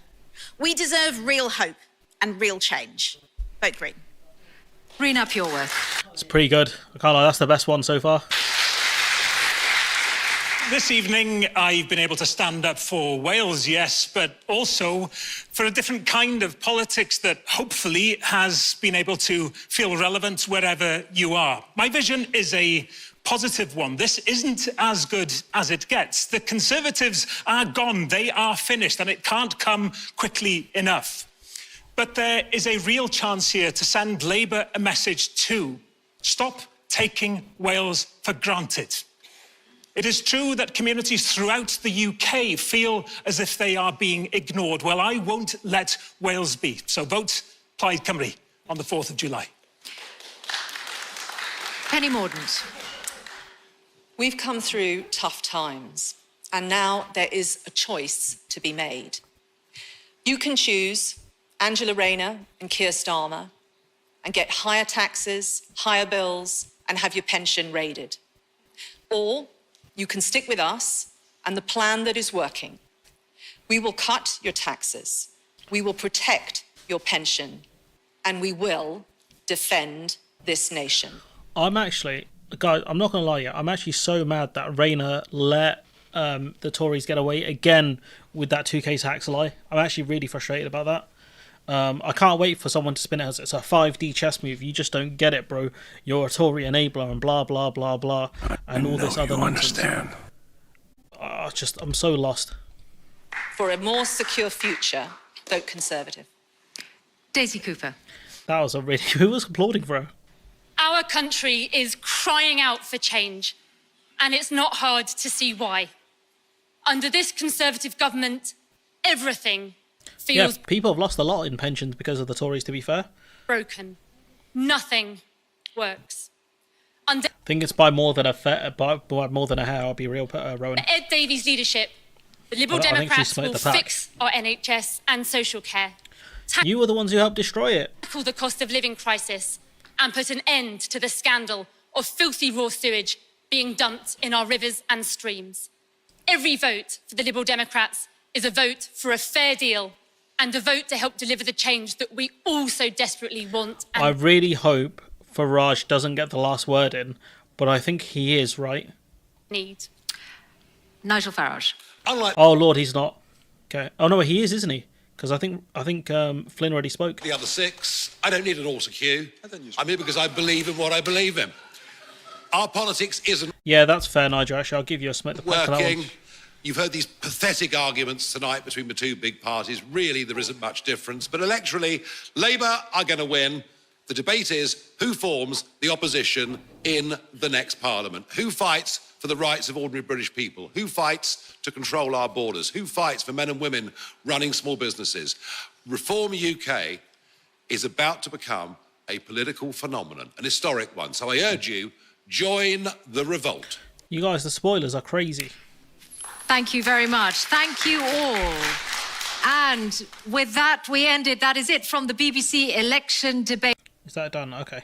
We deserve real hope and real change. Vote Green. Rena Pureworth. It's pretty good. I can't lie, that's the best one so far. This evening, I've been able to stand up for Wales, yes, but also for a different kind of politics that hopefully has been able to feel relevant wherever you are. My vision is a positive one. This isn't as good as it gets. The Conservatives are gone. They are finished, and it can't come quickly enough. But there is a real chance here to send Labour a message too. Stop taking Wales for granted. It is true that communities throughout the UK feel as if they are being ignored. Well, I won't let Wales be. So vote Plaid Cymru on the 4th of July. Penny Mordaunt. We've come through tough times, and now there is a choice to be made. You can choose Angela Rayner and Keir Starmer and get higher taxes, higher bills, and have your pension raided. Or you can stick with us and the plan that is working. We will cut your taxes, we will protect your pension, and we will defend this nation. I'm actually, guys, I'm not going to lie to you, I'm actually so mad that Rayner let the Tories get away again with that 2K tax lie. I'm actually really frustrated about that. I can't wait for someone to spin it as it's a 5D chess move. You just don't get it, bro. You're a Tory enabler and blah, blah, blah, blah. And all this other nonsense. I'm so lost. For a more secure future, vote Conservative. Daisy Cooper. That was a really... Who was applauding for her? Our country is crying out for change, and it's not hard to see why. Under this Conservative government, everything feels people have lost a lot in pensions because of the Tories, to be fair. broken. Nothing works. Under I think it's by more than a hair, I'll be real, Rowan. Ed Davies' leadership, the Liberal I think she Democrats smoked will the pack. fix our NHS and social care, You were the ones who helped destroy it. tackle the cost of living crisis, and put an end to the scandal of filthy raw sewage being dumped in our rivers and streams. Every vote for the Liberal Democrats is a vote for a fair deal and a vote to help deliver the change that we all so desperately want and I really hope Farage doesn't get the last word in, but I think he is, right? need. Nigel Farage. Oh, Lord, he's not. Okay. Oh, no, he is, isn't he? Because I think Flynn already spoke. The other six, I don't need an auto cue. I'm here because I believe in what I believe in. Our politics isn't Yeah, that's fair, Nigel. Actually, I'll give you a smack the pack for that one. working. You've heard these pathetic arguments tonight between the two big parties. Really, there isn't much difference. But electorally, Labour are going to win. The debate is who forms the opposition in the next Parliament? Who fights for the rights of ordinary British people? Who fights to control our borders? Who fights for men and women running small businesses? Reform UK is about to become a political phenomenon, an historic one. So I urge you, join the revolt. You guys, the spoilers are crazy. Thank you very much. Thank you all. And with that, we ended. That is it from the BBC election debate. Is that done? Okay.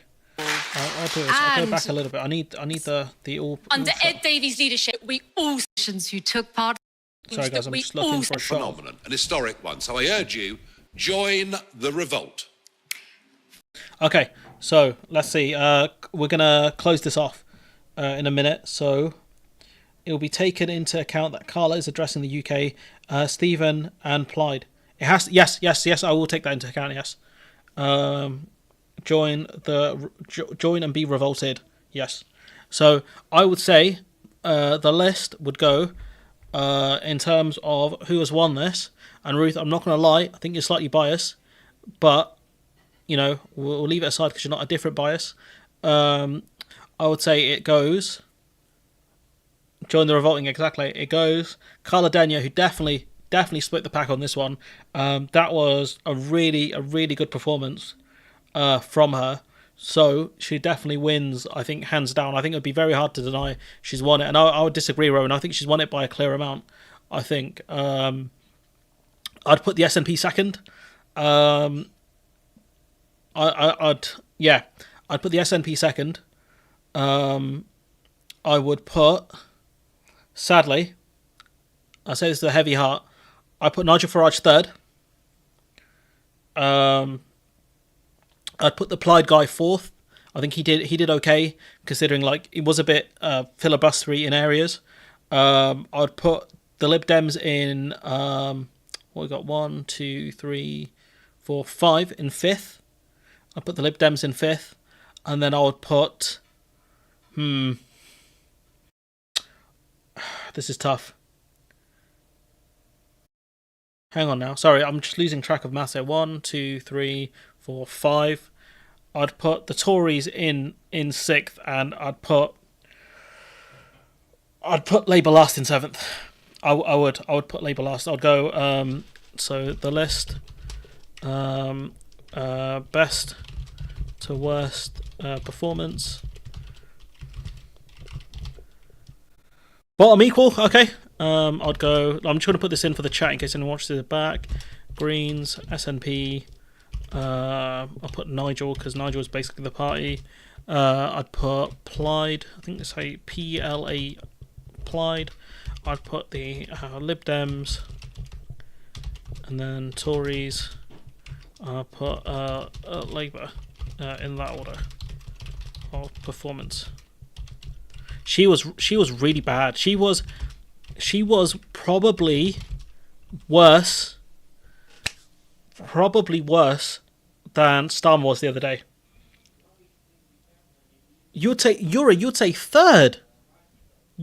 I'll do is I'll go back a little bit. I need the all. Under Ed Davies' leadership, we all who took part. Sorry guys, I'm just looking for a shot. Phenomenon, an historic one. So I urge you, join the revolt. Okay, so let's see. We're gonna close this off in a minute. So it will be taken into account that Carla is addressing the UK, Stephen and Plaid. It has. Yes. I will take that into account. Yes. Join and be revolted. Yes. So I would say the list would go in terms of who has won this. And Ruth, I'm not going to lie, I think you're slightly biased, but you know we'll leave it aside because you're not a different bias. I would say it goes. Join the revolting, exactly. It goes Carla Dania, who definitely split the pack on this one. That was a really good performance from her. So she definitely wins, I think, hands down. I think it would be very hard to deny she's won it. And I would disagree, Rowan. I think she's won it by a clear amount. I think I'd put the SNP second. I'd put the SNP second. I would put, sadly, I say this with a heavy heart, I put Nigel Farage third. I'd put the Plaid guy fourth. I think he did okay, considering like it was a bit filibustery in areas. I'd put the Lib Dems in what we got 1, 2, 3, 4, 5 in fifth. I'd put the Lib Dems in fifth, and then I would put this is tough. Hang on now. Sorry, I'm just losing track of maths here. 1, 2, 3, 4, 5. I'd put the Tories in sixth, and I'd put Labour last in seventh. I would put Labour last. I'd go so the list best to worst performance. Bottom equal, okay. I'd go. I'm just going to put this in for the chat in case anyone watches the back. Greens, SNP. I'll put Nigel because Nigel is basically the party. I'd put Plaid. I think they say PLA Plaid. I'd put the Lib Dems, and then Tories. I'll put Labour in that order of performance. She was really bad. She was probably worse than Starmer was the other day. You'd say third.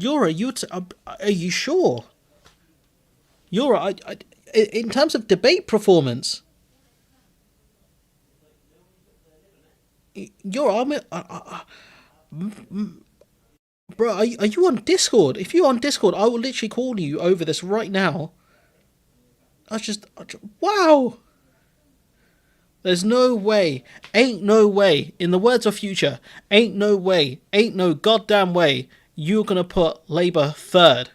Are you sure? In terms of debate performance, bro, are you on Discord? If you're on Discord, I will literally call you over this right now. Wow. There's no way, ain't no way, in the words of Future, ain't no way, ain't no goddamn way you're going to put Labour third.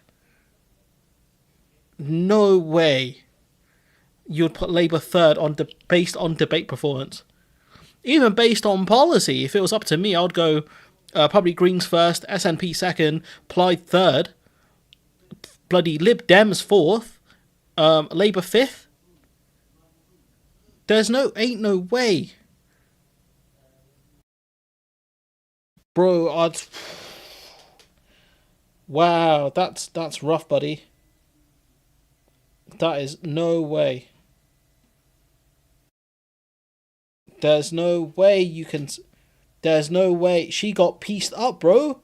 No way you'd put Labour third based on debate performance. Even based on policy, if it was up to me, I'd go probably Greens first, SNP second, Plaid third, bloody Lib Dems fourth, Labour fifth. Ain't no way. Bro, wow, that's rough, buddy. That is no way. There's no way you can... There's no way. She got pieced up, bro.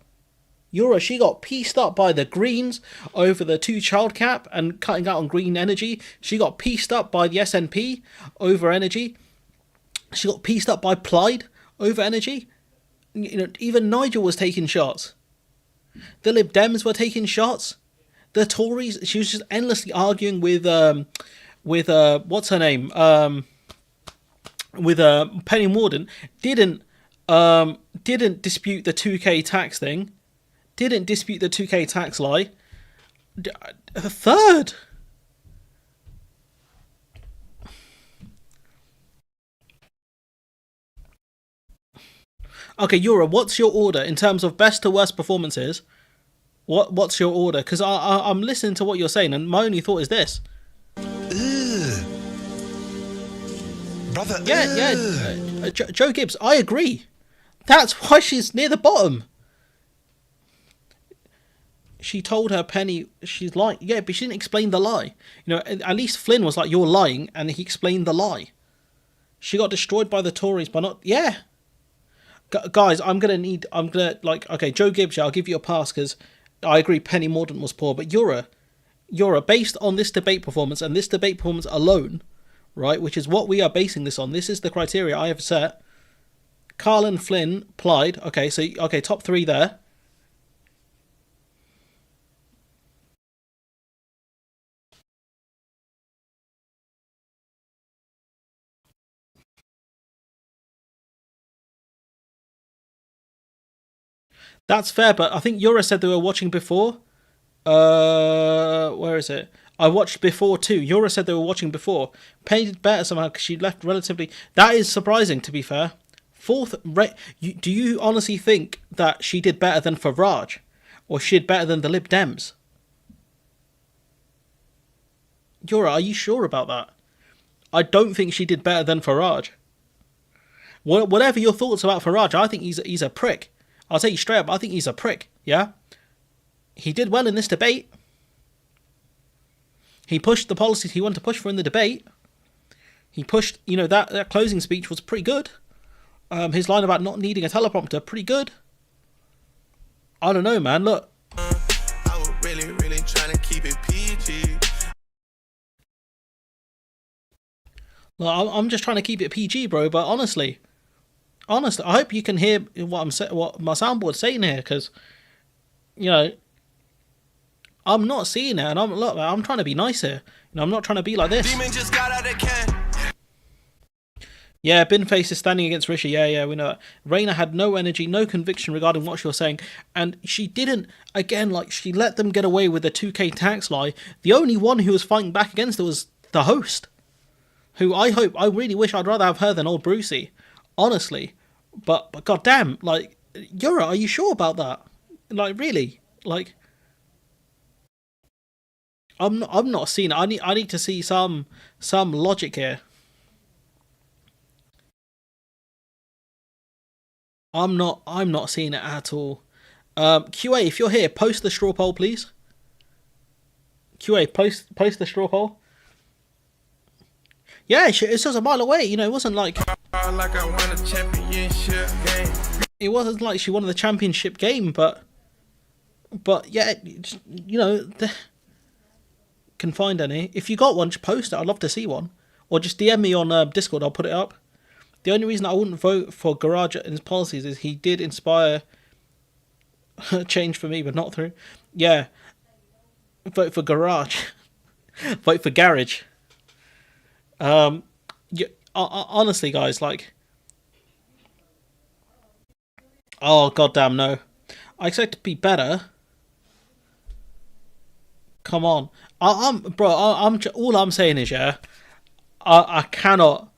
She got pieced up by the Greens over the 2-child cap and cutting out on green energy. She got pieced up by the SNP over energy. She got pieced up by Plaid over energy. Even Nigel was taking shots. The Lib Dems were taking shots. The Tories, she was just endlessly arguing with what's her name? With Penny Mordaunt. Didn't dispute the 2K tax thing. Didn't dispute the 2K tax lie. Third. Okay, Yura, what's your order in terms of best to worst performances? What's your order? Because I'm listening to what you're saying, and my only thought is this. Ugh. Brother. Yeah. Joe Gibbs, I agree. That's why she's near the bottom. She told her Penny she's lying. Yeah, but she didn't explain the lie. You know, at least Flynn was like, "You're lying," and he explained the lie. She got destroyed by the Tories, but not. Yeah. Guys, okay, Joe Gibbs, I'll give you a pass because I agree Penny Mordaunt was poor, but Yura, based on this debate performance and this debate performance alone, right, which is what we are basing this on, this is the criteria I have set. Carl and Flynn plied, okay, top 3 there. That's fair, but I think Yura said they were watching before. Where is it? I watched before too. Yura said they were watching before. Penny did better somehow because she left relatively. That is surprising, to be fair. Fourth, do you honestly think that she did better than Farage, or she did better than the Lib Dems? Yura, are you sure about that? I don't think she did better than Farage. Whatever your thoughts about Farage, I think he's a prick. I'll tell you straight up, I think he's a prick, yeah? He did well in this debate. He pushed the policies he wanted to push for in the debate. He pushed, that closing speech was pretty good. His line about not needing a teleprompter, pretty good. I don't know, man, look. I was really trying to keep it PG. Look, I'm just trying to keep it PG, bro, but honestly, I hope you can hear what my soundboard's saying here, because, I'm not seeing it, and I'm trying to be nice here. I'm not trying to be like this. Demon just got out of can. Yeah, Binface is standing against Rishi. Yeah, we know that. Raina had no energy, no conviction regarding what she was saying, and she didn't, again, she let them get away with the 2K tax lie. The only one who was fighting back against it was the host, who I really wish I'd rather have her than old Brucey. Honestly, but goddamn, Yura, are you sure about that? Really, I'm not seeing it. I need to see some logic here. I'm not seeing it at all. QA, if you're here, post the straw poll, please. QA, post the straw poll. Yeah, it was a mile away. It wasn't like I won a championship game. It wasn't like she won the championship game, but yeah, can find any. If you got one, just post it. I'd love to see one, or just DM me on Discord. I'll put it up. The only reason I wouldn't vote for Garage and his policies is he did inspire change for me, but not through. Yeah, vote for Garage. Vote for Garage. Yeah, honestly, guys, oh goddamn no! I expect to be better. Come on, all I'm saying is, yeah, I cannot.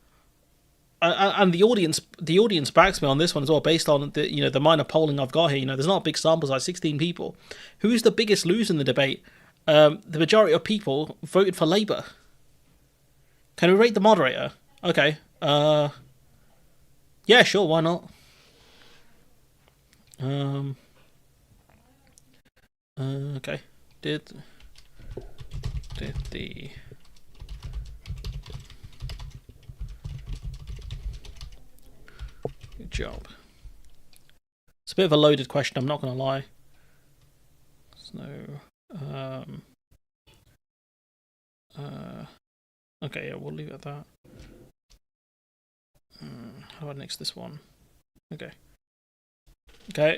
And the audience backs me on this one as well, based on the minor polling I've got here. There's not a big sample size, 16 people. Who's the biggest loser in the debate? The majority of people voted for Labour. Can we rate the moderator? Okay. Yeah, sure, why not? Okay. Did the good job. It's a bit of a loaded question, I'm not gonna lie. Okay, yeah, we'll leave it at that. How do I next this one? Okay,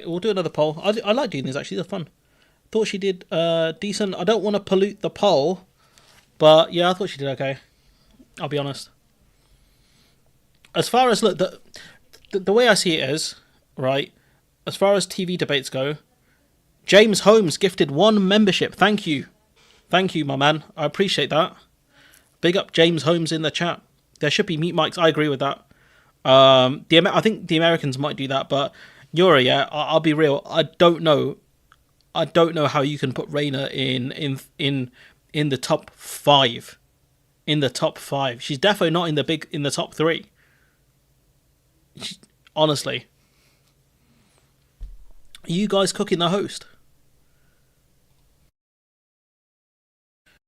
we'll do another poll. I like doing these, actually, they're fun. Thought she did decent. I don't want to pollute the poll, but yeah, I thought she did okay. I'll be honest. As far as, look, the way I see it is, right, as far as TV debates go, James Holmes gifted 1 membership. Thank you, my man. I appreciate that. Big up James Holmes in the chat. There should be mute mics. I agree with that. I think the Americans might do that, but Yura, yeah, I'll be real. I don't know how you can put Reina in the top 5. In the top 5, she's definitely not in the top 3. Honestly, are you guys cooking the host?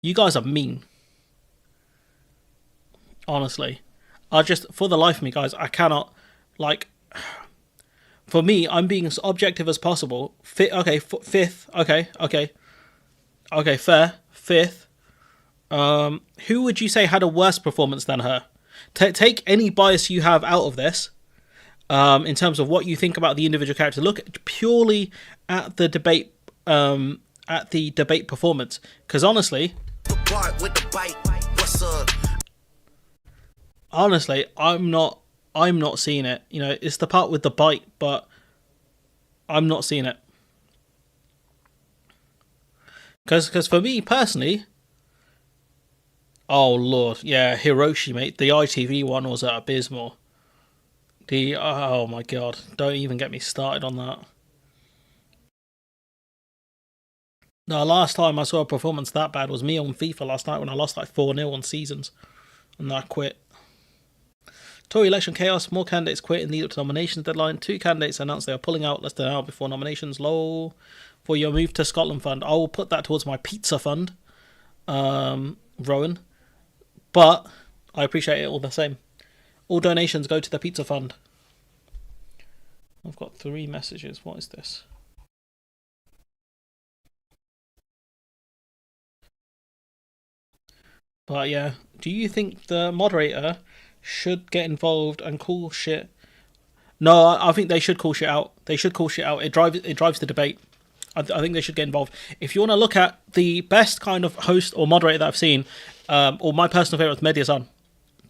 You guys are mean. Honestly, for the life of me, guys, I cannot, like. For me, I'm being as objective as possible. Fifth. Okay, fair. Fifth. Who would you say had a worse performance than her? Take any bias you have out of this. In terms of what you think about the individual character, look purely at the debate. At the debate performance, because honestly, I'm not seeing it. You know, it's the part with the bite, but I'm not seeing it. Because for me personally, oh lord, yeah, Hiroshi, mate, the ITV one was abysmal. Oh my god, don't even get me started on that. No, last time I saw a performance that bad was me on FIFA last night when I lost like 4-0 on Seasons, and I quit. Tory election chaos, more candidates quit in the lead up to nominations deadline. 2 candidates announced they are pulling out less than an hour before nominations. Lol. For your Move to Scotland fund, I will put that towards my pizza fund, Rowan. But I appreciate it all the same. All donations go to the pizza fund. I've got 3 messages. What is this? But yeah, do you think the moderator should get involved and call shit? No, I think they should call shit out. They should call shit out. It drives the debate. I think they should get involved. If you want to look at the best kind of host or moderator that I've seen, or my personal favourite was Mediasan.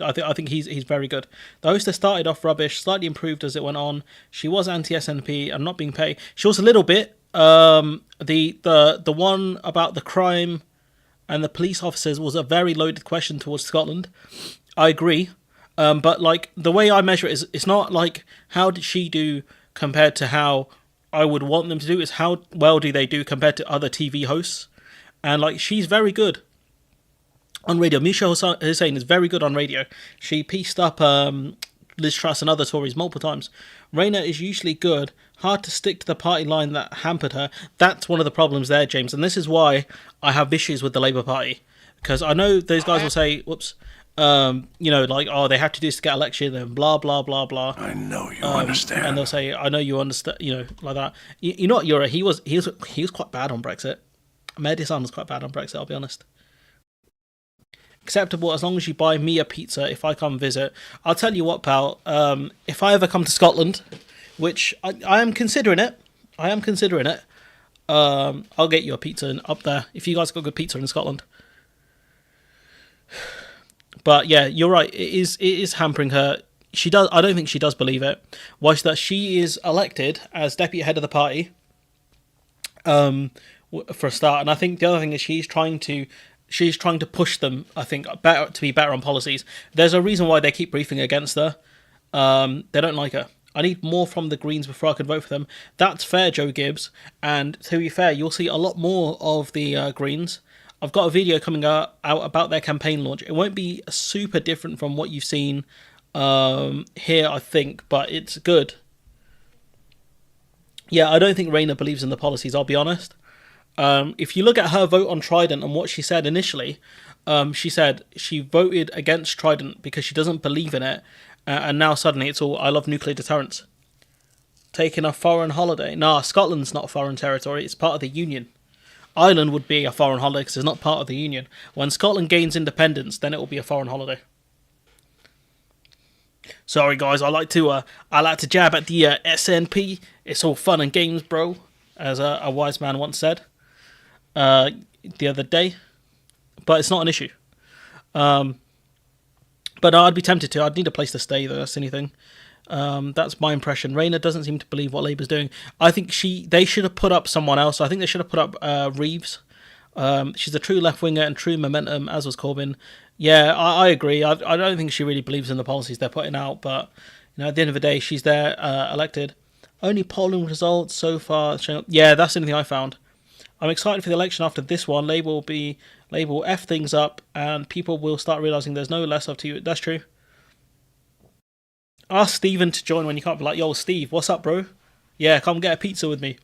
I think he's very good. The hostess started off rubbish, slightly improved as it went on. She was anti-SNP and not being paid. She was a little bit. The one about the crime and the police officers was a very loaded question towards Scotland. I agree. But like the way I measure it is, it's not like how did she do compared to how I would want them to do. It's how well do they do compared to other TV hosts. And like she's very good on radio. Misha Hussain is very good on radio. She pieced up Liz Truss and other Tories multiple times. Reina is usually good. Hard to stick to the party line that hampered her. That's one of the problems there, James. And this is why I have issues with the Labour Party. Because I know those guys will say, whoops, you know, like, oh, they have to do this to get elected and blah, blah, blah, blah. I know you understand. And they'll say, I know you understand, you know, like that. You know what, Yura, he was quite bad on Brexit. Mediasan was quite bad on Brexit, I'll be honest. Acceptable as long as you buy me a pizza if I come visit. I'll tell you what, pal, if I ever come to Scotland, which I am considering it, I'll get you a pizza up there if you guys got good pizza in Scotland. But yeah, you're right. It is hampering her. She does. I don't think she does believe it. Why is that? She is elected as deputy head of the party. For a start, and I think the other thing is she's trying to push them. I think to be better on policies. There's a reason why they keep briefing against her. They don't like her. I need more from the Greens before I can vote for them. That's fair, Joe Gibbs. And to be fair, you'll see a lot more of the Greens. I've got a video coming out about their campaign launch. It won't be super different from what you've seen here, I think, but it's good. Yeah, I don't think Reina believes in the policies, I'll be honest. If you look at her vote on Trident and what she said initially, she said she voted against Trident because she doesn't believe in it, and now suddenly it's all, I love nuclear deterrence. Taking a foreign holiday. Nah, Scotland's not foreign territory, it's part of the Union. Ireland would be a foreign holiday because it's not part of the Union. When Scotland gains independence, then it will be a foreign holiday. Sorry guys, I like to jab at the SNP. It's all fun and games, bro, as a wise man once said the other day. But it's not an issue. But I'd be tempted to. I'd need a place to stay, though. That's anything. That's my impression. Reina doesn't seem to believe what Labour's doing. I think they should have put up someone else. I think they should have put up Reeves. She's a true left-winger and true momentum, as was Corbyn. Yeah, I agree. I don't think she really believes in the policies they're putting out. But you know, at the end of the day, she's there, elected. Only polling results so far showing up. Yeah, that's the only thing I found. I'm excited for the election after this one. Labour will F things up and people will start realising there's no less up to you. That's true. Ask Stephen to join when you can't be like, yo, Steve, what's up, bro? Yeah, come get a pizza with me.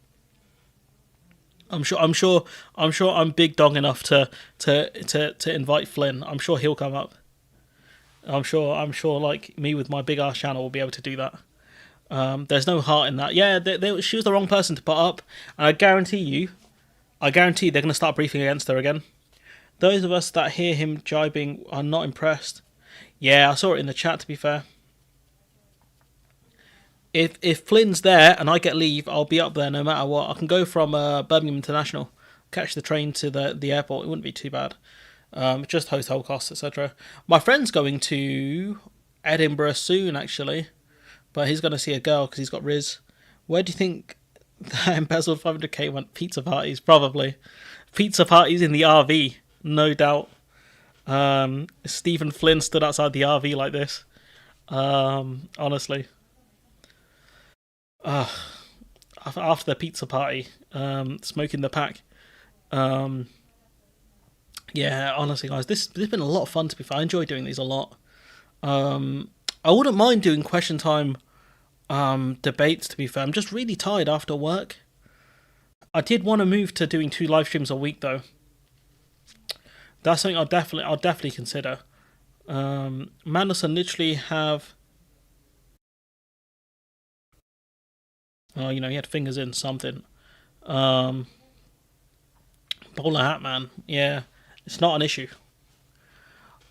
I'm sure I'm big dog enough to invite Flynn. I'm sure he'll come up. I'm sure like me with my big ass channel will be able to do that. There's no heart in that. Yeah, she was the wrong person to put up, and I guarantee they're going to start briefing against her again. Those of us that hear him jibing are not impressed. Yeah, I saw it in the chat, to be fair. If Flynn's there and I get leave, I'll be up there no matter what. I can go from Birmingham International, catch the train to the airport. It wouldn't be too bad. Just hotel costs, etc. My friend's going to Edinburgh soon, actually. But he's going to see a girl because he's got Riz. Where do you think that embezzled 500k went? Pizza parties, probably. Pizza parties in the RV, no doubt. Stephen Flynn stood outside the RV like this. Honestly. After the pizza party, smoking the pack. Yeah, honestly, guys, this has been a lot of fun, to be fair. I enjoy doing these a lot. I wouldn't mind doing question time debates, to be fair. I'm just really tired after work. I did want to move to doing 2 live streams a week, though. That's something I'll definitely consider. Mandelson literally have... Oh, you know, he had fingers in something. Bowler hat, man. Yeah, it's not an issue.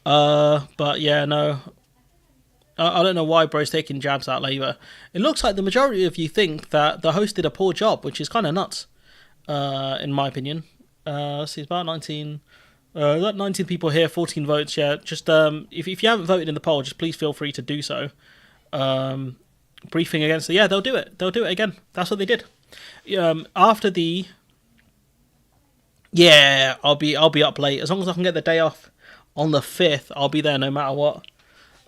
But yeah, no. I don't know why bro's taking jabs at Labour. It looks like the majority of you think that the host did a poor job, which is kind of nuts, in my opinion. Let's see, it's about 19... 19 people here, 14 votes, yeah. Just, if you haven't voted in the poll, just please feel free to do so. Briefing against it. Yeah, they'll do it. They'll do it again. That's what they did. After the... Yeah, I'll be up late. As long as I can get the day off on the 5th, I'll be there no matter what.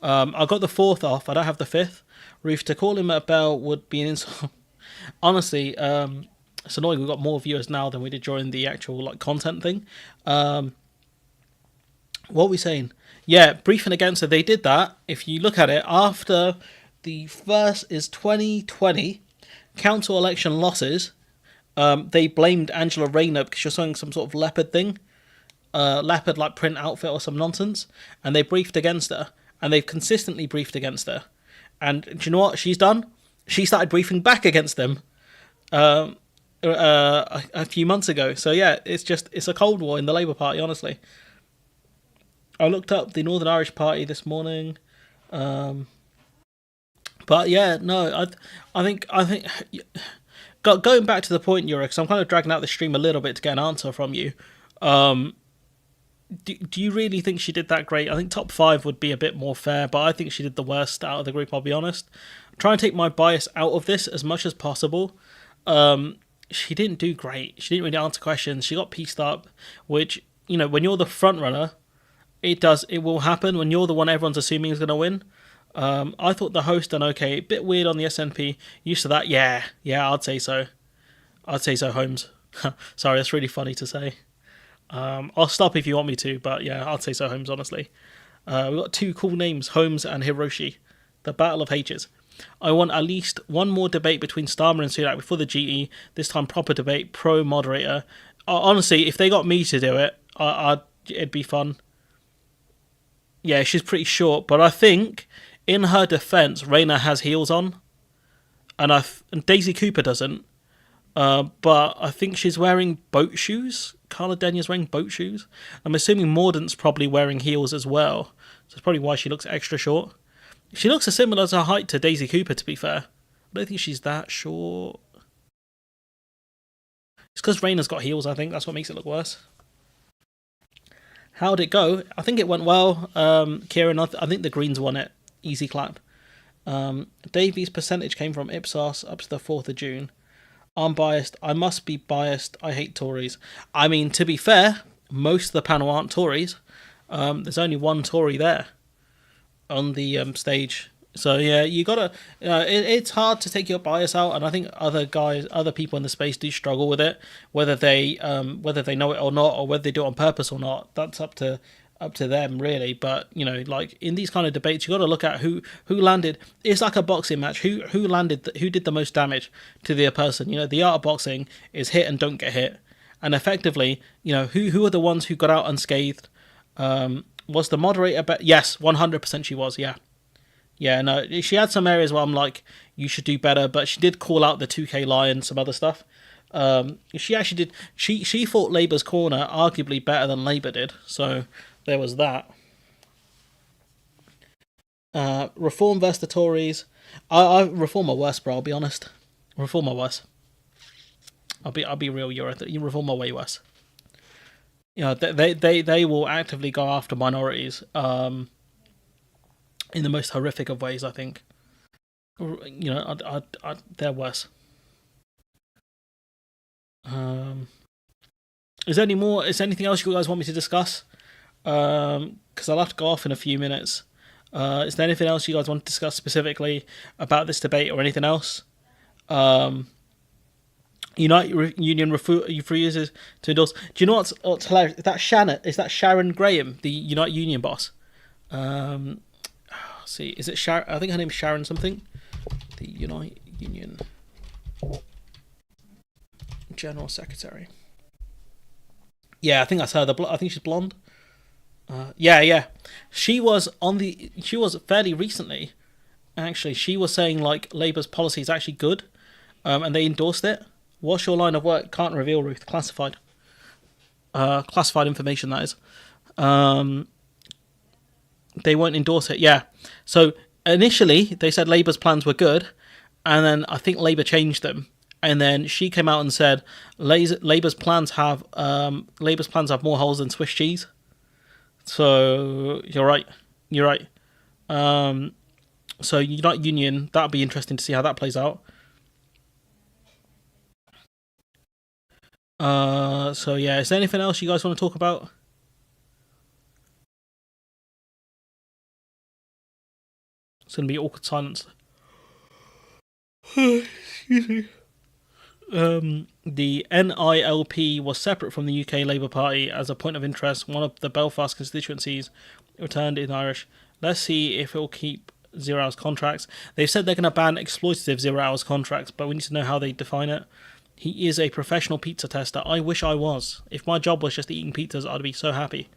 I got the 4th off. I don't have the 5th. Ruth, to call him a bell would be an insult. Honestly, it's annoying. We've got more viewers now than we did during the actual like content thing. What were we saying? Yeah, briefing against it. They did that. If you look at it, after the first is 2020 council election losses, they blamed Angela Rayner because she was wearing some sort of leopard thing. Leopard like print outfit or some nonsense. And they briefed against her. And they've consistently briefed against her. And do you know what she's done? She started briefing back against them a few months ago. So yeah, it's a cold war in the Labour Party, honestly. I looked up the Northern Irish Party this morning. But yeah, no, I think going back to the point, Yura, because I'm kind of dragging out the stream a little bit to get an answer from you. Do you really think she did that great? I think top 5 would be a bit more fair, but I think she did the worst out of the group, I'll be honest. I'm trying to take my bias out of this as much as possible. She didn't do great. She didn't really answer questions. She got pieced up, which, you know, when you're the front runner, it will happen. When you're the one everyone's assuming is going to win. I thought the host done okay. A bit weird on the SNP. Used to that? Yeah, I'd say so. Holmes. Sorry, that's really funny to say. I'll stop if you want me to, but yeah, I'd say so, Holmes, honestly. We've got 2 cool names, Holmes and Hiroshi. The Battle of H's. I want at least one more debate between Starmer and Sunak before the GE, this time proper debate, pro-moderator. Honestly, if they got me to do it, it'd be fun. Yeah, she's pretty short, but I think, in her defence, Rayna has heels on. And Daisy Cooper doesn't. But I think she's wearing boat shoes. Carla Denya's wearing boat shoes. I'm assuming Mordaunt's probably wearing heels as well. So that's probably why she looks extra short. She looks as similar as her height to Daisy Cooper, to be fair. I don't think she's that short. It's because Rayna's got heels, I think. That's what makes it look worse. How'd it go? I think it went well. Kieran, I think the Greens won it. Easy clap. Davies' percentage came from Ipsos up to the 4th of June. I'm biased. I must be biased. I hate Tories. I mean, to be fair, most of the panel aren't Tories. There's only one Tory there on the stage. So yeah, you gotta. It's hard to take your bias out, and I think other people in the space do struggle with it, whether they know it or not, or whether they do it on purpose or not. That's up to them really. But like in these kind of debates, you got to look at who landed. It's like a boxing match. Who landed? Who did the most damage to the person? The art of boxing is hit and don't get hit, and effectively, who are the ones who got out unscathed? Was the moderator? Yes, 100% she was. Yeah. Yeah, no, she had some areas where I'm like, you should do better, but she did call out the 2K lie and some other stuff. She actually did. She fought Labour's corner arguably better than Labour did, so there was that. Reform versus the Tories. I Reform are worse, bro. I'll be honest. Reform are worse. I'll be real. You Reform are way worse. They will actively go after minorities. In the most horrific of ways, I think. They're worse. Is there any more? Is there anything else you guys want me to discuss? Because I'll have to go off in a few minutes. Is there anything else you guys want to discuss specifically about this debate or anything else? Union refuses to endorse. Do you know what's hilarious? Is that Sharon Graham, the Unite Union boss? See, is it Sharon? I think her name's Sharon something. The Unite Union General Secretary. Yeah, I think that's her. I think she's blonde. Yeah. She was fairly recently. Actually, she was saying like Labour's policy is actually good, and they endorsed it. What's your line of work? Can't reveal, Ruth. Classified. Classified information, that is. They won't endorse it. Yeah. So initially they said Labour's plans were good, and then I think Labour changed them. And then she came out and said Labour's plans have more holes than Swiss cheese. So you're right. So Unite Union, that'll be interesting to see how that plays out. So yeah, is there anything else you guys want to talk about? It's going to be awkward silence. Excuse me. The NILP was separate from the UK Labour Party as a point of interest. One of the Belfast constituencies returned in Irish. Let's see if it will keep 0 hours contracts. They've said they're going to ban exploitative 0 hours contracts, but we need to know how they define it. He is a professional pizza tester. I wish I was. If my job was just eating pizzas, I'd be so happy.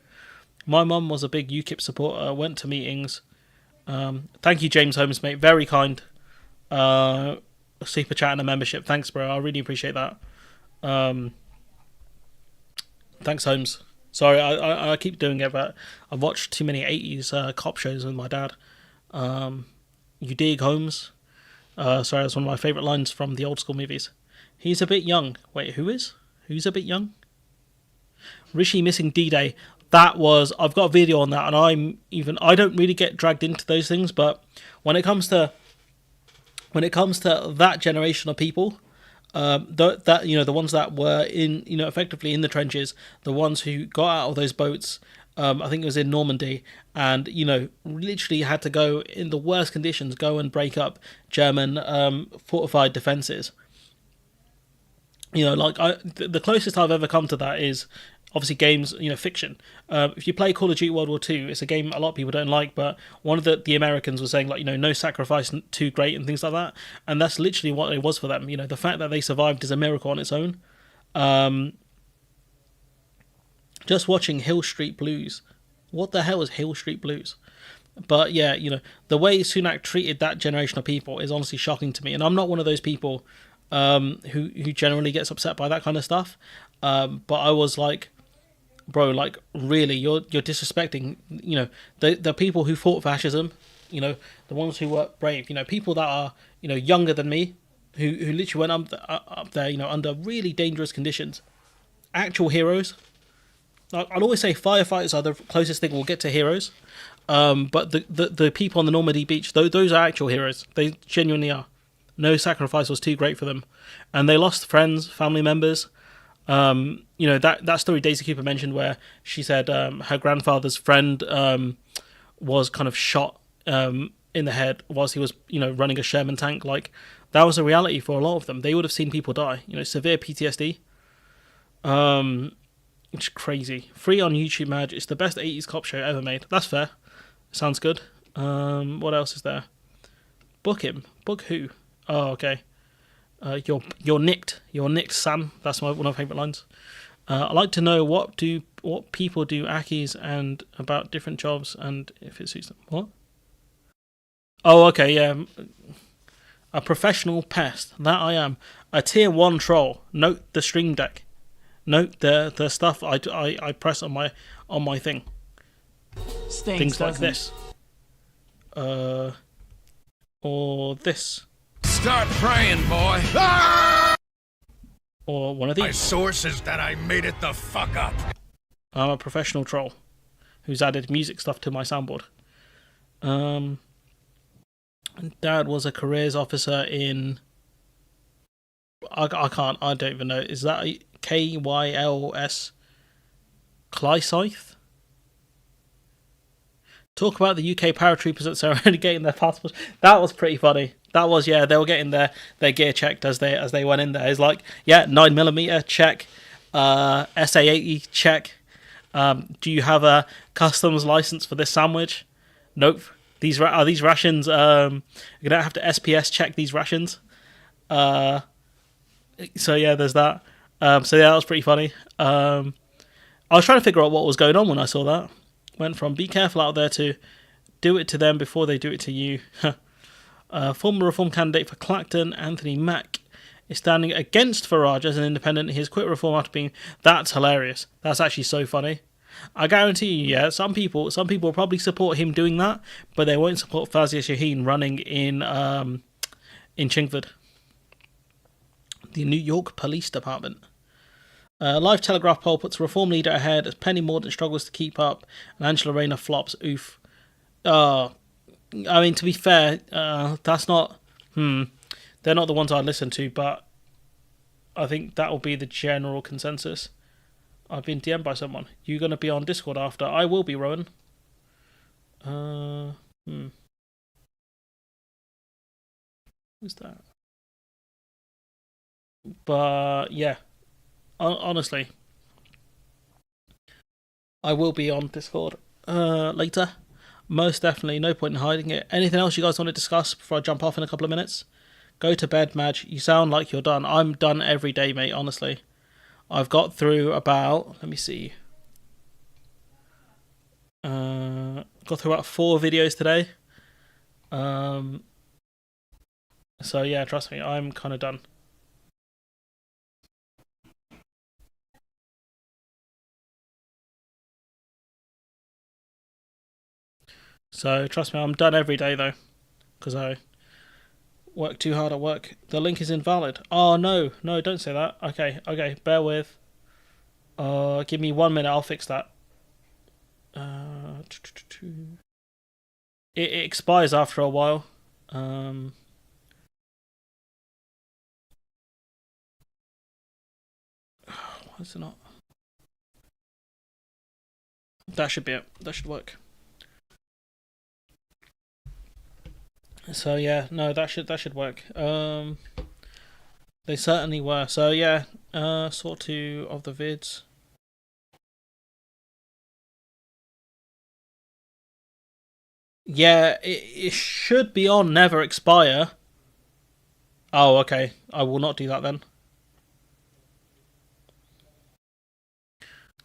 My mum was a big UKIP supporter, went to meetings. Thank you, James Holmes, mate. Very kind. Super chat and a membership. Thanks, bro. I really appreciate that. Thanks, Holmes. Sorry, I keep doing it, but I've watched too many 80s cop shows with my dad. You dig, Holmes? Sorry, that's one of my favourite lines from the old school movies. He's a bit young. Wait, who is? Who's a bit young? Rishi missing D-Day. I've got a video on that, and I don't really get dragged into those things, but when it comes to that generation of people, the ones that were in, effectively in the trenches, the ones who got out of those boats, I think it was in Normandy, and literally had to go in the worst conditions, go and break up German fortified defences. The closest I've ever come to that is obviously games, fiction. If you play Call of Duty World War II, it's a game a lot of people don't like, but one of the Americans was saying, no sacrifice too great and things like that. And that's literally what it was for them. The fact that they survived is a miracle on its own. Just watching Hill Street Blues. What the hell is Hill Street Blues? But yeah, the way Sunak treated that generation of people is honestly shocking to me. And I'm not one of those people who generally gets upset by that kind of stuff. But I was like, bro, really, you're disrespecting, the people who fought fascism, the ones who were brave, people that are, younger than me, who literally went up there, under really dangerous conditions. Actual heroes. I'd always say firefighters are the closest thing we'll get to heroes. But the people on the Normandy beach, those are actual heroes. They genuinely are. No sacrifice was too great for them. And they lost friends, family members. That story Daisy Cooper mentioned where she said her grandfather's friend was kind of shot in in the head whilst he was, running a Sherman tank. Like, that was a reality for a lot of them. They would have seen people die. Severe PTSD. It's crazy. Free on YouTube, Maj. It's the best 80s cop show ever made. That's fair. Sounds good. What else is there? Book him. Book who? Oh, okay. You're nicked. You're nicked, Sam. That's one of my favourite lines. I'd like to know what people do Akis and about different jobs and if it suits them. What? Oh, okay, yeah. A professional pest. That I am. A tier 1 troll. Note the Stream Deck. Note the stuff I press on my thing. Things like this. Or this. Start praying, boy. Or one of these. My source is that I made it the fuck up. I'm a professional troll who's added music stuff to my soundboard. Dad was a careers officer in... I don't even know. Is that KYLS? Clyscythe? Talk about the UK paratroopers that are already getting their passports. That was pretty funny. That was, yeah, they were getting their gear checked as they went in there. It's like, yeah, 9mm, check. SA-80, check. Do you have a customs license for this sandwich? Nope. Are these rations? You're gonna have to SPS check these rations. So yeah, there's that. So yeah, that was pretty funny. I was trying to figure out what was going on when I saw that. Went from be careful out there to do it to them before they do it to you. Former Reform candidate for Clacton, Anthony Mack, is standing against Farage as an independent. He's quit Reform after being... That's hilarious. That's actually so funny. I guarantee you, yeah, some people will probably support him doing that, but they won't support Fazia Shaheen running in Chingford. The New York Police Department. Live Telegraph poll puts Reform leader ahead as Penny Mordaunt struggles to keep up and Angela Rayner flops. Oof. I mean, to be fair, that's not... They're not the ones I'd listen to, but I think that will be the general consensus. I've been DM'd by someone. You going to be on Discord after? I will be, Rowan. Who's that? But, yeah. Honestly, I will be on Discord later. Most definitely, no point in hiding it. Anything else you guys want to discuss before I jump off in a couple of minutes? Go to bed, Maj. You sound like you're done. I'm done every day, mate, honestly. I've got through about... Let me see. Got through about 4 videos today. So, yeah, trust me, I'm kind of done. So, trust me, I'm done every day, though. Because I work too hard at work. The link is invalid. Oh, no, don't say that. Okay, bear with. Give me 1 minute, I'll fix that. It expires after a while. Why is it not? That should be it. That should work. So yeah, no, that should work. They certainly were. So yeah, sort 2 of the vids. Yeah, it should be on never expire. Oh, okay. I will not do that then.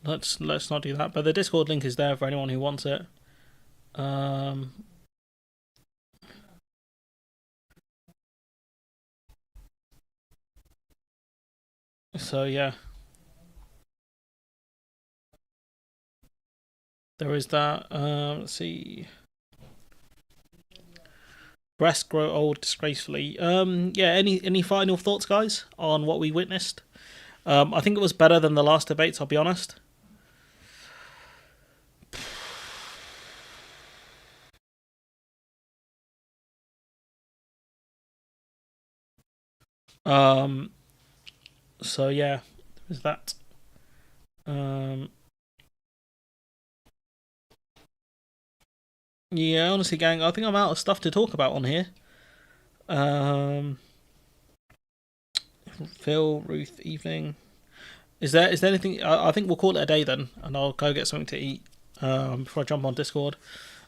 Let's not do that. But the Discord link is there for anyone who wants it. So yeah, there is that. Let's see. Breasts grow old disgracefully. Yeah. Any final thoughts, guys, on what we witnessed? I think it was better than the last debates. I'll be honest. So yeah, there's that. Yeah, honestly, gang, I think I'm out of stuff to talk about on here. Phil, Ruth, evening. Is there anything? I think we'll call it a day then, and I'll go get something to eat before I jump on Discord.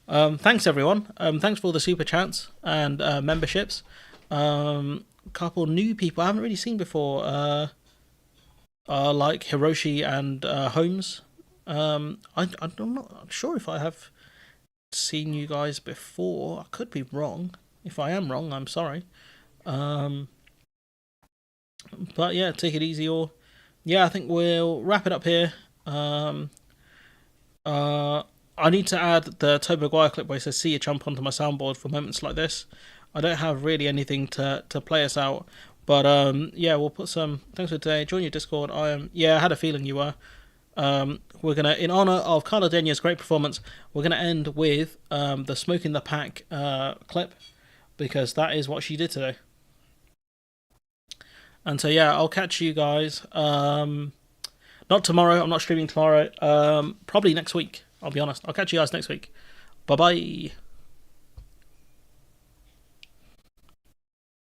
Thanks everyone. Thanks for all the super chats and memberships. Couple new people I haven't really seen before. Like Hiroshi and Holmes. I'm not sure if I have seen you guys before. I could be wrong. If I am wrong, I'm sorry. But yeah, take it easy all. Yeah, I think we'll wrap it up here. I need to add the Tobey Maguire clip where he says, "See you," jump onto my soundboard for moments like this. I don't have really anything to play us out. But yeah, we'll put some. Thanks for today. Join your Discord. I had a feeling you were. We're gonna, in honor of Carla Denya's great performance, we're gonna end with the Smoke in the Pack clip, because that is what she did today. And so yeah, I'll catch you guys. Not tomorrow. I'm not streaming tomorrow. Probably next week. I'll be honest. I'll catch you guys next week. Bye bye.